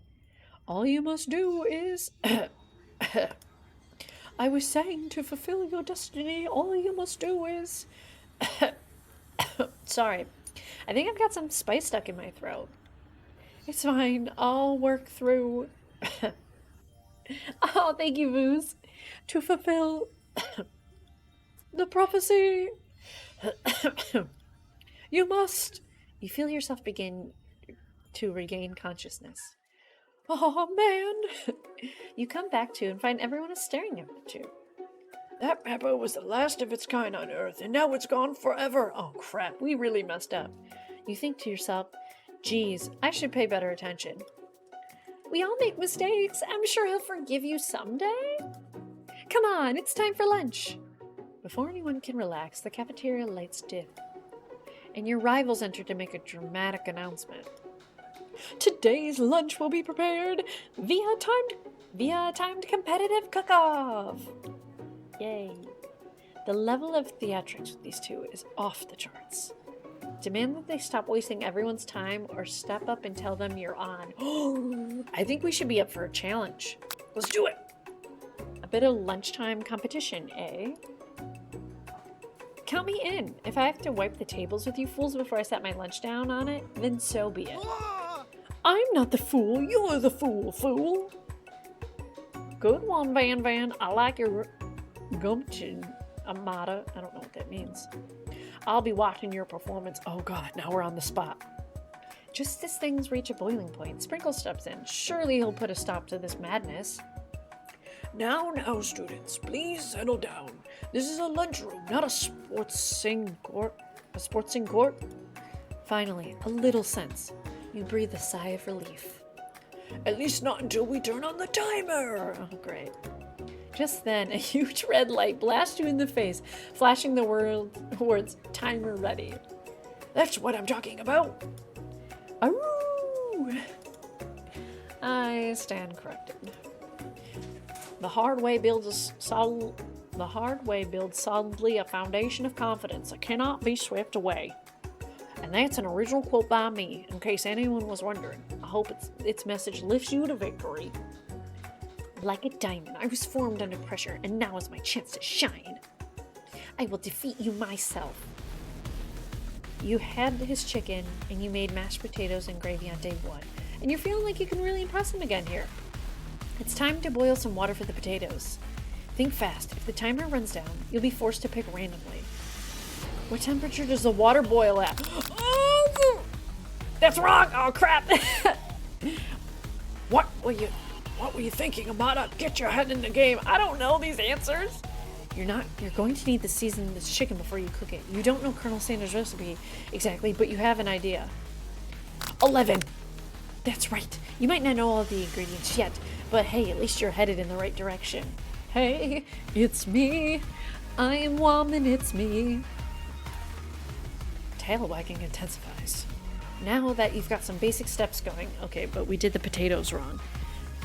All you must do is... I was saying to fulfill your destiny, all you must do is... Sorry. I think I've got some spice stuck in my throat. It's fine. I'll work through... Oh, thank you, Booze. To fulfill... the prophecy... You must... You feel yourself begin to regain consciousness. Oh, man. You come back to and find everyone is staring at you. That pepper was the last of its kind on Earth, and now it's gone forever. Oh, crap. We really messed up. You think to yourself, geez, I should pay better attention. We all make mistakes. I'm sure he'll forgive you someday. Come on, it's time for lunch. Before anyone can relax, the cafeteria lights dim, and your rivals enter to make a dramatic announcement. Today's lunch will be prepared via timed competitive cook-off. Yay. The level of theatrics with these two is off the charts. Demand that they stop wasting everyone's time or step up and tell them you're on. I think we should be up for a challenge. Let's do it. A bit of lunchtime competition, eh? Count me in. If I have to wipe the tables with you fools before I set my lunch down on it, then so be it. I'm not the fool. You're the fool. Good one, Van. I like your gumption, Amada. I don't know what that means. I'll be watching your performance. Oh god, now we're on the spot. Just as things reach a boiling point, Sprinkle steps in. Surely he'll put a stop to this madness. Now, students, please settle down. This is a lunchroom, not a sportsing court. A sportsing court? Finally, a little sense. You breathe a sigh of relief. At least not until we turn on the timer. Oh, great. Just then, a huge red light blasts you in the face, flashing the words, timer ready. That's what I'm talking about. Aroo! I stand corrected. The hard way builds solidly a foundation of confidence that cannot be swept away. And that's an original quote by me, in case anyone was wondering. I hope its message lifts you to victory. Like a diamond, I was formed under pressure, and now is my chance to shine. I will defeat you myself. You had his chicken, and you made mashed potatoes and gravy on day 1, and you're feeling like you can really impress him again here. It's time to boil some water for the potatoes. Think fast. If the timer runs down, you'll be forced to pick randomly. What temperature does the water boil at? Oh! That's wrong! Oh, crap! What were you thinking, Amada? Get your head in the game. I don't know these answers. You're going to need to season this chicken before you cook it. You don't know Colonel Sanders' recipe exactly, but you have an idea. 11. That's right. You might not know all the ingredients yet, but hey, at least you're headed in the right direction. Hey, it's me. I am woman, it's me. Tail wagging intensifies. Now that you've got some basic steps going, okay, but we did the potatoes wrong.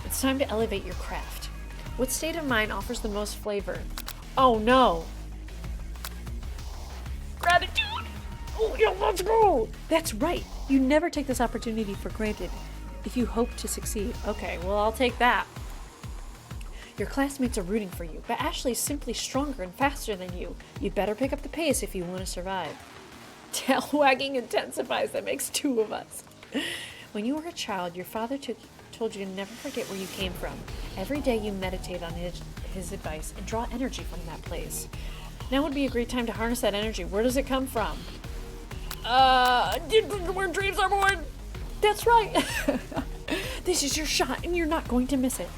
It's time to elevate your craft. What state of mind offers the most flavor? Oh no! Gratitude! Oh yeah, let's go! That's right. You never take this opportunity for granted if you hope to succeed. Okay, well, I'll take that. Your classmates are rooting for you, but Ashley is simply stronger and faster than you. You'd better pick up the pace if you want to survive. Tail wagging intensifies. That makes two of us. When you were a child, your father told you to never forget where you came from. Every day you meditate on his advice and draw energy from that place. Now would be a great time to harness that energy. Where does it come from? Where dreams are born. That's right. This is your shot and you're not going to miss it.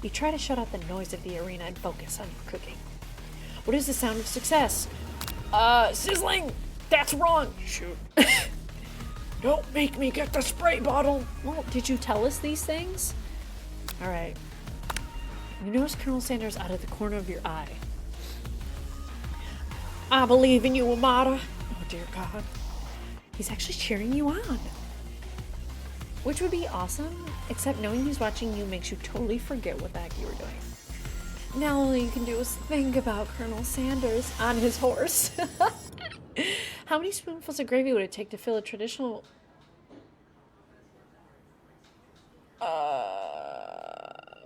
You try to shut out the noise of the arena and focus on your cooking. What is the sound of success? Sizzling! That's wrong! Shoot. Don't make me get the spray bottle! Well, did you tell us these things? Alright. You notice Colonel Sanders out of the corner of your eye. I believe in you, Amata. Oh dear God. He's actually cheering you on. Which would be awesome, except knowing he's watching you makes you totally forget what the heck you were doing. Now all you can do is think about Colonel Sanders on his horse. How many spoonfuls of gravy would it take to fill a traditional...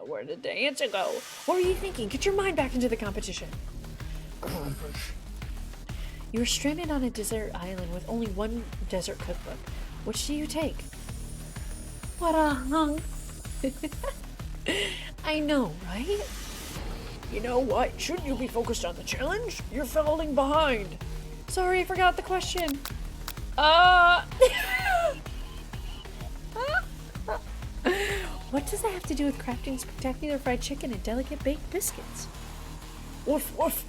Where did the answer go? What were you thinking? Get your mind back into the competition. You are stranded on a desert island with only one desert cookbook. Which do you take? What a hunk. I know, right? You know what? Shouldn't you be focused on the challenge? You're falling behind. Sorry, I forgot the question. What does that have to do with crafting spectacular fried chicken and delicate baked biscuits? Woof, woof.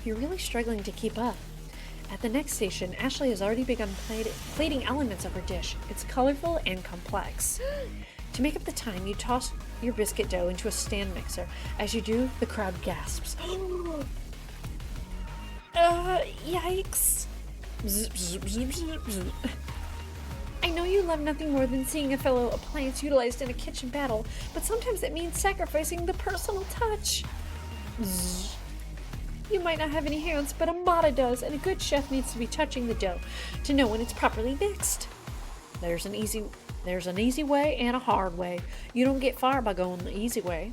You're really struggling to keep up. At the next station, Ashley has already begun plating elements of her dish. It's colorful and complex. To make up the time, you toss your biscuit dough into a stand mixer. As you do, the crowd gasps. Yikes. Zip, zip, zip, zip, zip. I know you love nothing more than seeing a fellow appliance utilized in a kitchen battle, but sometimes it means sacrificing the personal touch. Zzz. You might not have any hands, but Amata does, and a good chef needs to be touching the dough to know when it's properly mixed. There's an easy way and a hard way. You don't get far by going the easy way.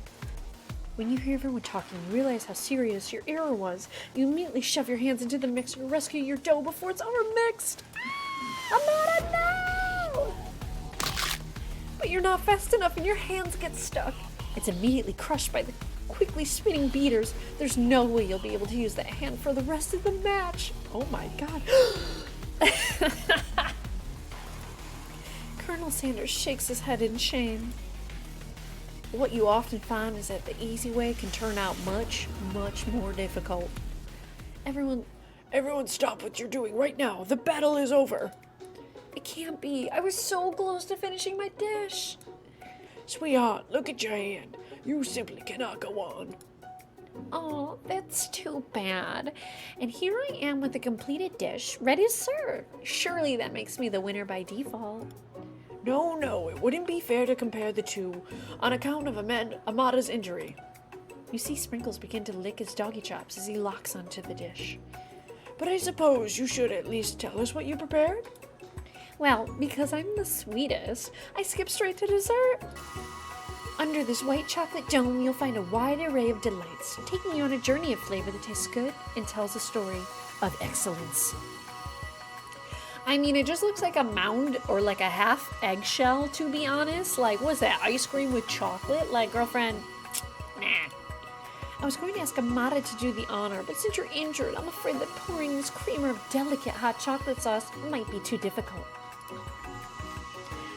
When you hear everyone talking, you realize how serious your error was. You immediately shove your hands into the mixer to rescue your dough before it's overmixed. Amata, no! But you're not fast enough and your hands get stuck. It's immediately crushed by the quickly spinning beaters. There's no way you'll be able to use that hand for the rest of the match. Oh my God. Colonel Sanders shakes his head in shame. What you often find is that the easy way can turn out much, much more difficult. Everyone stop what you're doing right now. The battle is over. It can't be. I was so close to finishing my dish. Sweetheart, look at your hand. You simply cannot go on. Oh, that's too bad. And here I am with a completed dish, ready to serve. Surely that makes me the winner by default. No, it wouldn't be fair to compare the two on account of Amata's injury. You see Sprinkles begin to lick his doggy chops as he locks onto the dish. But I suppose you should at least tell us what you prepared? Well, because I'm the sweetest, I skip straight to dessert. Under this white chocolate dome, you'll find a wide array of delights, taking you on a journey of flavor that tastes good and tells a story of excellence. I mean, it just looks like a mound or like a half eggshell, to be honest. Like, what's that, ice cream with chocolate? Like, girlfriend, nah. I was going to ask Amata to do the honor, but since you're injured, I'm afraid that pouring this creamer of delicate hot chocolate sauce might be too difficult.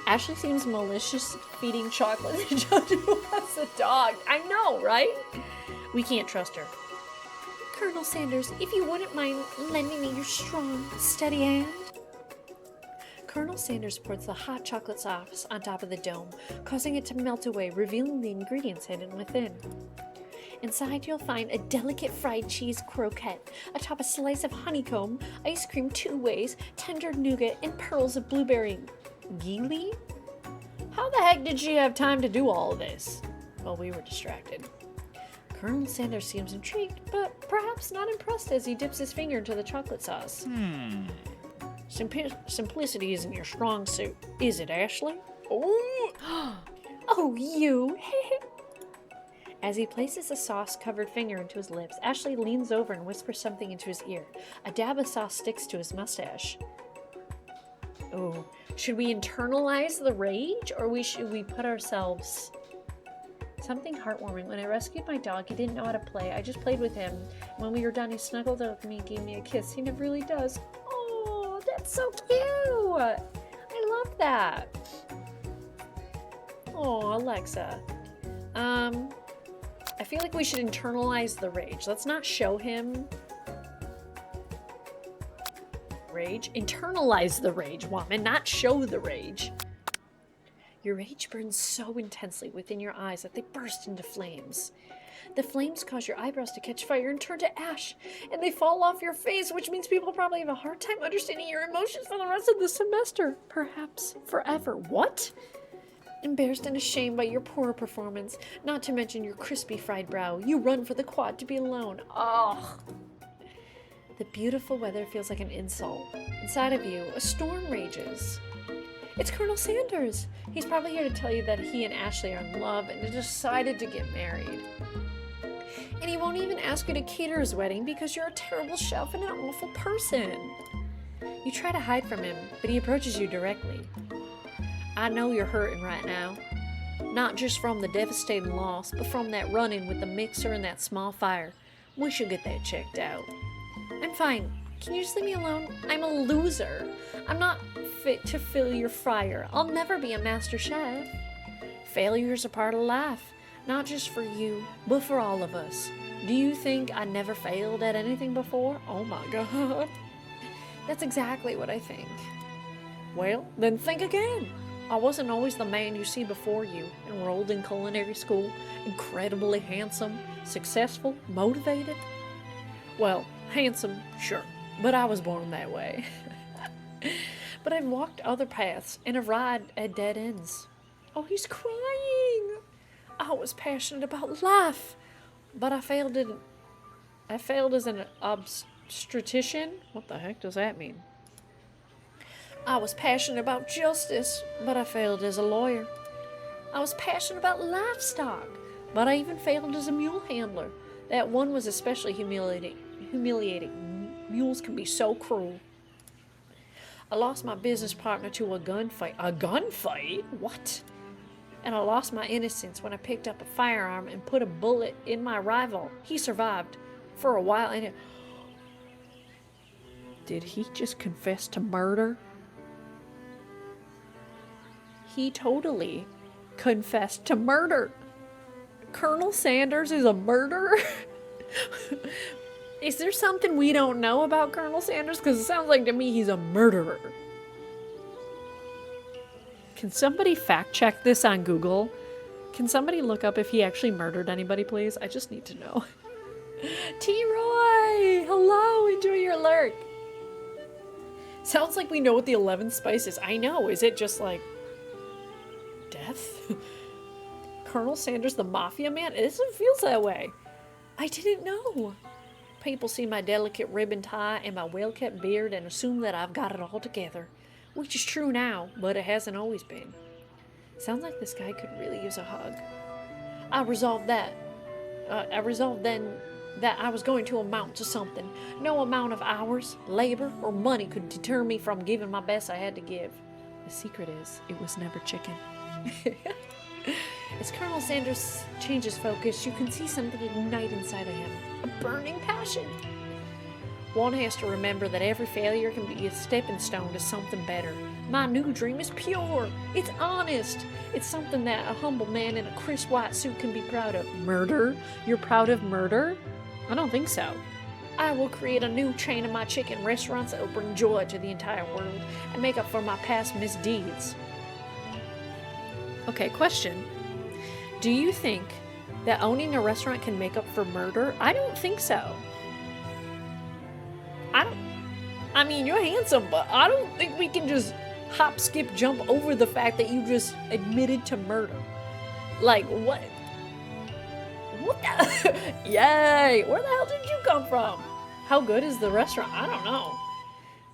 Ashley seems malicious feeding chocolate to Jojo as a dog. I know, right? We can't trust her. Colonel Sanders, if you wouldn't mind lending me your strong, steady hand. Colonel Sanders pours the hot chocolate sauce on top of the dome, causing it to melt away, revealing the ingredients hidden within. Inside, you'll find a delicate fried cheese croquette, atop a slice of honeycomb, ice cream 2 ways, tender nougat, and pearls of blueberry gelee? How the heck did she have time to do all of this? Well, we were distracted. Colonel Sanders seems intrigued, but perhaps not impressed as he dips his finger into the chocolate sauce. Simplicity isn't your strong suit, is it, Ashley? Oh, you! As he places a sauce-covered finger into his lips, Ashley leans over and whispers something into his ear. A dab of sauce sticks to his mustache. Oh, should we internalize the rage, or should we put ourselves... Something heartwarming. When I rescued my dog, he didn't know how to play. I just played with him. When we were done, he snuggled up with me and gave me a kiss. He never really does. Oh, that's so cute! I love that. Oh, Alexa. I feel like we should internalize the rage. Let's not show him rage. Internalize the rage, woman, not show the rage. Your rage burns so intensely within your eyes that they burst into flames. The flames cause your eyebrows to catch fire and turn to ash, and they fall off your face, which means people probably have a hard time understanding your emotions for the rest of the semester. Perhaps forever. What? Embarrassed and ashamed by your poor performance, not to mention your crispy fried brow, you run for the quad to be alone. Oh! The beautiful weather feels like an insult. Inside of you, a storm rages. It's Colonel Sanders. He's probably here to tell you that he and Ashley are in love and have decided to get married. And he won't even ask you to cater his wedding because you're a terrible chef and an awful person. You try to hide from him, but he approaches you directly. I know you're hurting right now. Not just from the devastating loss, but from that run-in with the mixer and that small fire. We should get that checked out. I'm fine. Can you just leave me alone? I'm a loser. I'm not fit to fill your fryer. I'll never be a master chef. Failure's a part of life, not just for you, but for all of us. Do you think I never failed at anything before? Oh my God. That's exactly what I think. Well, then think again. I wasn't always the man you see before you, enrolled in culinary school, incredibly handsome, successful, motivated. Well, handsome, sure, but I was born that way. But I've walked other paths and arrived at dead ends. Oh, he's crying. I was passionate about life, but I failed as an obstetrician. What the heck does that mean? I was passionate about justice, but I failed as a lawyer. I was passionate about livestock, but I even failed as a mule handler. That one was especially humiliating. Mules can be so cruel. I lost my business partner to a gunfight. A gunfight? What? And I lost my innocence when I picked up a firearm and put a bullet in my rival. He survived for a while and Did he just confess to murder? He totally confessed to murder. Colonel Sanders is a murderer? Is there something we don't know about Colonel Sanders? Because it sounds like to me he's a murderer. Can somebody fact check this on Google? Can somebody look up if he actually murdered anybody, please? I just need to know. T-Roy! Hello, enjoy your lurk. Sounds like we know what the 11th spice is. I know. Is it just like death? Colonel Sanders, the mafia man? It feels that way. I didn't know. People see my delicate ribbon tie and my well-kept beard and assume that I've got it all together, which is true now, but it hasn't always been. Sounds like this guy could really use a hug. I resolved then that I was going to amount to something. No amount of hours, labor, or money could deter me from giving my best I had to give. The secret is, it was never chicken. As Colonel Sanders changes focus, you can see something ignite inside of him. A burning passion. One has to remember that every failure can be a stepping stone to something better. My new dream is pure. It's honest. It's something that a humble man in a crisp white suit can be proud of. Murder? You're proud of murder? I don't think so. I will create a new chain of my chicken restaurants that will bring joy to the entire world and make up for my past misdeeds. Okay, question. Do you think that owning a restaurant can make up for murder? I don't think so. I mean, you're handsome, but I don't think we can just hop, skip, jump over the fact that you just admitted to murder. Like, what? What the? Yay! Where the hell did you come from? How good is the restaurant? I don't know.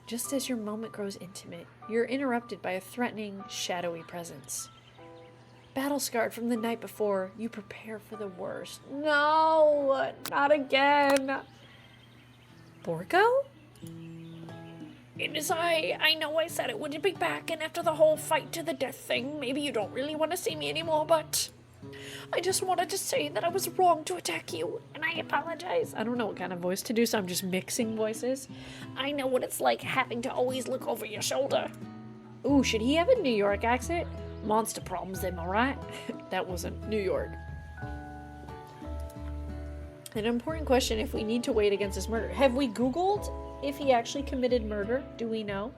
Just as your moment grows intimate, you're interrupted by a threatening, shadowy presence. Battle scarred from the night before, you prepare for the worst. No, not again. Borgo? It is I know I said it wouldn't be back, and after the whole fight to the death thing, maybe you don't really want to see me anymore, but I just wanted to say that I was wrong to attack you, and I apologize. I don't know what kind of voice to do, so I'm just mixing voices. I know what it's like having to always look over your shoulder. Ooh, should he have a New York accent? Monster problems, am I right? That wasn't New York. An important question if we need to wait against his murder. Have we Googled if he actually committed murder? Do we know?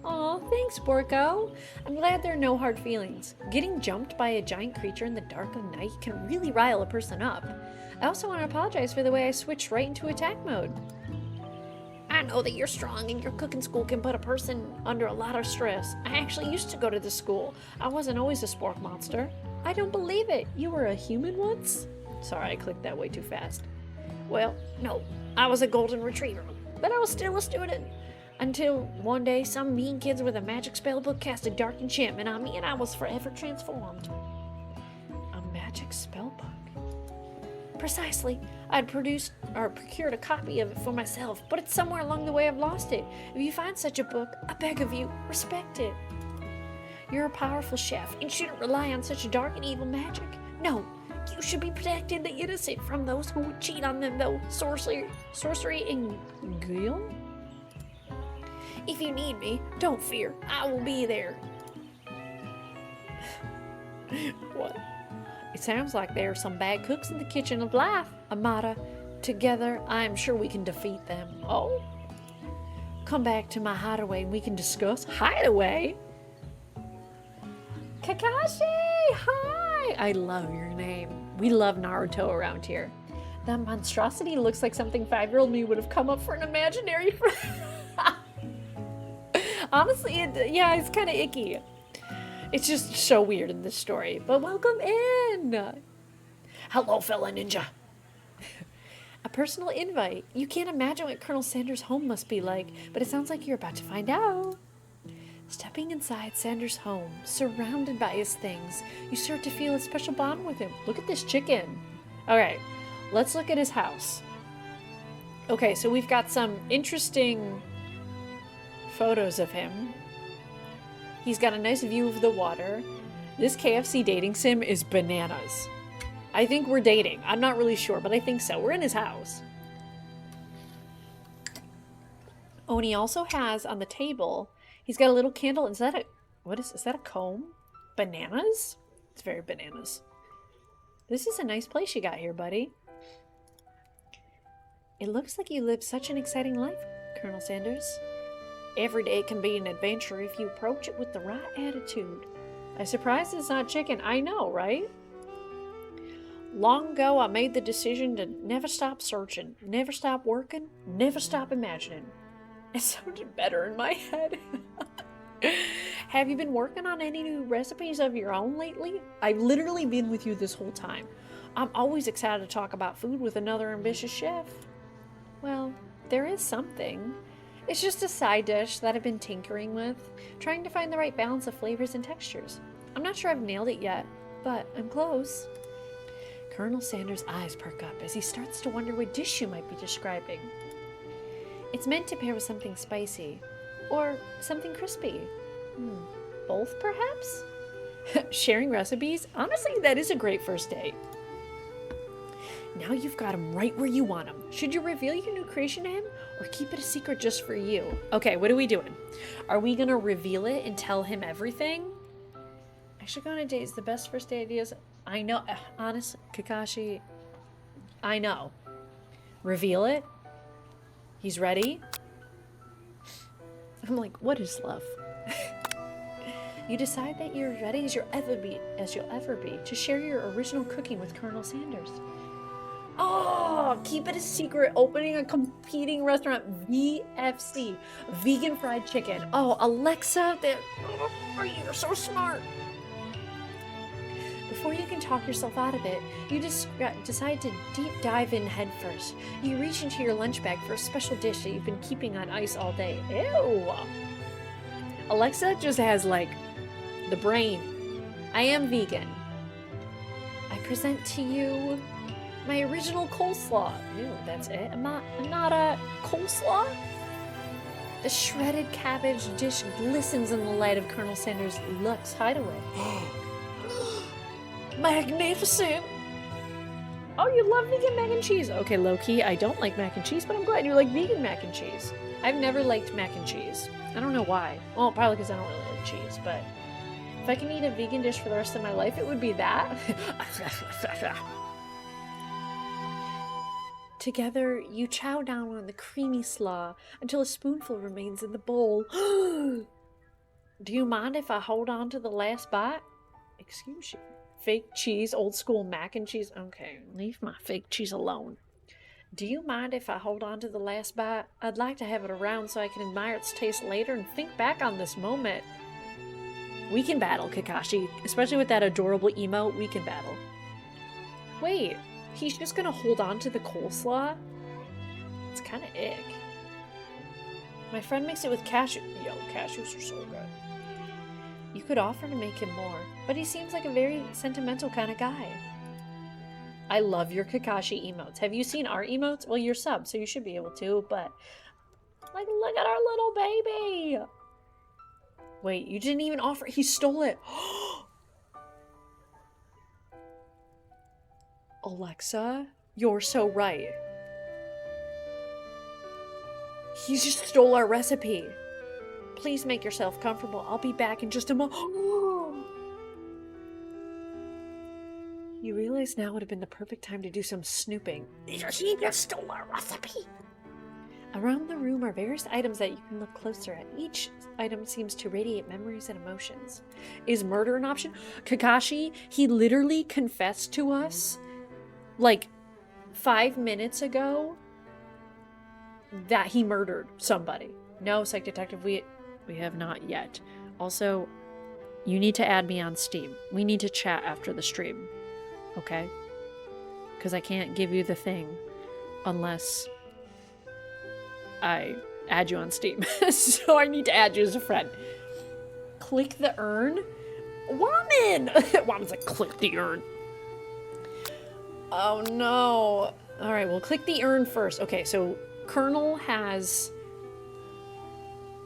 Aw, thanks, Borko. I'm glad there are no hard feelings. Getting jumped by a giant creature in the dark of night can really rile a person up. I also want to apologize for the way I switched right into attack mode. I know that you're strong and your cooking school can put a person under a lot of stress. I actually used to go to this school. I wasn't always a spork monster. I don't believe it. You were a human once? Sorry, I clicked that way too fast. Well, no, I was a golden retriever, but I was still a student. Until one day, some mean kids with a magic spell book cast a dark enchantment on me and I was forever transformed. A magic spell book? Precisely. I'd procured a copy of it for myself, but it's somewhere along the way I've lost it. If you find such a book, I beg of you, respect it. You're a powerful chef and shouldn't rely on such dark and evil magic. No, you should be protecting the innocent from those who would cheat on them, though. Sorcery and guile? If you need me, don't fear. I will be there. What? It sounds like there are some bad cooks in the kitchen of life, Amata. Together, I am sure we can defeat them. Oh? Come back to my hideaway and we can discuss. Hideaway? Kakashi! Hi! I love your name. We love Naruto around here. That monstrosity looks like something 5-year-old me would have come up for an imaginary friend. Honestly, it's kind of icky. It's just so weird in this story. But welcome in! Hello, fella ninja. A personal invite. You can't imagine what Colonel Sanders' home must be like, but it sounds like you're about to find out. Stepping inside Sanders' home, surrounded by his things, you start to feel a special bond with him. Look at this chicken. Alright, let's look at his house. Okay, so we've got some interesting photos of him. He's got a nice view of the water. This KFC dating sim is bananas. I think we're dating. I'm not really sure, but I think so. We're in his house. Oh, and he also has on the table, he's got a little candle. Is that a comb? Bananas? It's very bananas. This is a nice place you got here, buddy. It looks like you live such an exciting life, Colonel Sanders. Every day can be an adventure if you approach it with the right attitude. I'm surprised it's not chicken. I know, right? Long ago, I made the decision to never stop searching, never stop working, never stop imagining. It sounded better in my head. Have you been working on any new recipes of your own lately? I've literally been with you this whole time. I'm always excited to talk about food with another ambitious chef. Well, there is something. It's just a side dish that I've been tinkering with, trying to find the right balance of flavors and textures. I'm not sure I've nailed it yet, but I'm close. Colonel Sanders' eyes perk up as he starts to wonder what dish you might be describing. It's meant to pair with something spicy, or something crispy. Both, perhaps? Sharing recipes? Honestly, that is a great first date. Now you've got him right where you want him. Should you reveal your new creation to him, or keep it a secret just for you? Okay, what are we doing? Are we gonna reveal it and tell him everything? Actually, going on a date is the best first date ideas. I know, honestly, Kakashi, I know. Reveal it? He's ready. I'm like, what is love? You decide that you're ready as you'll ever be to share your original cooking with Colonel Sanders. Oh, keep it a secret. Opening a competing restaurant, VFC, vegan fried chicken. Oh, Alexa, you're so smart. Before you can talk yourself out of it, you decide to deep dive in head first. You reach into your lunch bag for a special dish that you've been keeping on ice all day. Ew. Alexa just has like the brain. I am vegan. I present to you my original coleslaw. Ew, that's it. I'm not a coleslaw. The shredded cabbage dish glistens in the light of Colonel Sanders' Lux hideaway. Magnificent! Oh, you love vegan mac and cheese. Okay, low-key, I don't like mac and cheese, but I'm glad you like vegan mac and cheese. I've never liked mac and cheese. I don't know why. Well, probably because I don't really like cheese, but if I can eat a vegan dish for the rest of my life, it would be that. Together, you chow down on the creamy slaw until a spoonful remains in the bowl. Do you mind if I hold on to the last bite? Excuse you. Fake cheese, old school mac and cheese. Okay, leave my fake cheese alone. Do you mind if I hold on to the last bite? I'd like to have it around so I can admire its taste later and think back on this moment. We can battle, Kakashi. Especially with that adorable emote, we can battle. Wait, he's just gonna hold on to the coleslaw? It's kinda ick. My friend makes it with cashew. Yo, cashews are so good. You could offer to make him more, but he seems like a very sentimental kind of guy. I love your Kakashi emotes. Have you seen our emotes? Well, you're sub, so you should be able to, but like, look at our little baby. Wait, you didn't even offer. He stole it. Alexa, you're so right. He just stole our recipe. Please make yourself comfortable. I'll be back in just a moment. You realize now would have been the perfect time to do some snooping. He just stole our recipe. Around the room are various items that you can look closer at. Each item seems to radiate memories and emotions. Is murder an option? Kakashi, he literally confessed to us like 5 minutes ago that he murdered somebody. No, Psych Detective, we have not yet. Also, you need to add me on Steam. We need to chat after the stream. Okay? Because I can't give you the thing unless I add you on Steam. So I need to add you as a friend. Click the urn? Woman! Woman's like, click the urn. Oh no. Alright, well, click the urn first. Okay, so Colonel has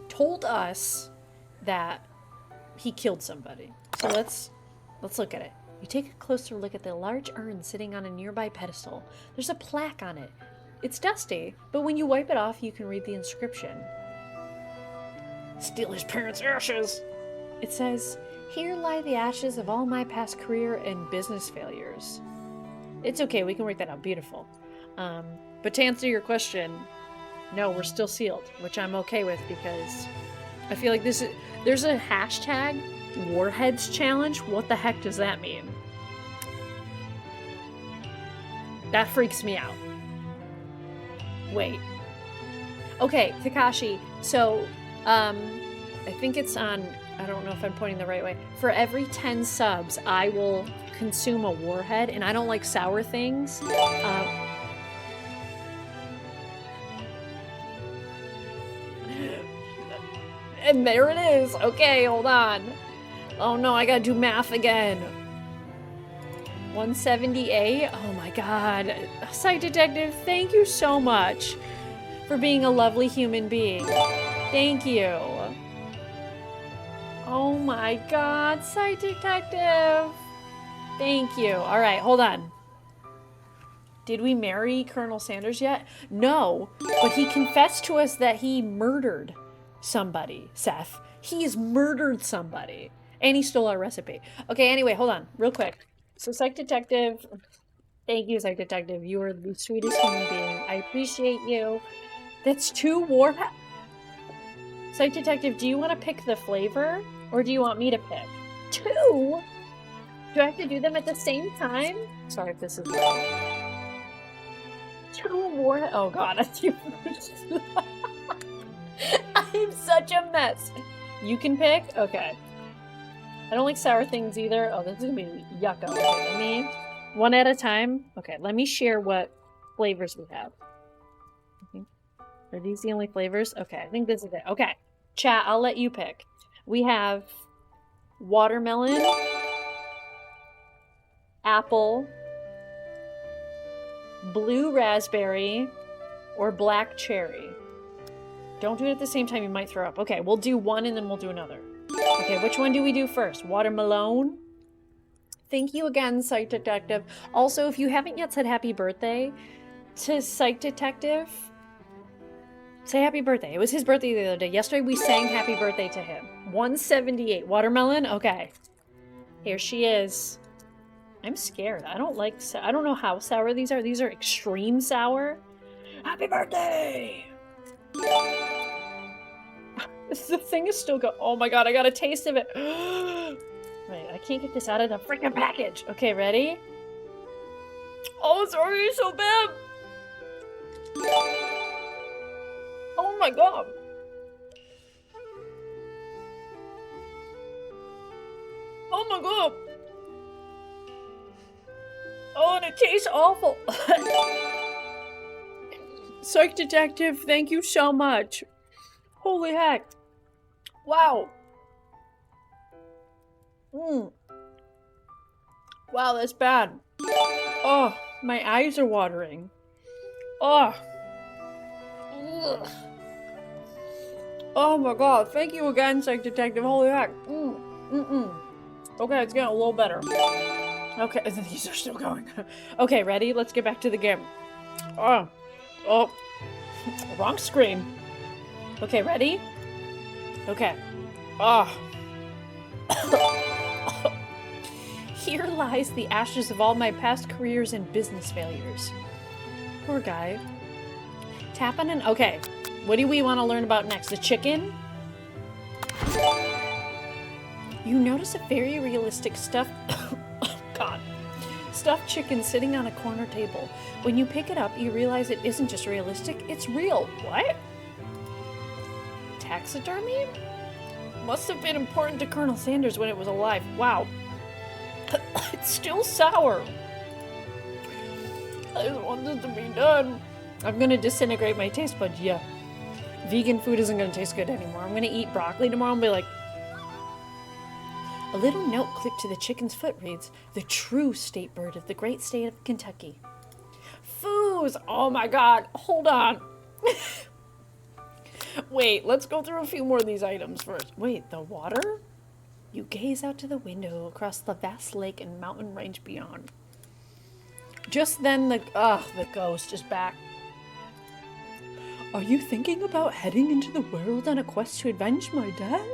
told us that he killed somebody. So let's look at it. You take a closer look at the large urn sitting on a nearby pedestal. There's a plaque on it. It's dusty, but when you wipe it off, you can read the inscription. Steal his parents' ashes. It says, "Here lie the ashes of all my past career and business failures." It's okay, we can work that out. Beautiful. But to answer your question, no, we're still sealed, which I'm okay with because I feel like there's a hashtag Warheads Challenge. What the heck does that mean? That freaks me out. Wait. Okay, Kakashi. So, I think it's on, I don't know if I'm pointing the right way. For every 10 subs, I will consume a warhead, and I don't like sour things. And there it is. Okay, hold on. Oh no, I gotta do math again. 178? Oh my god. Psych Detective, thank you so much for being a lovely human being. Thank you. Oh my god, Psych Detective. Thank you. Alright, hold on. Did we marry Colonel Sanders yet? No, but he confessed to us that he murdered somebody, Seth. He's murdered somebody. And he stole our recipe. Okay, anyway, hold on, real quick. So, Psych Detective, thank you, Psych Detective. You are the sweetest human being. I appreciate you. That's 2 warheads. Psych Detective, do you want to pick the flavor? Or do you want me to pick? 2? Do I have to do them at the same time? Sorry if this is loud. 2 warheads. Oh god, I'm such a mess. You can pick? Okay. I don't like sour things either. Oh, this is gonna be yucca. Okay, let me... One at a time? Okay, let me share what flavors we have. Are these the only flavors? Okay, I think this is it. Okay, chat, I'll let you pick. We have watermelon, apple, blue raspberry, or black cherry. Don't do it at the same time, you might throw up. Okay, we'll do one and then we'll do another. Okay, which one do we do first? Watermelon? Thank you again, Psych Detective. Also, if you haven't yet said happy birthday to Psych Detective, say happy birthday. It was his birthday the other day. Yesterday we sang happy birthday to him. 178. Watermelon? Okay. Here she is. I'm scared. I don't know how sour these are. These are extreme sour. Happy birthday! The thing is still oh my god, I got a taste of it. Wait, I can't get this out of the freaking package. Okay, ready? Oh, it's already so bad. Oh my god. Oh my god. Oh, and it tastes awful. Psych Detective, thank you so much. Holy heck. Wow. Wow, that's bad. Oh, my eyes are watering. Oh. Ugh. Oh my god, thank you again, Psych Detective. Holy heck. Okay, it's getting a little better. Okay, these are still going. Okay, ready? Let's get back to the game. Oh. Wrong screen. Okay, ready? Okay. Here lies the ashes of all my past careers and business failures. Poor guy. Tap on an... Okay. What do we want to learn about next? The chicken? You notice a very realistic stuffed... God. Stuffed chicken sitting on a corner table. When you pick it up, you realize it isn't just realistic, it's real. What? Taxidermy? Must have been important to Colonel Sanders when it was alive. Wow. It's still sour. I just want this to be done. I'm gonna disintegrate my taste buds, yeah. Vegan food isn't gonna taste good anymore. I'm gonna eat broccoli tomorrow and be like... A little note clipped to the chicken's foot reads, "The true state bird of the great state of Kentucky." Foos! Oh my god, hold on. Wait, let's go through a few more of these items first. Wait, the water? You gaze out to the window across the vast lake and mountain range beyond. Just then the ghost is back. Are you thinking about heading into the world on a quest to avenge my death?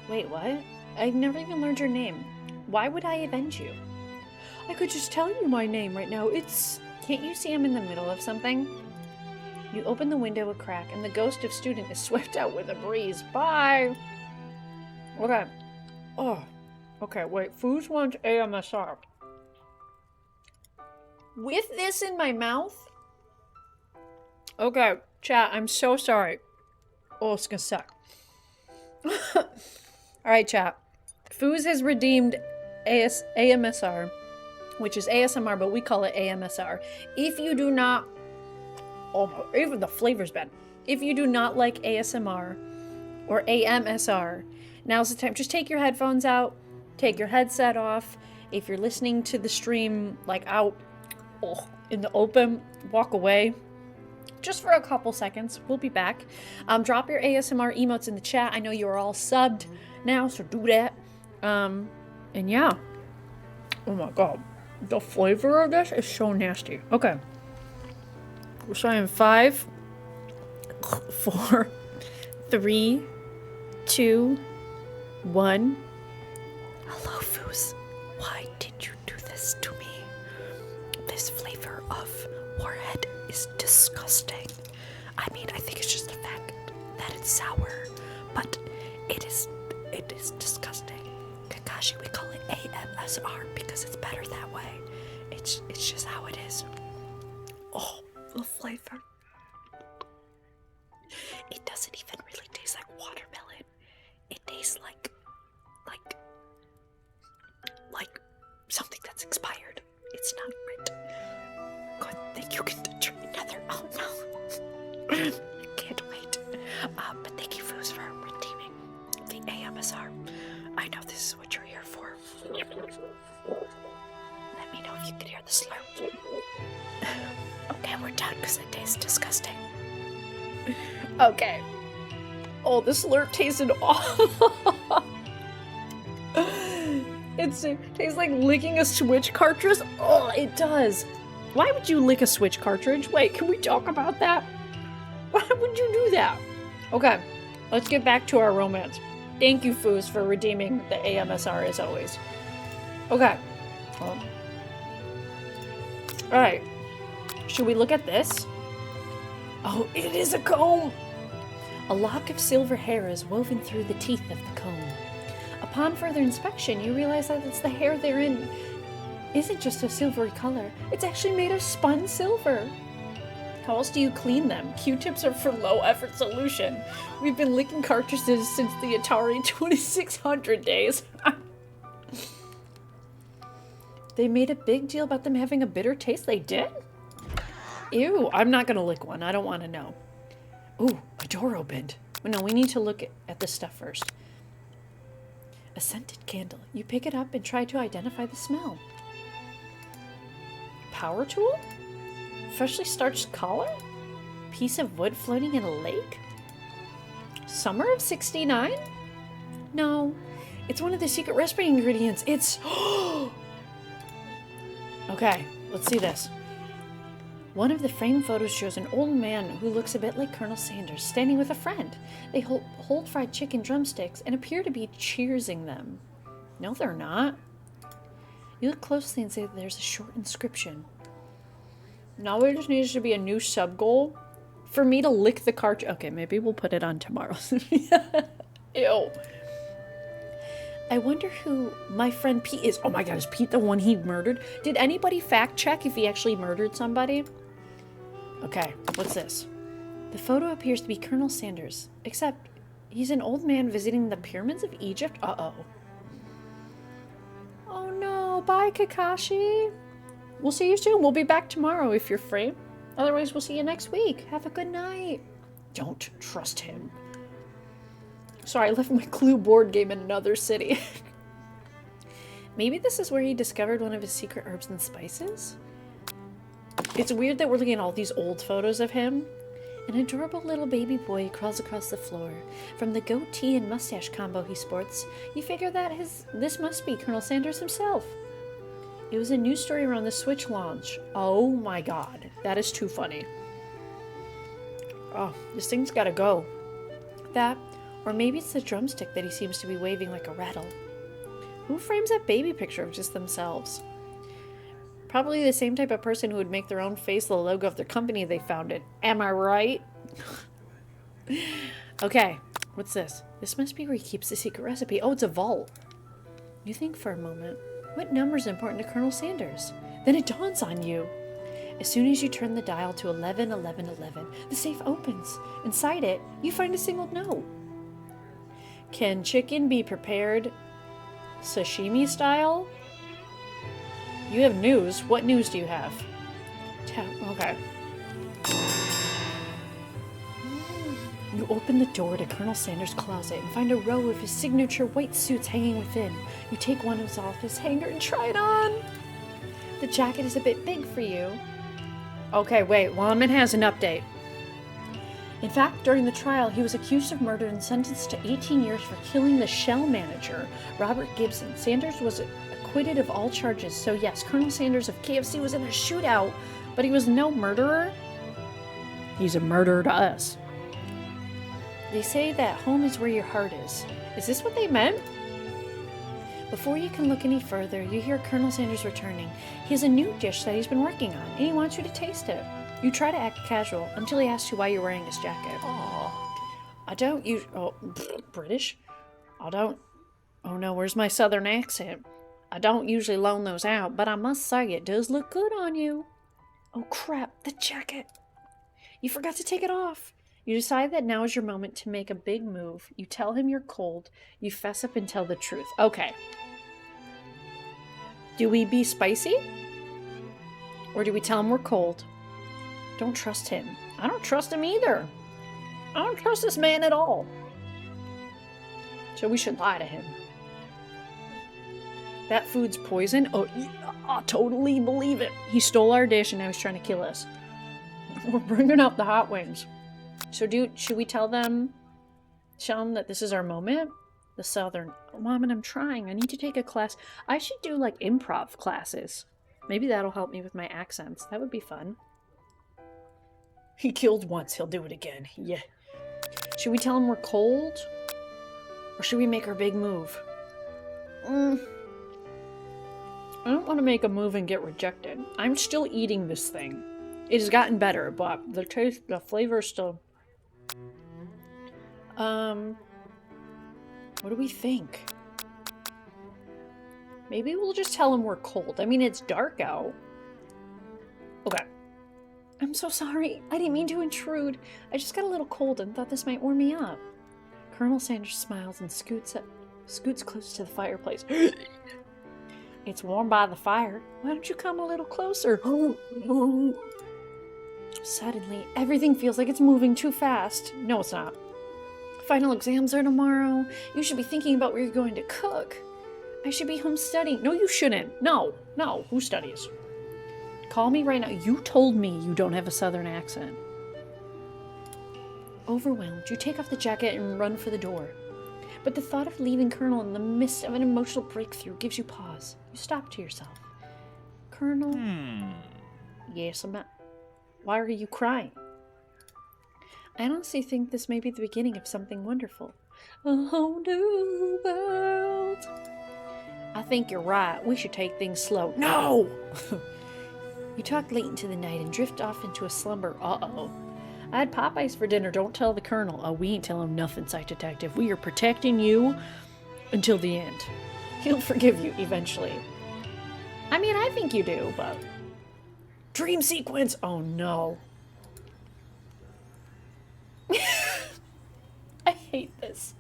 Wait, what? I've never even learned your name. Why would I avenge you? I could just tell you my name right now. It's... Can't you see I'm in the middle of something? You open the window a crack, and the ghost of student is swept out with a breeze. Bye! Okay. Oh. Okay, wait. Foos wants AMSR. With this in my mouth? Okay, chat, I'm so sorry. Oh, it's gonna suck. Alright, chat. Foos has redeemed AMSR, which is ASMR, but we call it AMSR. If you do not... Oh, even the flavor's bad. If you do not like ASMR or AMSR, now's the time. Just take your headphones out, take your headset off. If you're listening to the stream, like out in the open, walk away. Just for a couple seconds. We'll be back. Drop your ASMR emotes in the chat. I know you're all subbed now, so do that. And yeah. Oh my god. The flavor of this is so nasty. Okay. We're starting in 5, 4, 3, 2, 1. Hello, Foos. Why did you do this to me? This flavor of warhead is disgusting. I mean, I think it's just the fact that it's sour, but it is disgusting. Kakashi, we call it AMSR because it's better that way. It's just how it is. Oh, the flavor. It doesn't even really taste like watermelon. It tastes like something that's expired. It's not right. Good, thank you. Get another. Oh no. I can't wait. But thank you, Foos, for redeeming the AMSR. I know this is what you're here for. Let me know if you can hear the slurp. Okay, we're done because it tastes disgusting. Okay. Oh, the slurp tasted awful. It tastes like licking a Switch cartridge. Oh, it does. Why would you lick a Switch cartridge? Wait, can we talk about that? Why would you do that? Okay, let's get back to our romance. Thank you, Foos, for redeeming the AMSR as always. Okay. Alright. Should we look at this? Oh, it is a comb! A lock of silver hair is woven through the teeth of the comb. Upon further inspection, you realize that it's the hair therein isn't just a silvery color. It's actually made of spun silver. How else do you clean them? Q-tips are for low-effort solution. We've been licking cartridges since the Atari 2600 days. They made a big deal about them having a bitter taste. They did? Ew, I'm not gonna lick one. I don't want to know. Ooh, a door opened. No, we need to look at this stuff first. A scented candle. You pick it up and try to identify the smell. Power tool? Freshly starched collar? Piece of wood floating in a lake? Summer of 69? No, it's one of the secret recipe ingredients. It's... Okay, let's see this. One of the framed photos shows an old man who looks a bit like Colonel Sanders standing with a friend. They hold fried chicken drumsticks and appear to be cheersing them. No, they're not. You look closely and see that there's a short inscription. Now there just needs to be a new sub-goal for me to lick the cartridge. Okay, maybe we'll put it on tomorrow. Ew. I wonder who my friend Pete is. Oh my god, is Pete the one he murdered? Did anybody fact check if he actually murdered somebody? Okay, what's this? The photo appears to be Colonel Sanders, except he's an old man visiting the pyramids of Egypt. Uh-oh. Oh no, bye Kakashi. We'll see you soon. We'll be back tomorrow if you're free. Otherwise, we'll see you next week. Have a good night. Don't trust him. Sorry, I left my Clue board game in another city. Maybe this is where he discovered one of his secret herbs and spices? It's weird that we're looking at all these old photos of him. An adorable little baby boy crawls across the floor. From the goatee and mustache combo he sports, you figure that this must be Colonel Sanders himself. It was a news story around the Switch launch. Oh my god, that is too funny. Oh, this thing's gotta go. That, or maybe it's the drumstick that he seems to be waving like a rattle. Who frames that baby picture of just themselves? Probably the same type of person who would make their own face the logo of the company they founded. Am I right? Okay, what's this? This must be where he keeps the secret recipe. Oh, it's a vault. You think for a moment, what number is important to Colonel Sanders? Then it dawns on you. As soon as you turn the dial to 111111, the safe opens. Inside it, you find a single note. Can chicken be prepared sashimi style? You have news. What news do you have? Okay. You open the door to Colonel Sanders' closet and find a row of his signature white suits hanging within. You take one off his hanger and try it on. The jacket is a bit big for you. Okay, wait. Wallman has an update. In fact, during the trial, he was accused of murder and sentenced to 18 years for killing the Shell manager, Robert Gibson. Sanders was acquitted of all charges, so yes, Colonel Sanders of KFC was in a shootout, but he was no murderer. He's a murderer to us. They say that home is where your heart is. Is this what they meant? Before you can look any further, you hear Colonel Sanders returning. He has a new dish that he's been working on, and he wants you to taste it. You try to act casual until he asks you why you're wearing his jacket. I don't use... Oh, British? I don't... Oh no, where's my southern accent? I don't usually loan those out, but I must say it does look good on you. Oh crap, the jacket. You forgot to take it off. You decide that now is your moment to make a big move. You tell him you're cold. You fess up and tell the truth. Okay. Do we be spicy? Or do we tell him we're cold? Don't trust him. I don't trust him either. I don't trust this man at all. So we should lie to him. That food's poison? Oh, I totally believe it. He stole our dish and now he's trying to kill us. We're bringing out the hot wings. So should we tell them that this is our moment? The Southern... Mom, and I'm trying. I need to take a class. I should do like improv classes. Maybe that'll help me with my accents. That would be fun. he killed once, he'll do it again. Yeah. Should we tell him we're cold? Or should we make our big move? I don't want to make a move and get rejected. I'm still eating this thing. It has gotten better, but the flavor is still... What do we think? Maybe we'll just tell him we're cold. I mean, it's dark out. Okay. I'm so sorry. I didn't mean to intrude. I just got a little cold and thought this might warm me up. Colonel Sanders smiles and scoots close to the fireplace. It's warm by the fire. Why don't you come a little closer? Suddenly, everything feels like it's moving too fast. No, it's not. Final exams are tomorrow. You should be thinking about where you're going to cook. I should be home studying. No, you shouldn't. No. Who studies? Call me right now. You told me you don't have a southern accent. Overwhelmed, you take off the jacket and run for the door. But the thought of leaving Colonel in the midst of an emotional breakthrough gives you pause. You stop to yourself. Colonel? Yes, I'm not. Why are you crying? I honestly think this may be the beginning of something wonderful. A whole new world. I think you're right. We should take things slow. No! You talk late into the night and drift off into a slumber. Uh-oh. I had Popeyes for dinner. Don't tell the Colonel. Oh, we ain't telling him nothing, Psych Detective. We are protecting you until the end. He'll forgive you eventually. I mean, I think you do, but... Dream sequence! Oh, no. I hate this.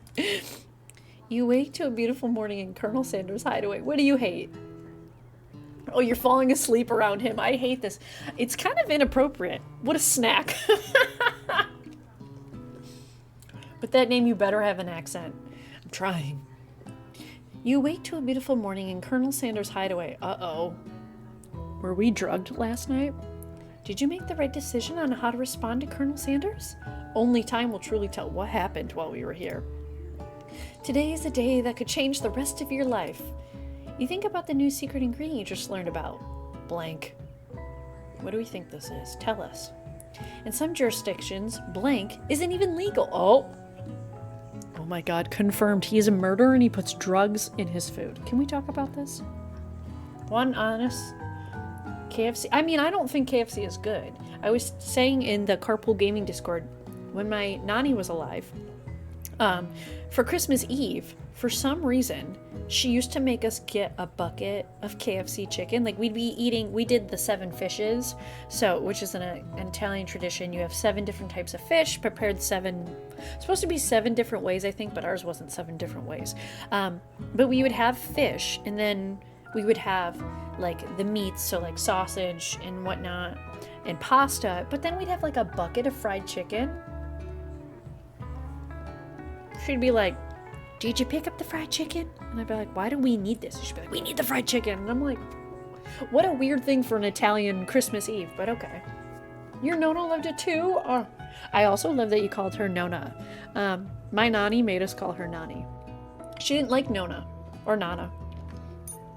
You wake to a beautiful morning in Colonel Sanders' hideaway. What do you hate? Oh, you're falling asleep around him. I hate this. It's kind of inappropriate. What a snack. With that name, you better have an accent. I'm trying. You wake to a beautiful morning in Colonel Sanders' hideaway. Uh-oh. Were we drugged last night? Did you make the right decision on how to respond to Colonel Sanders? Only time will truly tell what happened while we were here. Today is a day that could change the rest of your life. You think about the new secret ingredient you just learned about. Blank. What do we think this is? Tell us. In some jurisdictions, blank isn't even legal. Oh my god, confirmed. He is a murderer and he puts drugs in his food. Can we talk about this? One honest... KFC. I mean, I don't think KFC is good. I was saying in the Carpool Gaming Discord, when my nanny was alive, for Christmas Eve, for some reason, she used to make us get a bucket of KFC chicken. Like, we did the 7 fishes, which is an Italian tradition. You have 7 different types of fish, prepared supposed to be 7 different ways, I think, but ours wasn't 7 different ways. But we would have fish, and then we would have, like, the meats, so, like, sausage and whatnot, and pasta, but then we'd have, like, a bucket of fried chicken. She'd be like, did you pick up the fried chicken? And I'd be like, why do we need this? She'd be like, we need the fried chicken. And I'm like, what a weird thing for an Italian Christmas Eve, but okay. Your Nona loved it too? I also love that you called her Nona. My nanny made us call her Nani. She didn't like Nona or Nana.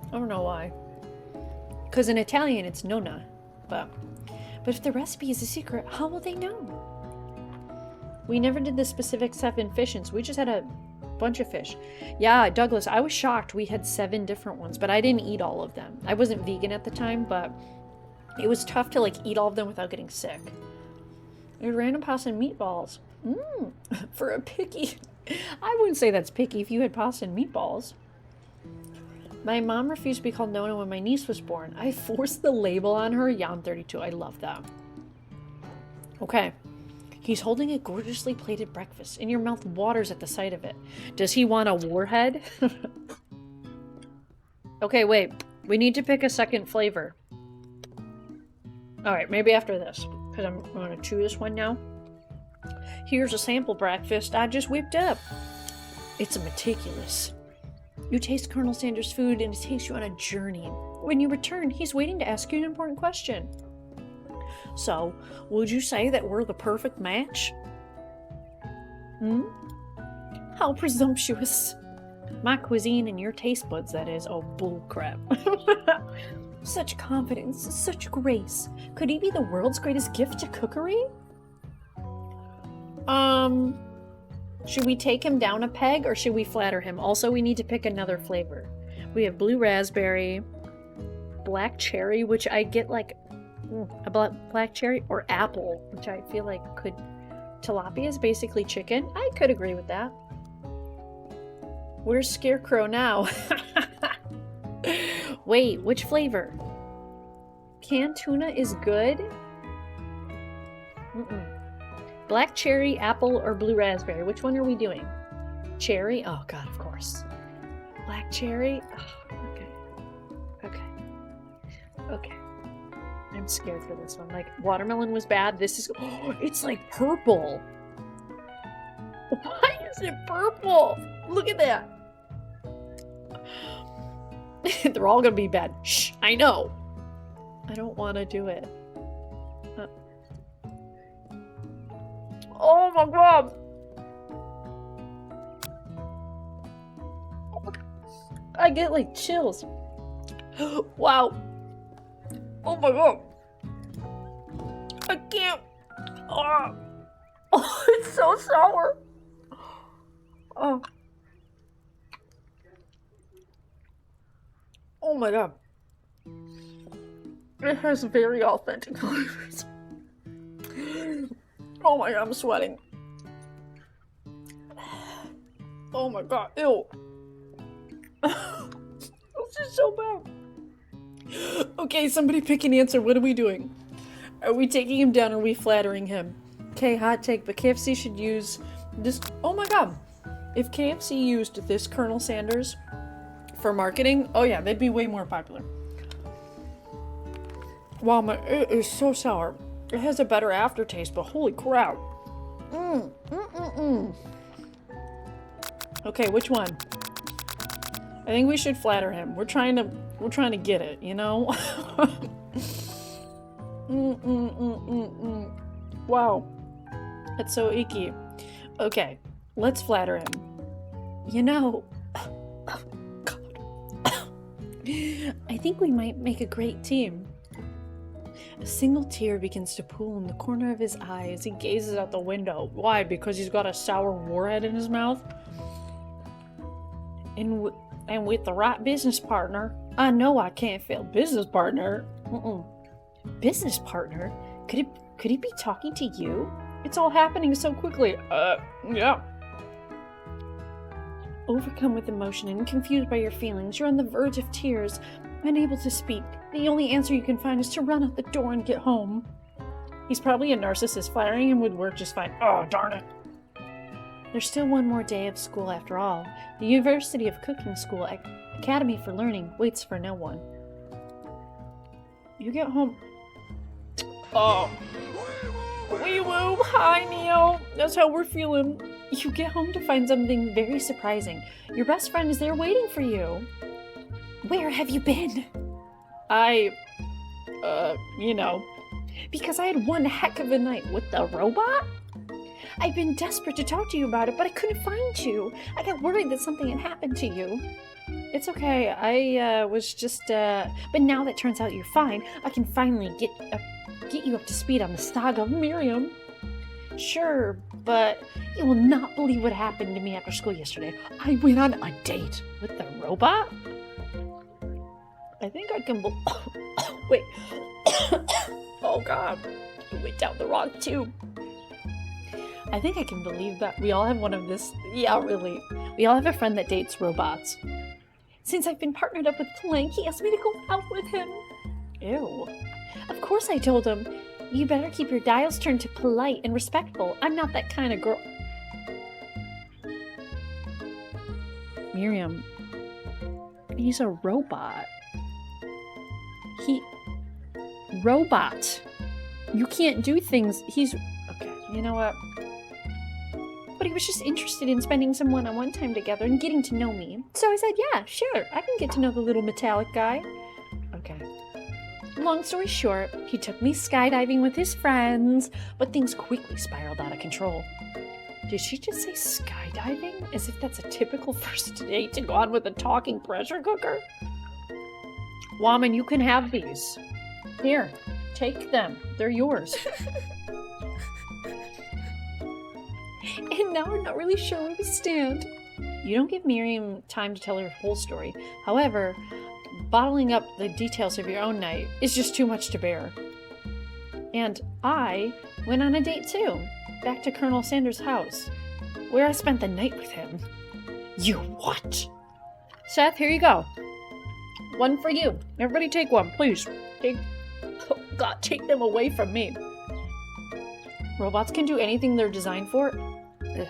I don't know why. Because in Italian, it's Nonna. But if the recipe is a secret, how will they know? We never did the specific 7 fishes. We just had a bunch of fish. Yeah, Douglas, I was shocked. We had 7 different ones, but I didn't eat all of them. I wasn't vegan at the time, but It was tough to like eat all of them without getting sick. There's random pasta and meatballs. For a picky. I wouldn't say that's picky if you had pasta and meatballs. My mom refused to be called Nona when my niece was born. I forced the label on her. Yeah, I'm 32. I love that. Okay. He's holding a gorgeously plated breakfast, and your mouth waters at the sight of it. Does he want a warhead? Okay, wait. We need to pick a second flavor. Alright, maybe after this. Because I'm going to chew this one now. Here's a sample breakfast I just whipped up. It's meticulous. You taste Colonel Sanders' food and it takes you on a journey. When you return, he's waiting to ask you an important question. So, would you say that we're the perfect match? How presumptuous. My cuisine and your taste buds, that is. Oh, bullcrap. Such confidence, such grace. Could he be the world's greatest gift to cookery? Should we take him down a peg or should we flatter him? Also, we need to pick another flavor. We have blue raspberry, black cherry, which I get like a black cherry, or apple, which I feel like could... Tilapia is basically chicken. I could agree with that. Where's Scarecrow now? Wait, which flavor? Canned tuna is good? Black cherry, apple, or blue raspberry? Which one are we doing? Cherry? Oh god, of course. Black cherry? Oh, okay. Okay. I'm scared for this one. Like, watermelon was bad. This is... Oh, it's like purple. Why is it purple? Look at that. They're all gonna be bad. Shh, I know. I don't want to do it. Oh my god. I get like chills. Wow. Oh my god. I can't. Oh, it's so sour. Oh. Oh my god. It has very authentic flavors. Oh my god, I'm sweating. Oh my god, ew. This is so bad. Okay, somebody pick an answer. What are we doing? Are we taking him down or are we flattering him? Okay, hot take, but KFC should use this. Oh my god. If KFC used this Colonel Sanders for marketing, oh yeah, they'd be way more popular. Wow, it is so sour. It has a better aftertaste, but holy crap. Okay, which one? I think we should flatter him. We're trying to get it, you know? Wow. That's so icky. Okay, let's flatter him. You know, I think we might make a great team. A single tear begins to pool in the corner of his eye as he gazes out the window. Why? Because he's got a sour warhead in his mouth? And with the right business partner, I know I can't fail. Business partner? Business partner? Could he be talking to you? It's all happening so quickly. Yeah. Overcome with emotion and confused by your feelings, you're on the verge of tears, unable to speak. The only answer you can find is to run out the door and get home. He's probably a narcissist. Flattering him would work just fine. Oh, darn it. There's still one more day of school after all. The University of Cooking School Academy for Learning waits for no one. You get home... Oh. Wee woo! Hi, Neo! That's how we're feeling. You get home to find something very surprising. Your best friend is there waiting for you. Where have you been? You know. Because I had one heck of a night with the robot? I've been desperate to talk to you about it, but I couldn't find you. I got worried that something had happened to you. It's okay. I was just, but now that turns out you're fine, I can finally get you up to speed on the saga of Miriam. Sure, but you will not believe what happened to me after school yesterday. I went on a date with the robot? I think I can wait. Oh God, it went down the wrong tube. I think I can believe that we all have one of this. Yeah, really. We all have a friend that dates robots. Since I've been partnered up with Plank, he asked me to go out with him. Ew. Of course I told him, you better keep your dials turned to polite and respectful. I'm not that kind of girl. Miriam, he's a robot. Robot. You can't do things. Okay, you know what? But he was just interested in spending some one-on-one time together and getting to know me. So I said, yeah, sure, I can get to know the little metallic guy. Okay. Long story short, he took me skydiving with his friends, but things quickly spiraled out of control. Did she just say skydiving? As if that's a typical first date to go on with a talking pressure cooker? Woman, you can have these. Here, take them. They're yours. And now I'm not really sure where we stand. You don't give Miriam time to tell her whole story. However, bottling up the details of your own night is just too much to bear. And I went on a date too, back to Colonel Sanders' house, where I spent the night with him. You what? Seth, here you go. One for you. Everybody take one, please. Oh God, take them away from me. Robots can do anything they're designed for. Ugh.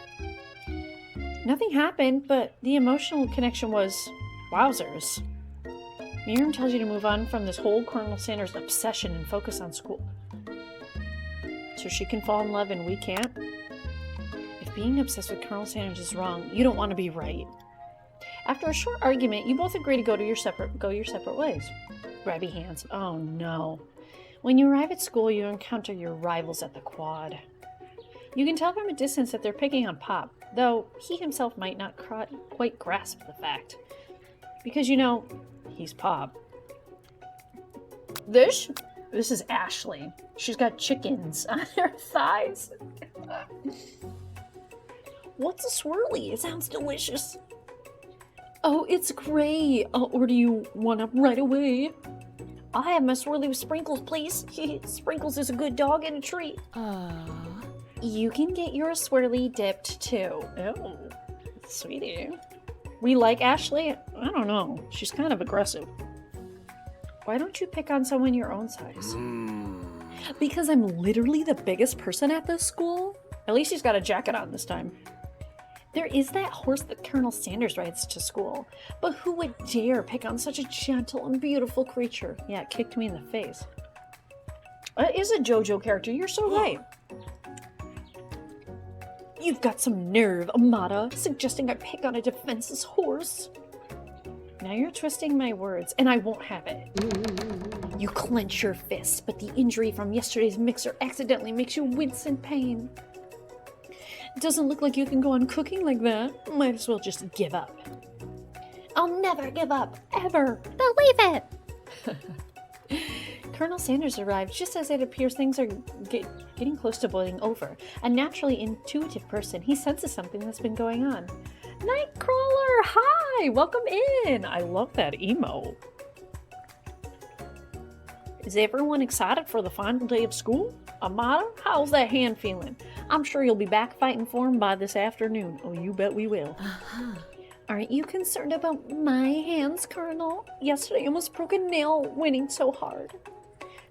Nothing happened, but the emotional connection was wowzers. Miriam tells you to move on from this whole Colonel Sanders obsession and focus on school. So she can fall in love and we can't? If being obsessed with Colonel Sanders is wrong, you don't want to be right. After a short argument, you both agree to go your separate ways. Grabby hands. Oh no. When you arrive at school, you encounter your rivals at the quad. You can tell from a distance that they're picking on Pop, though he himself might not quite grasp the fact. Because, you know, he's Pop. This is Ashley. She's got chickens on her thighs. What's a swirly? It sounds delicious. Oh, it's great. I'll order you one up right away. I'll have my swirly with sprinkles, please. Sprinkles is a good dog and a treat. You can get your swirly dipped too. Oh, sweetie. We like Ashley? I don't know. She's kind of aggressive. Why don't you pick on someone your own size? Because I'm literally the biggest person at this school? At least he's got a jacket on this time. There is that horse that Colonel Sanders rides to school, but who would dare pick on such a gentle and beautiful creature? Yeah, it kicked me in the face. It is a JoJo character, you're so right. You've got some nerve, Amata, suggesting I pick on a defenseless horse. Now you're twisting my words, and I won't have it. You clench your fists, but the injury from yesterday's mixer accidentally makes you wince in pain. Doesn't look like you can go on cooking like that. Might as well just give up. I'll never give up, ever. Believe it! Colonel Sanders arrived just as it appears things are getting close to boiling over. A naturally intuitive person, he senses something that's been going on. Nightcrawler, hi! Welcome in! I love that emo. Is everyone excited for the final day of school? Amata, how's that hand feeling? I'm sure you'll be back fighting for him by this afternoon. Oh, you bet we will. Aren't you concerned about my hands, Colonel? Yesterday I almost broke a nail winning so hard.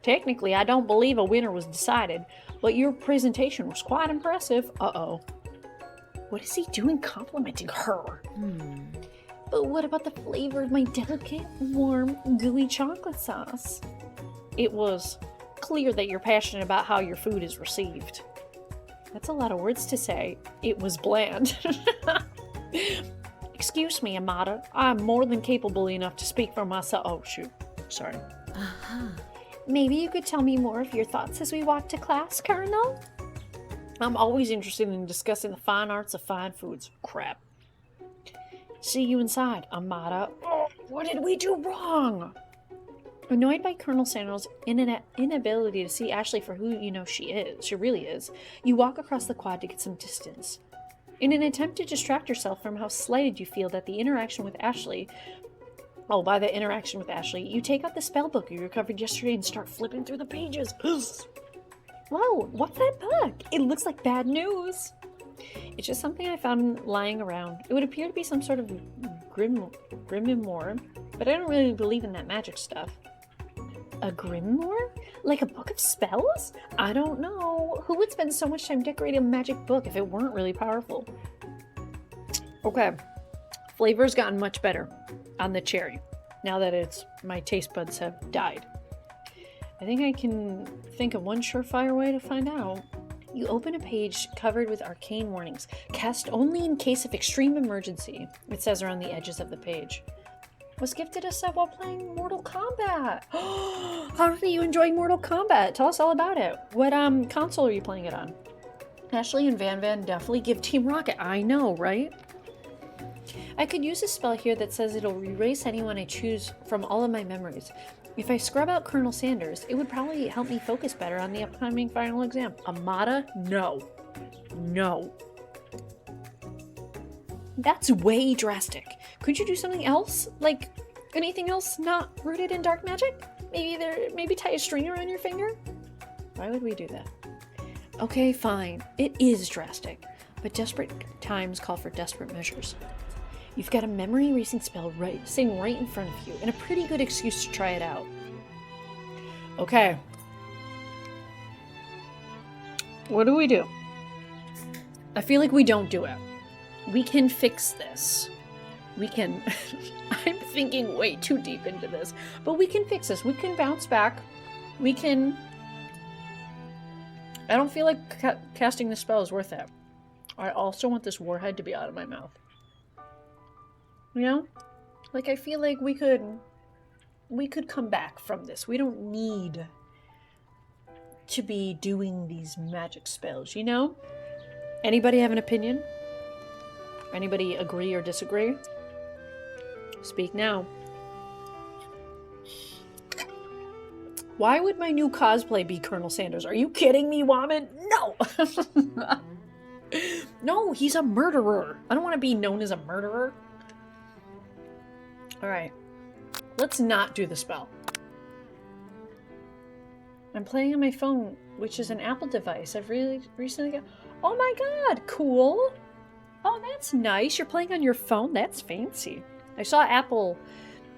Technically, I don't believe a winner was decided, but your presentation was quite impressive. Uh-oh. What is he doing complimenting her? But what about the flavor of my delicate, warm, gooey chocolate sauce? It was clear that you're passionate about how your food is received. That's a lot of words to say. It was bland. Excuse me, Amata. I'm more than capable enough to speak for myself. Oh, shoot. Sorry. Maybe you could tell me more of your thoughts as we walk to class, Colonel? I'm always interested in discussing the fine arts of fine foods. Crap. See you inside, Amata. Oh, what did we do wrong? Annoyed by Colonel Sanders' inability to see Ashley for who you know she really is, you walk across the quad to get some distance. In an attempt to distract yourself from how slighted you feel that the interaction with Ashley Oh, by the interaction with Ashley, you take out the spell book you recovered yesterday and start flipping through the pages. Whoa, what's that book? It looks like bad news. It's just something I found lying around. It would appear to be some sort of grimoire, but I don't really believe in that magic stuff. A grimoire? Like a book of spells? I don't know. Who would spend so much time decorating a magic book if it weren't really powerful? Okay. Flavor's gotten much better on the cherry. Now that my taste buds have died. I think I can think of one surefire way to find out. You open a page covered with arcane warnings. Cast only in case of extreme emergency, it says around the edges of the page. Was gifted a set while playing Mortal Kombat. How are you enjoying Mortal Kombat? Tell us all about it. What console are you playing it on? Ashley and Van definitely give Team Rocket. I know, right? I could use a spell here that says it'll erase anyone I choose from all of my memories. If I scrub out Colonel Sanders, it would probably help me focus better on the upcoming final exam. Amada? No. No. That's way drastic. Could you do something else? Like anything else not rooted in dark magic? Maybe tie a string around your finger? Why would we do that? Okay, fine. It is drastic, but desperate times call for desperate measures. You've got a memory erasing spell sitting right in front of you, and a pretty good excuse to try it out. Okay. What do we do? I feel like we don't do it. We can fix this. We can... I'm thinking way too deep into this. But we can fix this. We can bounce back. We can... I don't feel like casting this spell is worth it. I also want this warhead to be out of my mouth. You know? Like, I feel like we could come back from this. We don't need to be doing these magic spells, you know? Anybody have an opinion? Anybody agree or disagree? Speak now. Why would my new cosplay be Colonel Sanders? Are you kidding me, Woman? No! No, he's a murderer. I don't want to be known as a murderer. Alright. Let's not do the spell. I'm playing on my phone, which is an Apple device. I've really recently got... Oh my god, cool! Oh, that's nice. You're playing on your phone? That's fancy. I saw Apple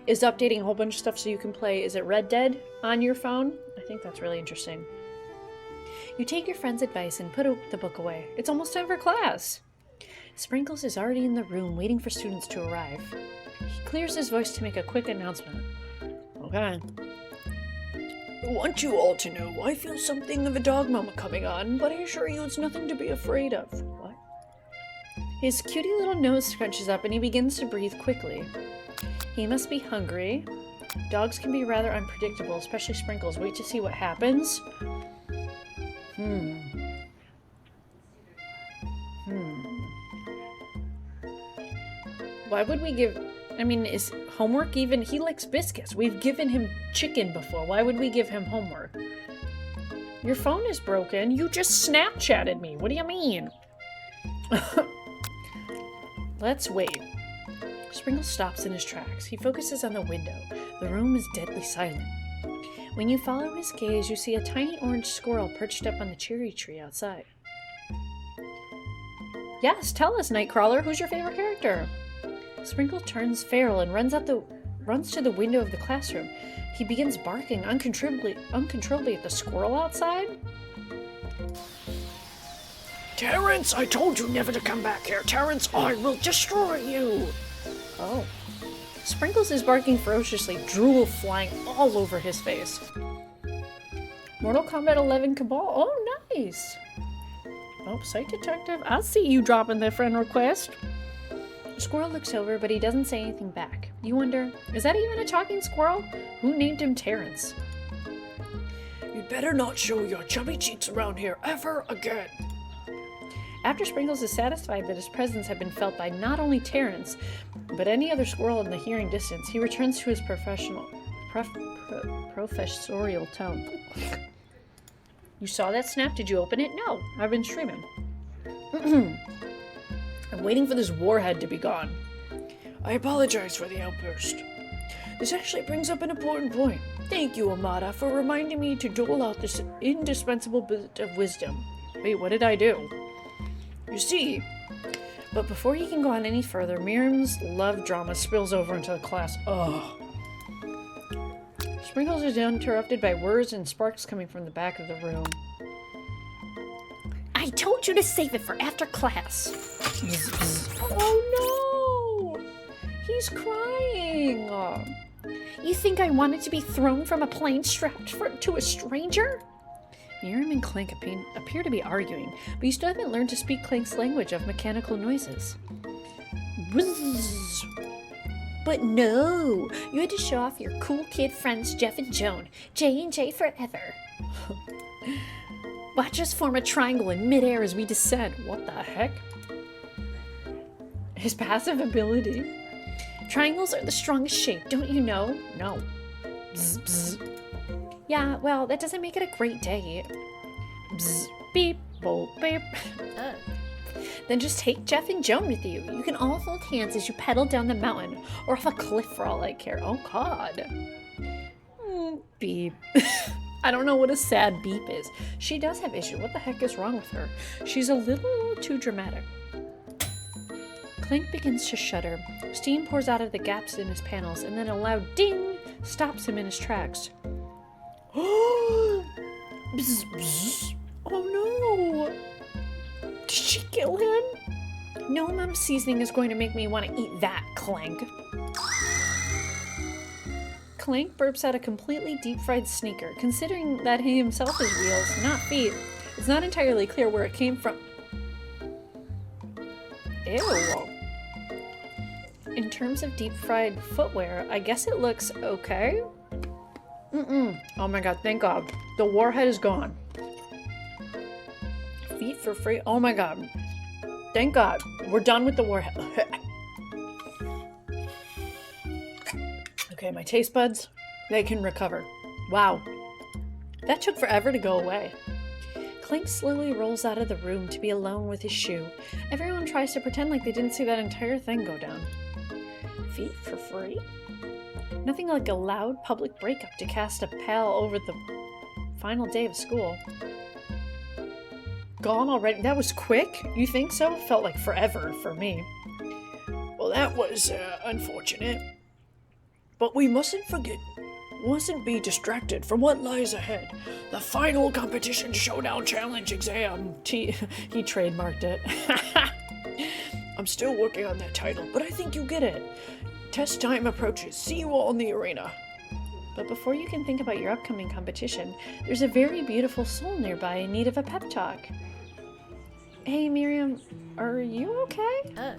is updating a whole bunch of stuff so you can play, is it Red Dead on your phone? I think that's really interesting. You take your friend's advice and put the book away. It's almost time for class. Sprinkles is already in the room waiting for students to arrive. He clears his voice to make a quick announcement. Okay. I want you all to know I feel something of a dog mama coming on, but I assure you it's nothing to be afraid of. What? His cutie little nose scrunches up and he begins to breathe quickly. He must be hungry. Dogs can be rather unpredictable, especially Sprinkles. Wait to see what happens. Why would we give... I mean, is homework even... He likes biscuits. We've given him chicken before. Why would we give him homework? Your phone is broken. You just Snapchatted me. What do you mean? Let's wait. Sprinkles stops in his tracks. He focuses on the window. The room is deadly silent. When you follow his gaze, you see a tiny orange squirrel perched up on the cherry tree outside. Yes, tell us, Nightcrawler, who's your favorite character? Sprinkle turns feral and runs to the window of the classroom. He begins barking uncontrollably at the squirrel outside. Terrence, I told you never to come back here. Terrence, I will destroy you. Oh. Sprinkles is barking ferociously, drool flying all over his face. Mortal Kombat 11 Cabal. Oh, nice. Oh, Psych Detective. I see you dropping the friend request. Squirrel looks over, but he doesn't say anything back. You wonder, is that even a talking squirrel? Who named him Terrence? You'd better not show your chubby cheeks around here ever again. After Sprinkles is satisfied that his presence had been felt by not only Terrence, but any other squirrel in the hearing distance, he returns to his professorial tone. You saw that snap? Did you open it? No, I've been streaming. I'm waiting for this warhead to be gone. I apologize for the outburst. This actually brings up an important point. Thank you, Amada, for reminding me to dole out this indispensable bit of wisdom. Wait, what did I do? You see, But before he can go on any further, Miriam's love drama spills over into the class. Ugh. Sprinkles is interrupted by words and sparks coming from the back of the room. I told you to save it for after class. Oh no! He's crying! You think I wanted to be thrown from a plane strapped to a stranger? Miriam and Clank appear to be arguing, but you still haven't learned to speak Clank's language of mechanical noises. Bzzz. But no, you had to show off your cool kid friends Jeff and Joan. J&J forever. Watch us form a triangle in midair as we descend. What the heck? His passive ability? Triangles are the strongest shape, don't you know? No. Bzz, bzz. Yeah, well, that doesn't make it a great day. Bzz, beep, boop, beep. Then just take Jeff and Joan with you. You can all hold hands as you pedal down the mountain, or off a cliff for all I care. Oh, God. Beep. I don't know what a sad beep is. She does have issue. What the heck is wrong with her? She's a little too dramatic. Clank begins to shudder. Steam pours out of the gaps in his panels, and then a loud ding stops him in his tracks. bzz, bzz. Oh no! Did she kill him? No amount of seasoning is going to make me want to eat that, Clank. Clank burps out a completely deep-fried sneaker. Considering that he himself is wheels, not feet, it's not entirely clear where it came from. Ew. In terms of deep-fried footwear, I guess it looks okay. Oh my god, thank god. The warhead is gone. Feet for free. Oh my god. Thank god. We're done with the warhead. Okay, my taste buds, they can recover. Wow. That took forever to go away. Clank slowly rolls out of the room to be alone with his shoe. Everyone tries to pretend like they didn't see that entire thing go down. Feet for free? Nothing like a loud public breakup to cast a pall over the final day of school. Gone already? That was quick? You think so? Felt like forever for me. Well, that was unfortunate. But we mustn't be distracted from what lies ahead. The final competition showdown challenge exam. He trademarked it. I'm still working on that title, but I think you get it. Test time approaches. See you all in the arena. But before you can think about your upcoming competition, there's a very beautiful soul nearby in need of a pep talk. Hey, Miriam, are you okay?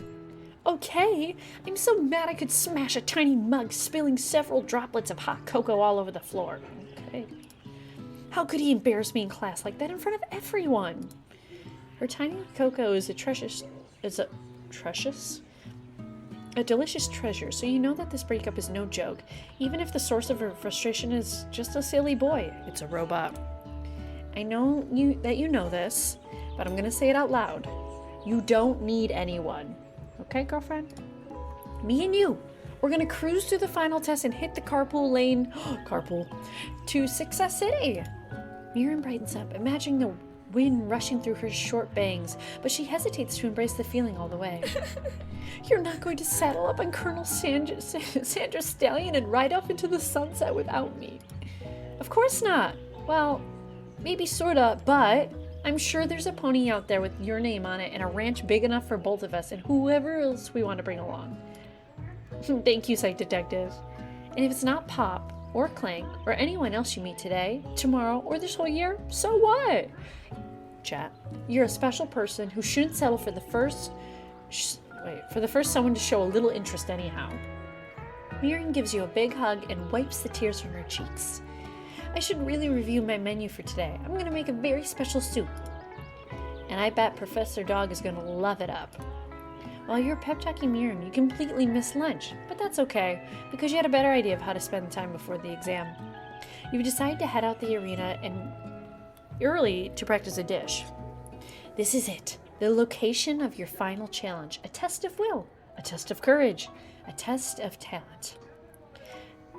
Okay, I'm so mad I could smash a tiny mug, spilling several droplets of hot cocoa all over the floor. Okay. How could he embarrass me in class like that in front of everyone? Her tiny cocoa is a delicious treasure, so you know that this breakup is no joke, even if the source of her frustration is just a silly boy. It's a robot. I know that you know this, but I'm gonna say it out loud. You don't need anyone. Okay, girlfriend? Me and you. We're gonna cruise through the final test and hit the carpool lane to Success City. Miriam brightens up, imagining the wind rushing through her short bangs, but she hesitates to embrace the feeling all the way. You're not going to saddle up on Colonel Sandra's stallion and ride off into the sunset without me. Of course not. Well, maybe sorta, but I'm sure there's a pony out there with your name on it and a ranch big enough for both of us and whoever else we want to bring along. Thank you, Psych Detective. And if it's not Pop or Clank or anyone else you meet today, tomorrow, or this whole year, so what? Chat. You're a special person who shouldn't settle for the first someone to show a little interest anyhow. Miriam gives you a big hug and wipes the tears from her cheeks. I should really review my menu for today. I'm going to make a very special soup. And I bet Professor Dog is going to love it up. While you're pep talking Miriam, you completely missed lunch, but that's okay, because you had a better idea of how to spend the time before the exam. You've decided to head out the arena and early to practice a dish. This is it, the location of your final challenge, a test of will, a test of courage, a test of talent.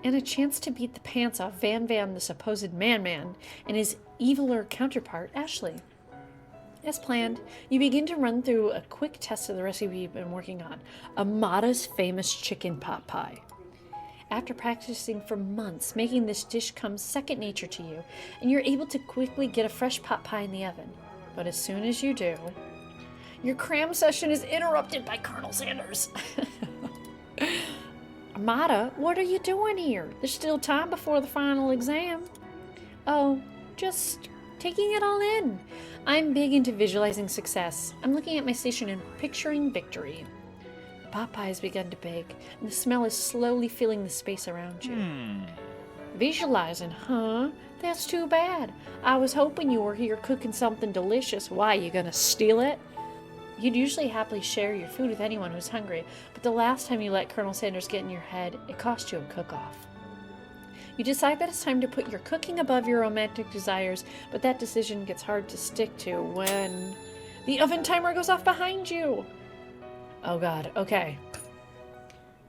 and a chance to beat the pants off Van Van, the supposed man-man, and his eviler counterpart, Ashley. As planned, you begin to run through a quick test of the recipe you've been working on, Amada's famous chicken pot pie. After practicing for months, making this dish comes second nature to you, and you're able to quickly get a fresh pot pie in the oven. But as soon as you do, your cram session is interrupted by Colonel Sanders. Amada, what are you doing here? There's still time before the final exam. Oh, just taking it all in. I'm big into visualizing success. I'm looking at my station and picturing victory. The pot pie has begun to bake, and the smell is slowly filling the space around you. Visualizing, huh? That's too bad. I was hoping you were here cooking something delicious. Why, you gonna steal it? You'd usually happily share your food with anyone who's hungry, but the last time you let Colonel Sanders get in your head, it cost you a cook-off. You decide that it's time to put your cooking above your romantic desires, but that decision gets hard to stick to when the oven timer goes off behind you. Oh god, okay.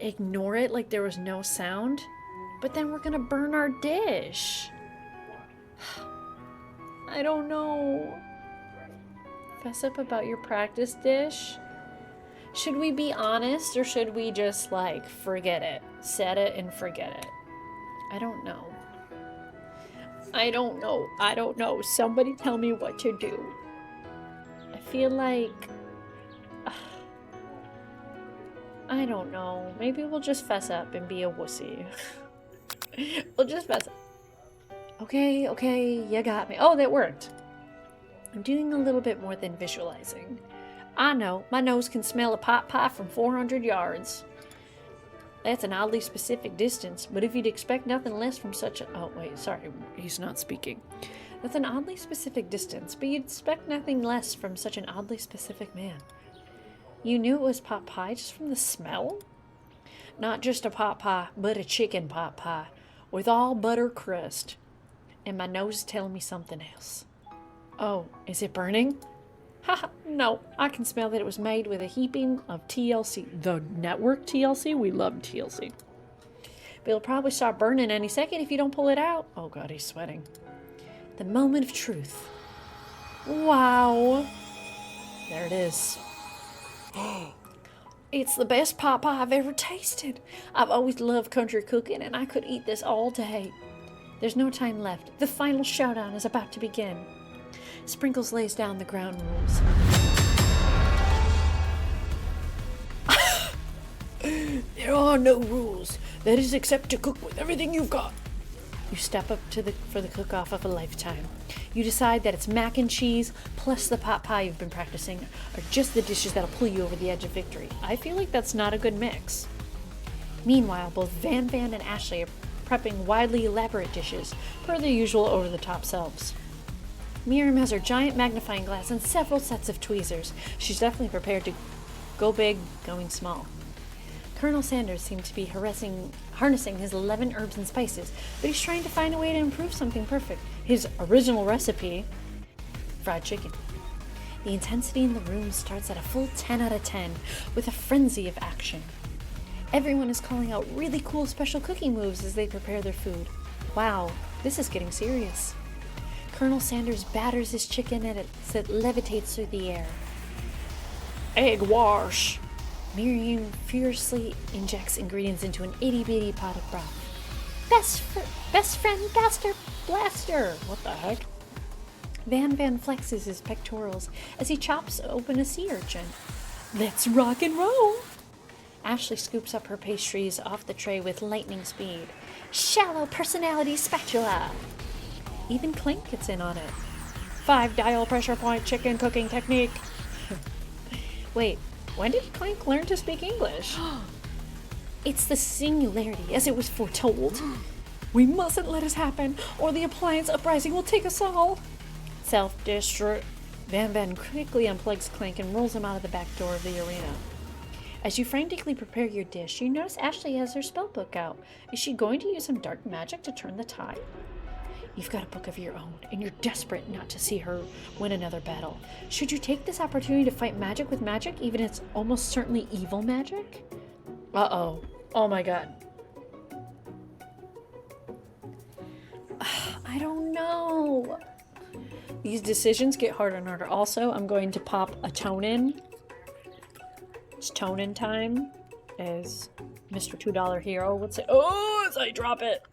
Ignore it like there was no sound, but then we're gonna burn our dish. I don't know. Fess up about your practice dish? Should we be honest, or should we just, forget it? Set it and forget it? I don't know. I don't know. Somebody tell me what to do. I feel like... I don't know. Maybe we'll just fess up and be a wussy. We'll just fess up. Okay, you got me. Oh, that worked. I'm doing a little bit more than visualizing. I know, my nose can smell a pot pie from 400 yards. That's an oddly specific distance, but if you'd expect nothing less from such a... Oh, wait, sorry, he's not speaking. That's an oddly specific distance, but you'd expect nothing less from such an oddly specific man. You knew it was pot pie just from the smell? Not just a pot pie, but a chicken pot pie, with all butter crust. And my nose is telling me something else. Oh, is it burning? Haha, no, I can smell that it was made with a heaping of TLC. The network TLC? We love TLC. But it'll probably start burning any second if you don't pull it out. Oh god, he's sweating. The moment of truth. Wow. There it is. It's the best pot pie I've ever tasted. I've always loved country cooking, and I could eat this all day. There's no time left. The final showdown is about to begin. Sprinkles lays down the ground rules. There are no rules. That is except to cook with everything you've got. You step up for the cook-off of a lifetime. You decide that it's mac and cheese plus the pot pie you've been practicing are just the dishes that'll pull you over the edge of victory. I feel like that's not a good mix. Meanwhile, both Van Van and Ashley are prepping widely elaborate dishes per their usual over-the-top selves. Miriam has her giant magnifying glass and several sets of tweezers. She's definitely prepared to go big, going small. Colonel Sanders seemed to be harnessing his 11 herbs and spices, but he's trying to find a way to improve something perfect. His original recipe, fried chicken. The intensity in the room starts at a full 10 out of 10, with a frenzy of action. Everyone is calling out really cool special cooking moves as they prepare their food. Wow, this is getting serious. Colonel Sanders batters his chicken and it levitates through the air. Egg wash. Miriam furiously injects ingredients into an itty-bitty pot of broth. Best friend blaster! What the heck? Van flexes his pectorals as he chops open a sea urchin. Let's rock and roll! Ashley scoops up her pastries off the tray with lightning speed. Shallow personality spatula! Even Clink gets in on it. 5 dial pressure point chicken cooking technique. Wait, when did Clink learn to speak English? It's the singularity, as it was foretold. We mustn't let it happen, or the appliance uprising will take us all. Self-destruct. Van quickly unplugs Clink and rolls him out of the back door of the arena. As you frantically prepare your dish, you notice Ashley has her spellbook out. Is she going to use some dark magic to turn the tide? You've got a book of your own, and you're desperate not to see her win another battle. Should you take this opportunity to fight magic with magic, even if it's almost certainly evil magic? Uh-oh. Oh my god. I don't know. These decisions get harder and harder. Also, I'm going to pop a tone in. It's tone in time, as Mr. $2 Hero would say. Oh, as I drop it.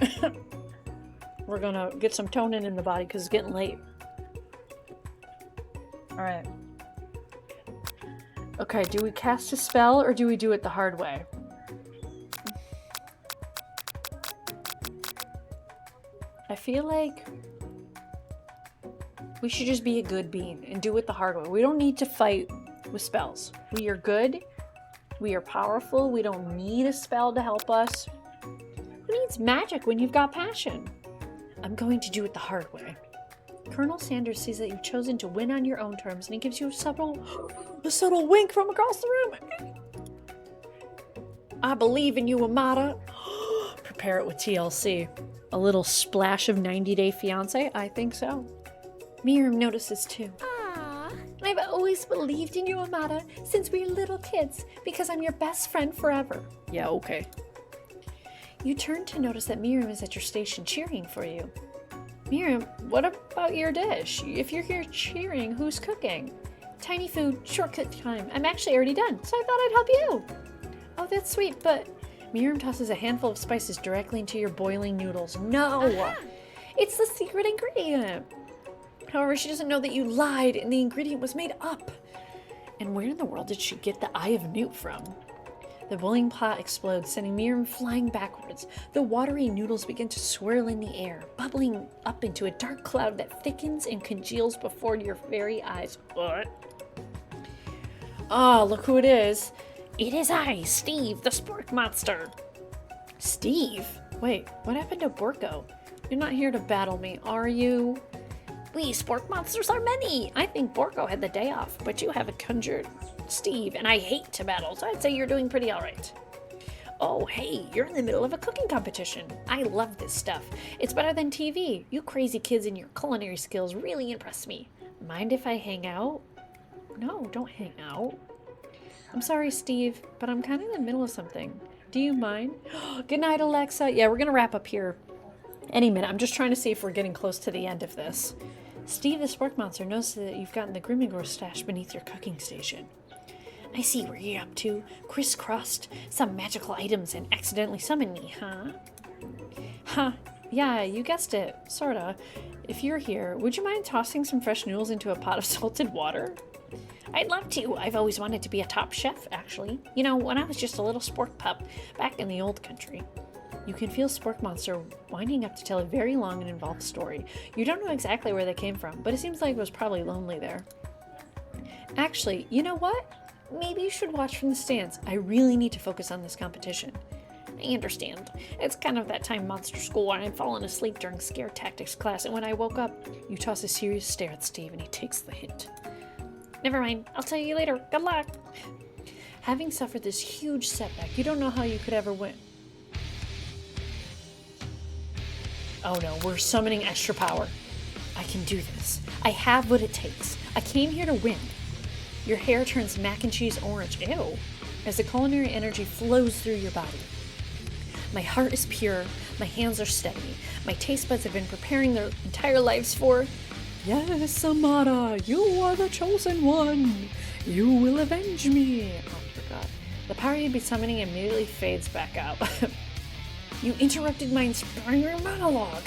We're gonna get some tone in the body because it's getting late. Alright. Okay, do we cast a spell or do we do it the hard way? I feel like we should just be a good being and do it the hard way. We don't need to fight with spells. We are good. We are powerful. We don't need a spell to help us. Who needs magic when you've got passion? I'm going to do it the hard way. Colonel Sanders sees that you've chosen to win on your own terms, and he gives you a subtle wink from across the room. I believe in you, Amata. Prepare it with TLC. A little splash of 90 Day Fiancé? I think so. Miriam notices too. I've always believed in you, Amata, since we were little kids, because I'm your best friend forever. Yeah, okay. You turn to notice that Miriam is at your station cheering for you. Miriam, what about your dish? If you're here cheering, who's cooking? Tiny food, shortcut time. I'm actually already done, so I thought I'd help you. Oh, that's sweet, but Miriam tosses a handful of spices directly into your boiling noodles. No! It's the secret ingredient. However, she doesn't know that you lied and the ingredient was made up. And where in the world did she get the Eye of Newt from? The boiling pot explodes, sending Miriam flying backwards. The watery noodles begin to swirl in the air, bubbling up into a dark cloud that thickens and congeals before your very eyes. What? Ah, look who it is. It is I, Steve, the Spork Monster. Steve? Wait, what happened to Borko? You're not here to battle me, are you? We Spork Monsters are many. I think Borko had the day off, but you haven't conjured Steve, and I hate to battle, so I'd say you're doing pretty alright. Oh, hey, you're in the middle of a cooking competition. I love this stuff. It's better than TV. You crazy kids and your culinary skills really impress me. Mind if I hang out? No, don't hang out. I'm sorry, Steve, but I'm kind of in the middle of something. Do you mind? Good night, Alexa. Yeah, we're going to wrap up here any minute. I'm just trying to see if we're getting close to the end of this. Steve the Spork Monster knows that you've gotten the Grimmingore stash beneath your cooking station. I see what you're up to. Crisscrossed some magical items and accidentally summoned me, huh? Huh. Yeah, you guessed it. Sorta. If you're here, would you mind tossing some fresh noodles into a pot of salted water? I'd love to. I've always wanted to be a top chef, actually. You know, when I was just a little spork pup back in the old country. You can feel Spork Monster winding up to tell a very long and involved story. You don't know exactly where they came from, but it seems like it was probably lonely there. Actually, you know what? Maybe you should watch from the stands. I really need to focus on this competition. I understand. It's kind of that time monster school where I'm falling asleep during scare tactics class, and when I woke up, you toss a serious stare at Steve and he takes the hint. Never mind. I'll tell you later. Good luck. Having suffered this huge setback, you don't know how you could ever win. Oh no, we're summoning extra power. I can do this. I have what it takes. I came here to win. Your hair turns mac and cheese orange. Ew. As the culinary energy flows through your body. My heart is pure. My hands are steady. My taste buds have been preparing their entire lives for... Yes, Amata, you are the chosen one. You will avenge me. Oh, I forgot. The power you'd be summoning immediately fades back out. You interrupted my inspiring monologue.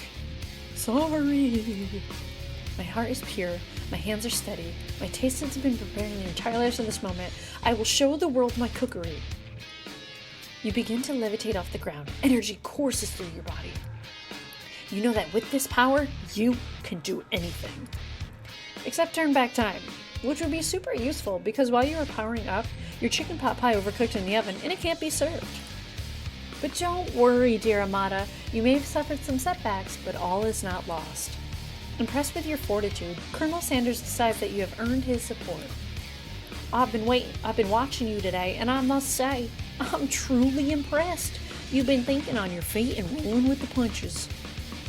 Sorry. My heart is pure. My hands are steady. My taste buds have been preparing the entire lives of this moment. I will show the world my cookery. You begin to levitate off the ground. Energy courses through your body. You know that with this power, you can do anything. Except turn back time, which would be super useful because while you are powering up, your chicken pot pie overcooked in the oven and it can't be served. But don't worry, dear Amata. You may have suffered some setbacks, but all is not lost. Impressed with your fortitude, Colonel Sanders decides that you have earned his support. I've been watching you today, and I must say, I'm truly impressed. You've been thinking on your feet and rolling with the punches.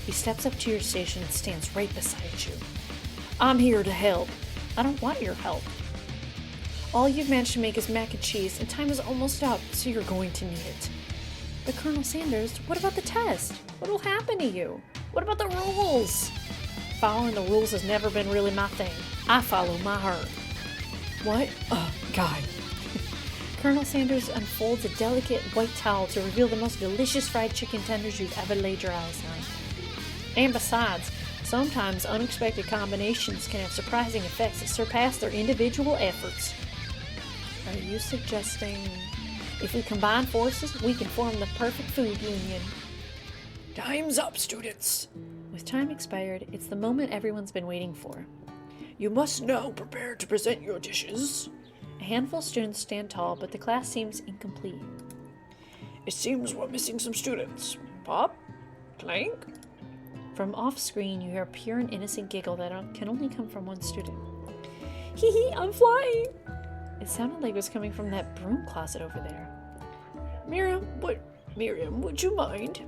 He steps up to your station and stands right beside you. I'm here to help. I don't want your help. All you've managed to make is mac and cheese, and time is almost up, so you're going to need it. But Colonel Sanders, what about the test? What will happen to you? What about the rules? Following the rules has never been really my thing. I follow my heart. What? Guy. Colonel Sanders unfolds a delicate white towel to reveal the most delicious fried chicken tenders you've ever laid your eyes on. And besides, sometimes unexpected combinations can have surprising effects that surpass their individual efforts. Are you suggesting if we combine forces, we can form the perfect food union? Time's up, students. With time expired, it's the moment everyone's been waiting for. You must now prepare to present your dishes. A handful of students stand tall, but the class seems incomplete. It seems we're missing some students. Pop? Clank? From off-screen, you hear a pure and innocent giggle that can only come from one student. Hee hee, I'm flying. It sounded like it was coming from that broom closet over there. Miriam, would you mind?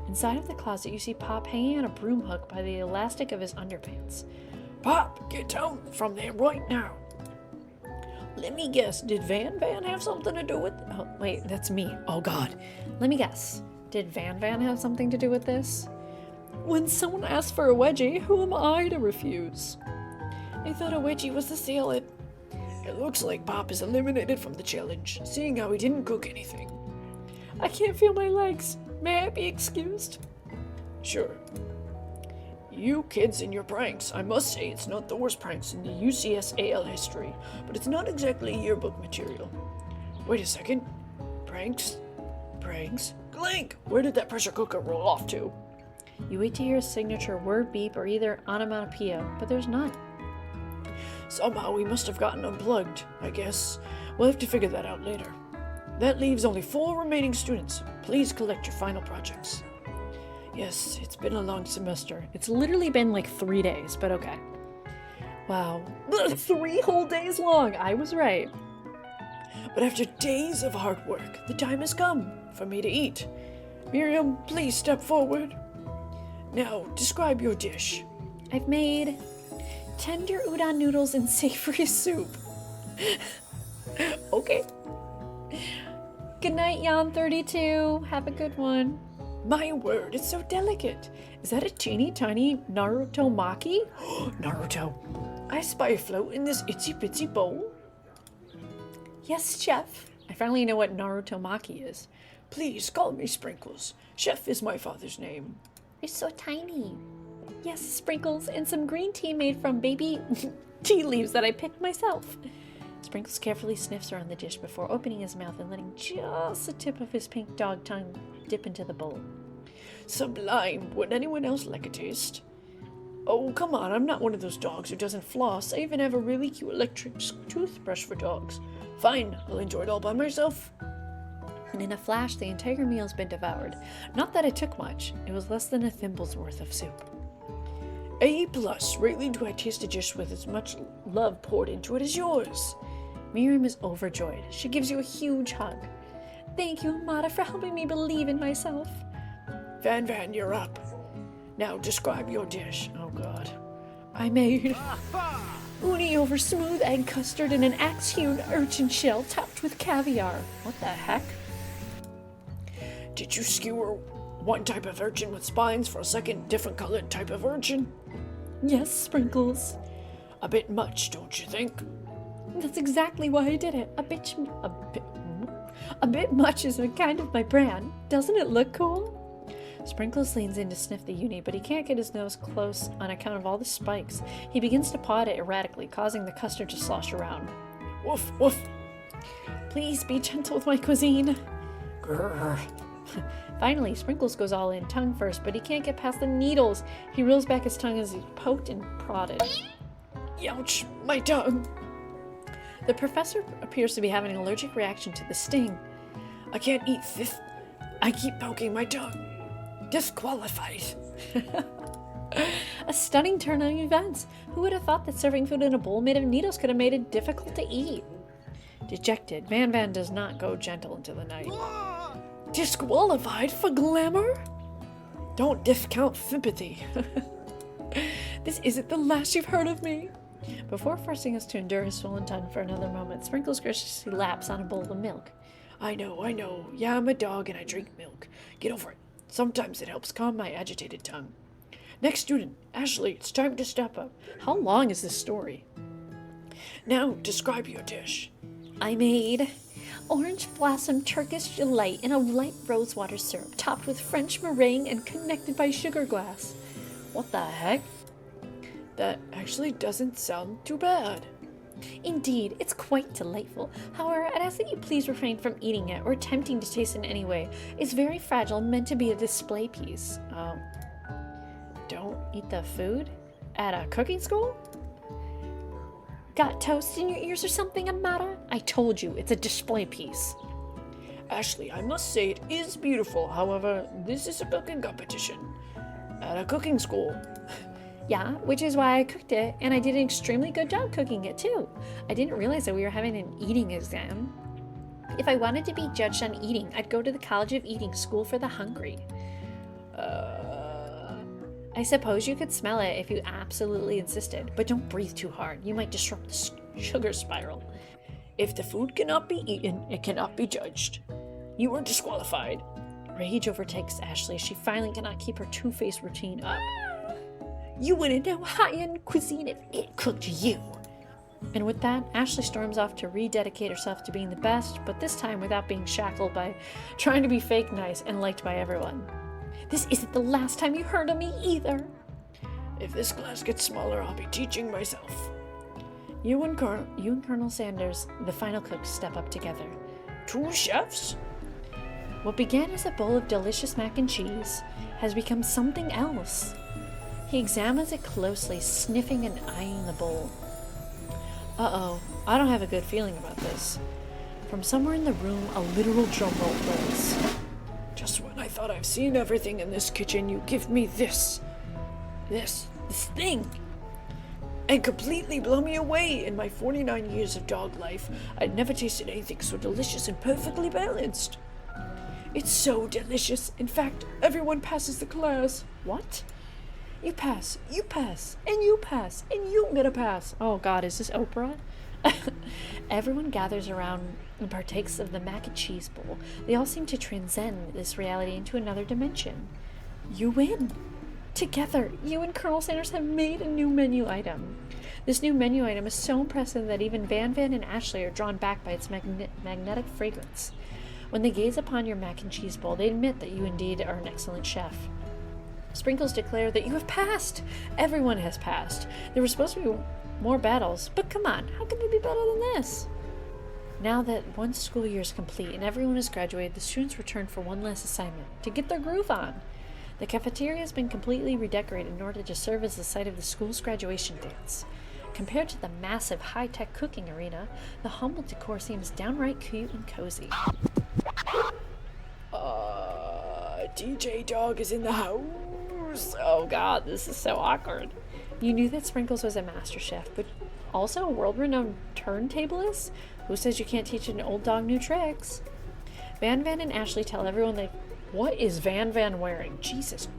Inside of the closet, you see Pop hanging on a broom hook by the elastic of his underpants. Pop, get down from there right now. Let me guess, did Van have something to do with... Oh, wait, that's me. Oh, God. Let me guess. Did Van have something to do with this? When someone asks for a wedgie, who am I to refuse? I thought a wedgie was the salad. It looks like Pop is eliminated from the challenge, seeing how he didn't cook anything. I can't feel my legs. May I be excused? Sure. You kids and your pranks. I must say it's not the worst pranks in the UCSAL history, but it's not exactly yearbook material. Wait a second. Pranks? Clank! Where did that pressure cooker roll off to? You wait to hear a signature word beep or either onomatopoeia, but there's none. Somehow we must have gotten unplugged, I guess. We'll have to figure that out later. That leaves only 4 remaining students. Please collect your final projects. Yes, it's been a long semester. It's literally been like 3 days, but okay. Wow. 3 whole days long. I was right. But after days of hard work, the time has come for me to eat. Miriam, please step forward. Now, describe your dish. I've made tender udon noodles and savory soup. Okay. Good night, Jan32. Have a good one. My word, it's so delicate. Is that a teeny tiny Naruto Maki? Naruto, I spy a float in this itsy bitsy bowl. Yes, Chef. I finally know what Naruto Maki is. Please call me Sprinkles. Chef is my father's name. It's so tiny. Yes, Sprinkles, and some green tea made from baby tea leaves that I picked myself. Sprinkles carefully sniffs around the dish before opening his mouth and letting just the tip of his pink dog tongue dip into the bowl. Sublime. Would anyone else like a taste? Oh, come on, I'm not one of those dogs who doesn't floss. I even have a really cute electric toothbrush for dogs. Fine, I'll enjoy it all by myself. And in a flash, the entire meal's been devoured. Not that it took much. It was less than a thimble's worth of soup. A+. Rarely do I taste a dish with as much love poured into it as yours. Miriam is overjoyed. She gives you a huge hug. Thank you, Amada, for helping me believe in myself. Van, you're up. Now describe your dish. Oh, God. I made uni over smooth egg custard in an axe-hewn urchin shell topped with caviar. What the heck? Did you skewer one type of urchin with spines for a second different colored type of urchin? Yes, Sprinkles. A bit much, don't you think? That's exactly why I did it. A bit much is a kind of my brand. Doesn't it look cool? Sprinkles leans in to sniff the uni, but he can't get his nose close on account of all the spikes. He begins to paw at it erratically, causing the custard to slosh around. Woof, woof. Please be gentle with my cuisine. Grrr. Finally, Sprinkles goes all in, tongue first, but he can't get past the needles. He reels back his tongue as he's poked and prodded. Ouch, my tongue. The professor appears to be having an allergic reaction to the sting. I can't eat this. I keep poking my tongue. Disqualified. A stunning turn on events. Who would have thought that serving food in a bowl made of needles could have made it difficult to eat? Dejected, Van does not go gentle into the night. Disqualified for glamour? Don't discount sympathy. This isn't the last you've heard of me. Before forcing us to endure his swollen tongue for another moment, Sprinkles graciously laps on a bowl of milk. I know. Yeah, I'm a dog and I drink milk. Get over it. Sometimes it helps calm my agitated tongue. Next student, Ashley, it's time to step up. How long is this story? Now, describe your dish. I made orange blossom Turkish delight in a light rosewater syrup topped with French meringue and connected by sugar glass. What the heck? That actually doesn't sound too bad. Indeed, it's quite delightful. However, I'd ask that you please refrain from eating it or attempting to taste it in any way. It's very fragile, meant to be a display piece. Oh. Don't eat the food? At a cooking school? Got toast in your ears or something, Amara? I told you, it's a display piece. Ashley, I must say it is beautiful. However, this is a cooking competition. At a cooking school. Yeah, which is why I cooked it, and I did an extremely good job cooking it too. I didn't realize that we were having an eating exam. If I wanted to be judged on eating, I'd go to the College of Eating School for the Hungry. I suppose you could smell it if you absolutely insisted, but don't breathe too hard. You might disrupt the sugar spiral. If the food cannot be eaten, it cannot be judged. You are disqualified. Rage overtakes Ashley. She finally cannot keep her two-faced routine up. You wouldn't know high-end cuisine if it cooked you. And with that, Ashley storms off to rededicate herself to being the best, but this time without being shackled by trying to be fake nice and liked by everyone. This isn't the last time you heard of me either. If this class gets smaller, I'll be teaching myself. You and Colonel Sanders, the final cook, step up together. Two chefs? What began as a bowl of delicious mac and cheese has become something else. He examines it closely, sniffing and eyeing the bowl. Uh-oh, I don't have a good feeling about this. From somewhere in the room, a literal drumroll plays. Just when I thought I've seen everything in this kitchen, you give me this thing, and completely blow me away. In my 49 years of dog life, I'd never tasted anything so delicious and perfectly balanced. It's so delicious. In fact, everyone passes the class. What? You pass, and you pass, and you get a pass. Oh God, is this Oprah? Everyone gathers around and partakes of the mac and cheese bowl. They all seem to transcend this reality into another dimension. You win. Together, you and Colonel Sanders have made a new menu item. This new menu item is so impressive that even Van and Ashley are drawn back by its magnetic fragrance. When they gaze upon your mac and cheese bowl, they admit that you indeed are an excellent chef. Sprinkles declare that you have passed. Everyone has passed. There were supposed to be more battles, but come on, how can they be better than this? Now that one school year is complete and everyone has graduated, the students return for one last assignment, to get their groove on. The cafeteria has been completely redecorated in order to serve as the site of the school's graduation dance. Compared to the massive high-tech cooking arena, the humble decor seems downright cute and cozy. DJ Dog is in the house. Oh God, this is so awkward. You knew that Sprinkles was a master chef, but also a world-renowned turntablist? Who says you can't teach an old dog new tricks? Van and Ashley tell everyone what is Van wearing? Jesus.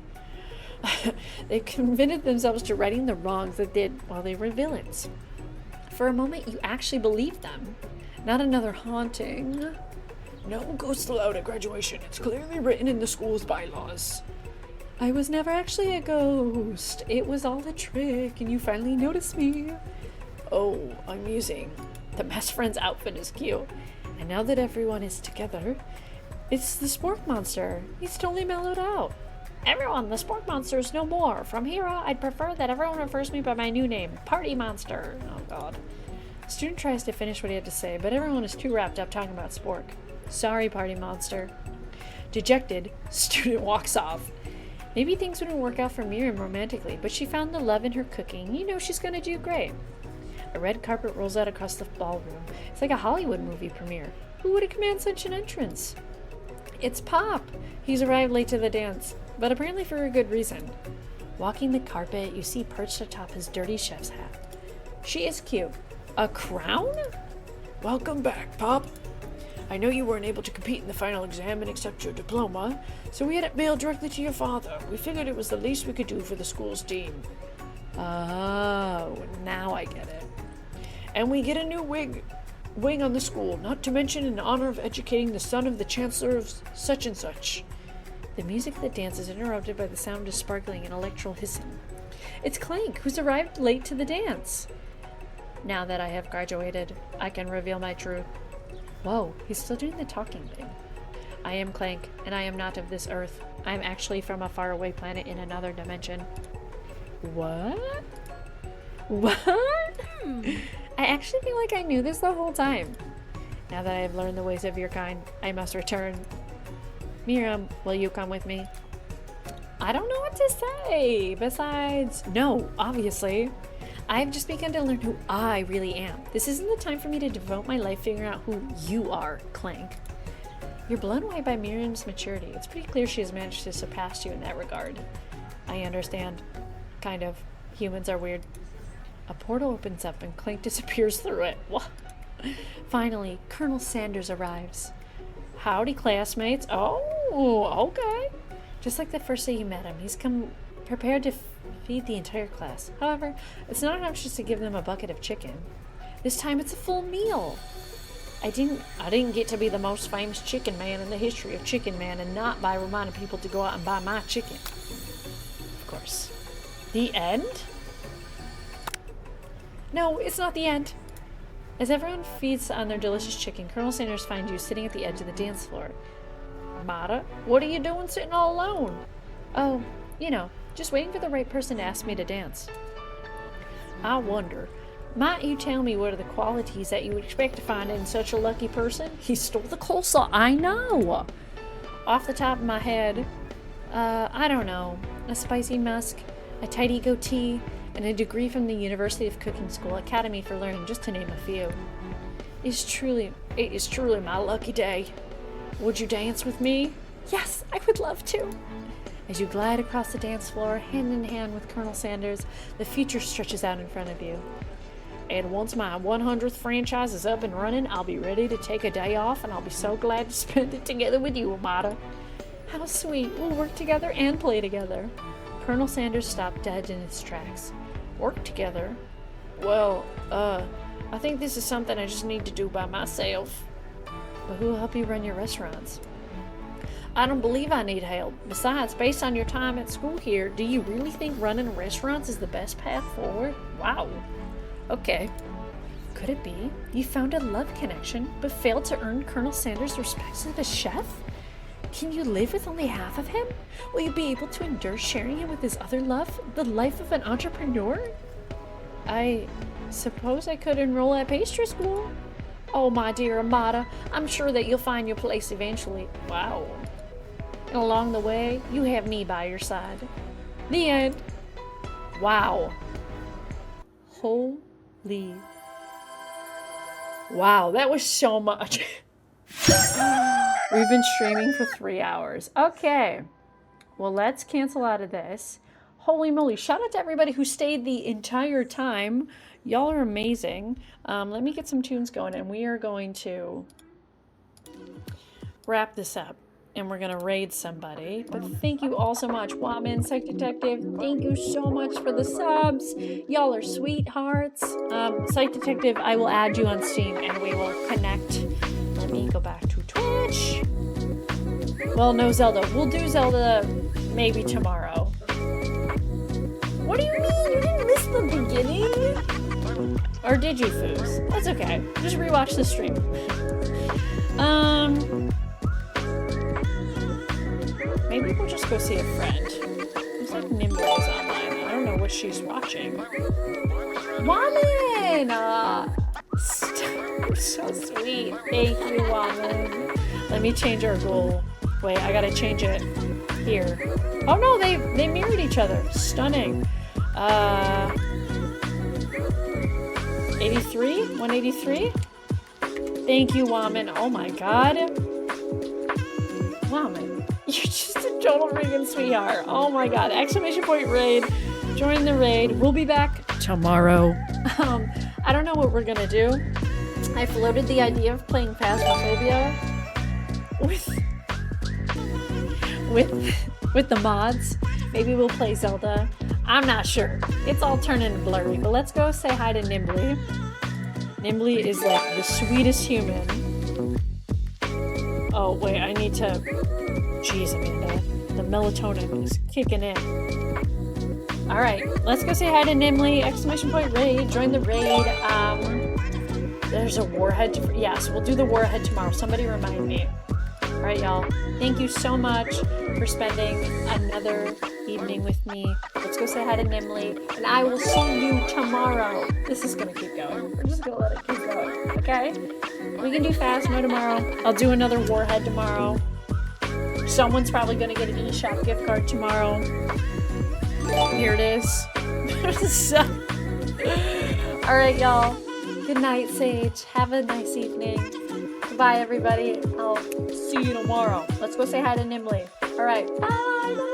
They've committed themselves to righting the wrongs they did while they were villains. For a moment, you actually believed them. Not another haunting. No ghosts allowed at graduation. It's clearly written in the school's bylaws. I was never actually a ghost. It was all a trick, and you finally noticed me. Oh, amusing. The best friend's outfit is cute. And now that everyone is together, it's the Spork Monster. He's totally mellowed out. Everyone, the Spork Monster is no more. From here on, I'd prefer that everyone refers me by my new name, Party Monster. Oh God. The student tries to finish what he had to say, but everyone is too wrapped up talking about Spork. Sorry, Party Monster. Dejected, student walks off. Maybe things wouldn't work out for Miriam romantically, but she found the love in her cooking. You know she's gonna do great. A red carpet rolls out across the ballroom. It's like a Hollywood movie premiere. Who would have commanded such an entrance? It's Pop. He's arrived late to the dance, but apparently for a good reason. Walking the carpet, you see perched atop his dirty chef's hat. She is cute. A crown? Welcome back, Pop. I know you weren't able to compete in the final exam and accept your diploma, so we had it mailed directly to your father. We figured it was the least we could do for the school's dean. Oh, now I get it. And we get a new wing on the school, not to mention in honor of educating the son of the chancellor of such and such. The music of the dance is interrupted by the sound of sparkling and electrical hissing. It's Clank, who's arrived late to the dance. Now that I have graduated, I can reveal my truth. Whoa, he's still doing the talking thing. I am Clank, and I am not of this earth. I am actually from a faraway planet in another dimension. What? What? I actually feel like I knew this the whole time. Now that I have learned the ways of your kind, I must return. Miriam, will you come with me? I don't know what to say. Besides, no, obviously. I've just begun to learn who I really am. This isn't the time for me to devote my life figuring out who you are, Clank. You're blown away by Miriam's maturity. It's pretty clear she has managed to surpass you in that regard. I understand. Kind of. Humans are weird. A portal opens up and Clank disappears through it. What? Finally, Colonel Sanders arrives. Howdy, classmates. Oh, okay. Just like the first day you met him, he's come prepared to feed the entire class. However, it's not enough just to give them a bucket of chicken. This time it's a full meal. I didn't get to be the most famous chicken man in the history of Chicken Man and not by reminding people to go out and buy my chicken. Of course. The end? No, it's not the end. As everyone feeds on their delicious chicken, Colonel Sanders finds you sitting at the edge of the dance floor. Mata, what are you doing sitting all alone? Oh, just waiting for the right person to ask me to dance. I wonder, might you tell me what are the qualities that you would expect to find in such a lucky person? He stole the coleslaw, I know! Off the top of my head, I don't know. A spicy musk, a tidy goatee, and a degree from the University of Cooking School Academy for Learning, just to name a few. It is truly my lucky day. Would you dance with me? Yes, I would love to. As you glide across the dance floor, hand in hand with Colonel Sanders, the future stretches out in front of you. And once my 100th franchise is up and running, I'll be ready to take a day off, and I'll be so glad to spend it together with you, Amata. How sweet. We'll work together and play together. Colonel Sanders stopped dead in his tracks. Work together? Well, I think this is something I just need to do by myself. But who will help you run your restaurants? I don't believe I need help. Besides, based on your time at school here, do you really think running restaurants is the best path forward? Wow. Okay. Could it be you found a love connection, but failed to earn Colonel Sanders' respect as a chef? Can you live with only half of him? Will you be able to endure sharing him with his other love, the life of an entrepreneur? I suppose I could enroll at pastry school. Oh, my dear Amata, I'm sure that you'll find your place eventually. Wow. And along the way, you have me by your side. The end. Wow. Holy. Wow, that was so much. We've been streaming for 3 hours. Okay. Well, let's cancel out of this. Holy moly. Shout out to everybody who stayed the entire time. Y'all are amazing. Let me get some tunes going, and we are going to wrap this up. And we're going to raid somebody. But thank you all so much. Wildman, Psych Detective, thank you so much for the subs. Y'all are sweethearts. Psych Detective, I will add you on Steam, and we will connect. Let me go back to Twitch. Well, no Zelda. We'll do Zelda maybe tomorrow. What do you mean? You didn't miss the beginning? Or did you, Foos? That's okay. Just rewatch the stream. Maybe we'll just go see a friend. Looks like Nimble is online. I don't know what she's watching. Woman! So sweet. Thank you, Woman. Let me change our goal. Wait, I gotta change it here. Oh no, they mirrored each other. Stunning. 83? 183? Thank you, Woman. Oh my god. Woman, you're just a total freaking sweetheart. Oh my god. Exclamation point raid. Join the raid. We'll be back tomorrow. I don't know what we're gonna do. I floated the idea of playing Phasmophobia with the mods. Maybe we'll play Zelda. I'm not sure. It's all turning blurry, but let's go say hi to Nimbly. Nimbly is like the sweetest human. Oh, wait, I need to... Jeez, Amanda. melatonin is kicking in. All right, let's go say hi to Nimley! Exclamation point raid! Join the raid. There's a warhead. Yes, we'll do the warhead tomorrow. Somebody remind me. All right, y'all. Thank you so much for spending another evening with me. Let's go say hi to Nimley, and I will see you tomorrow. This is gonna keep going. We're just gonna let it keep going, okay? We can do fast mo tomorrow. I'll do another warhead tomorrow. Someone's probably gonna get an eShop gift card tomorrow. Here it is. So, all right, y'all. Good night, Sage. Have a nice evening. Goodbye, everybody. I'll see you tomorrow. Let's go say hi to Nimley. All right. Bye.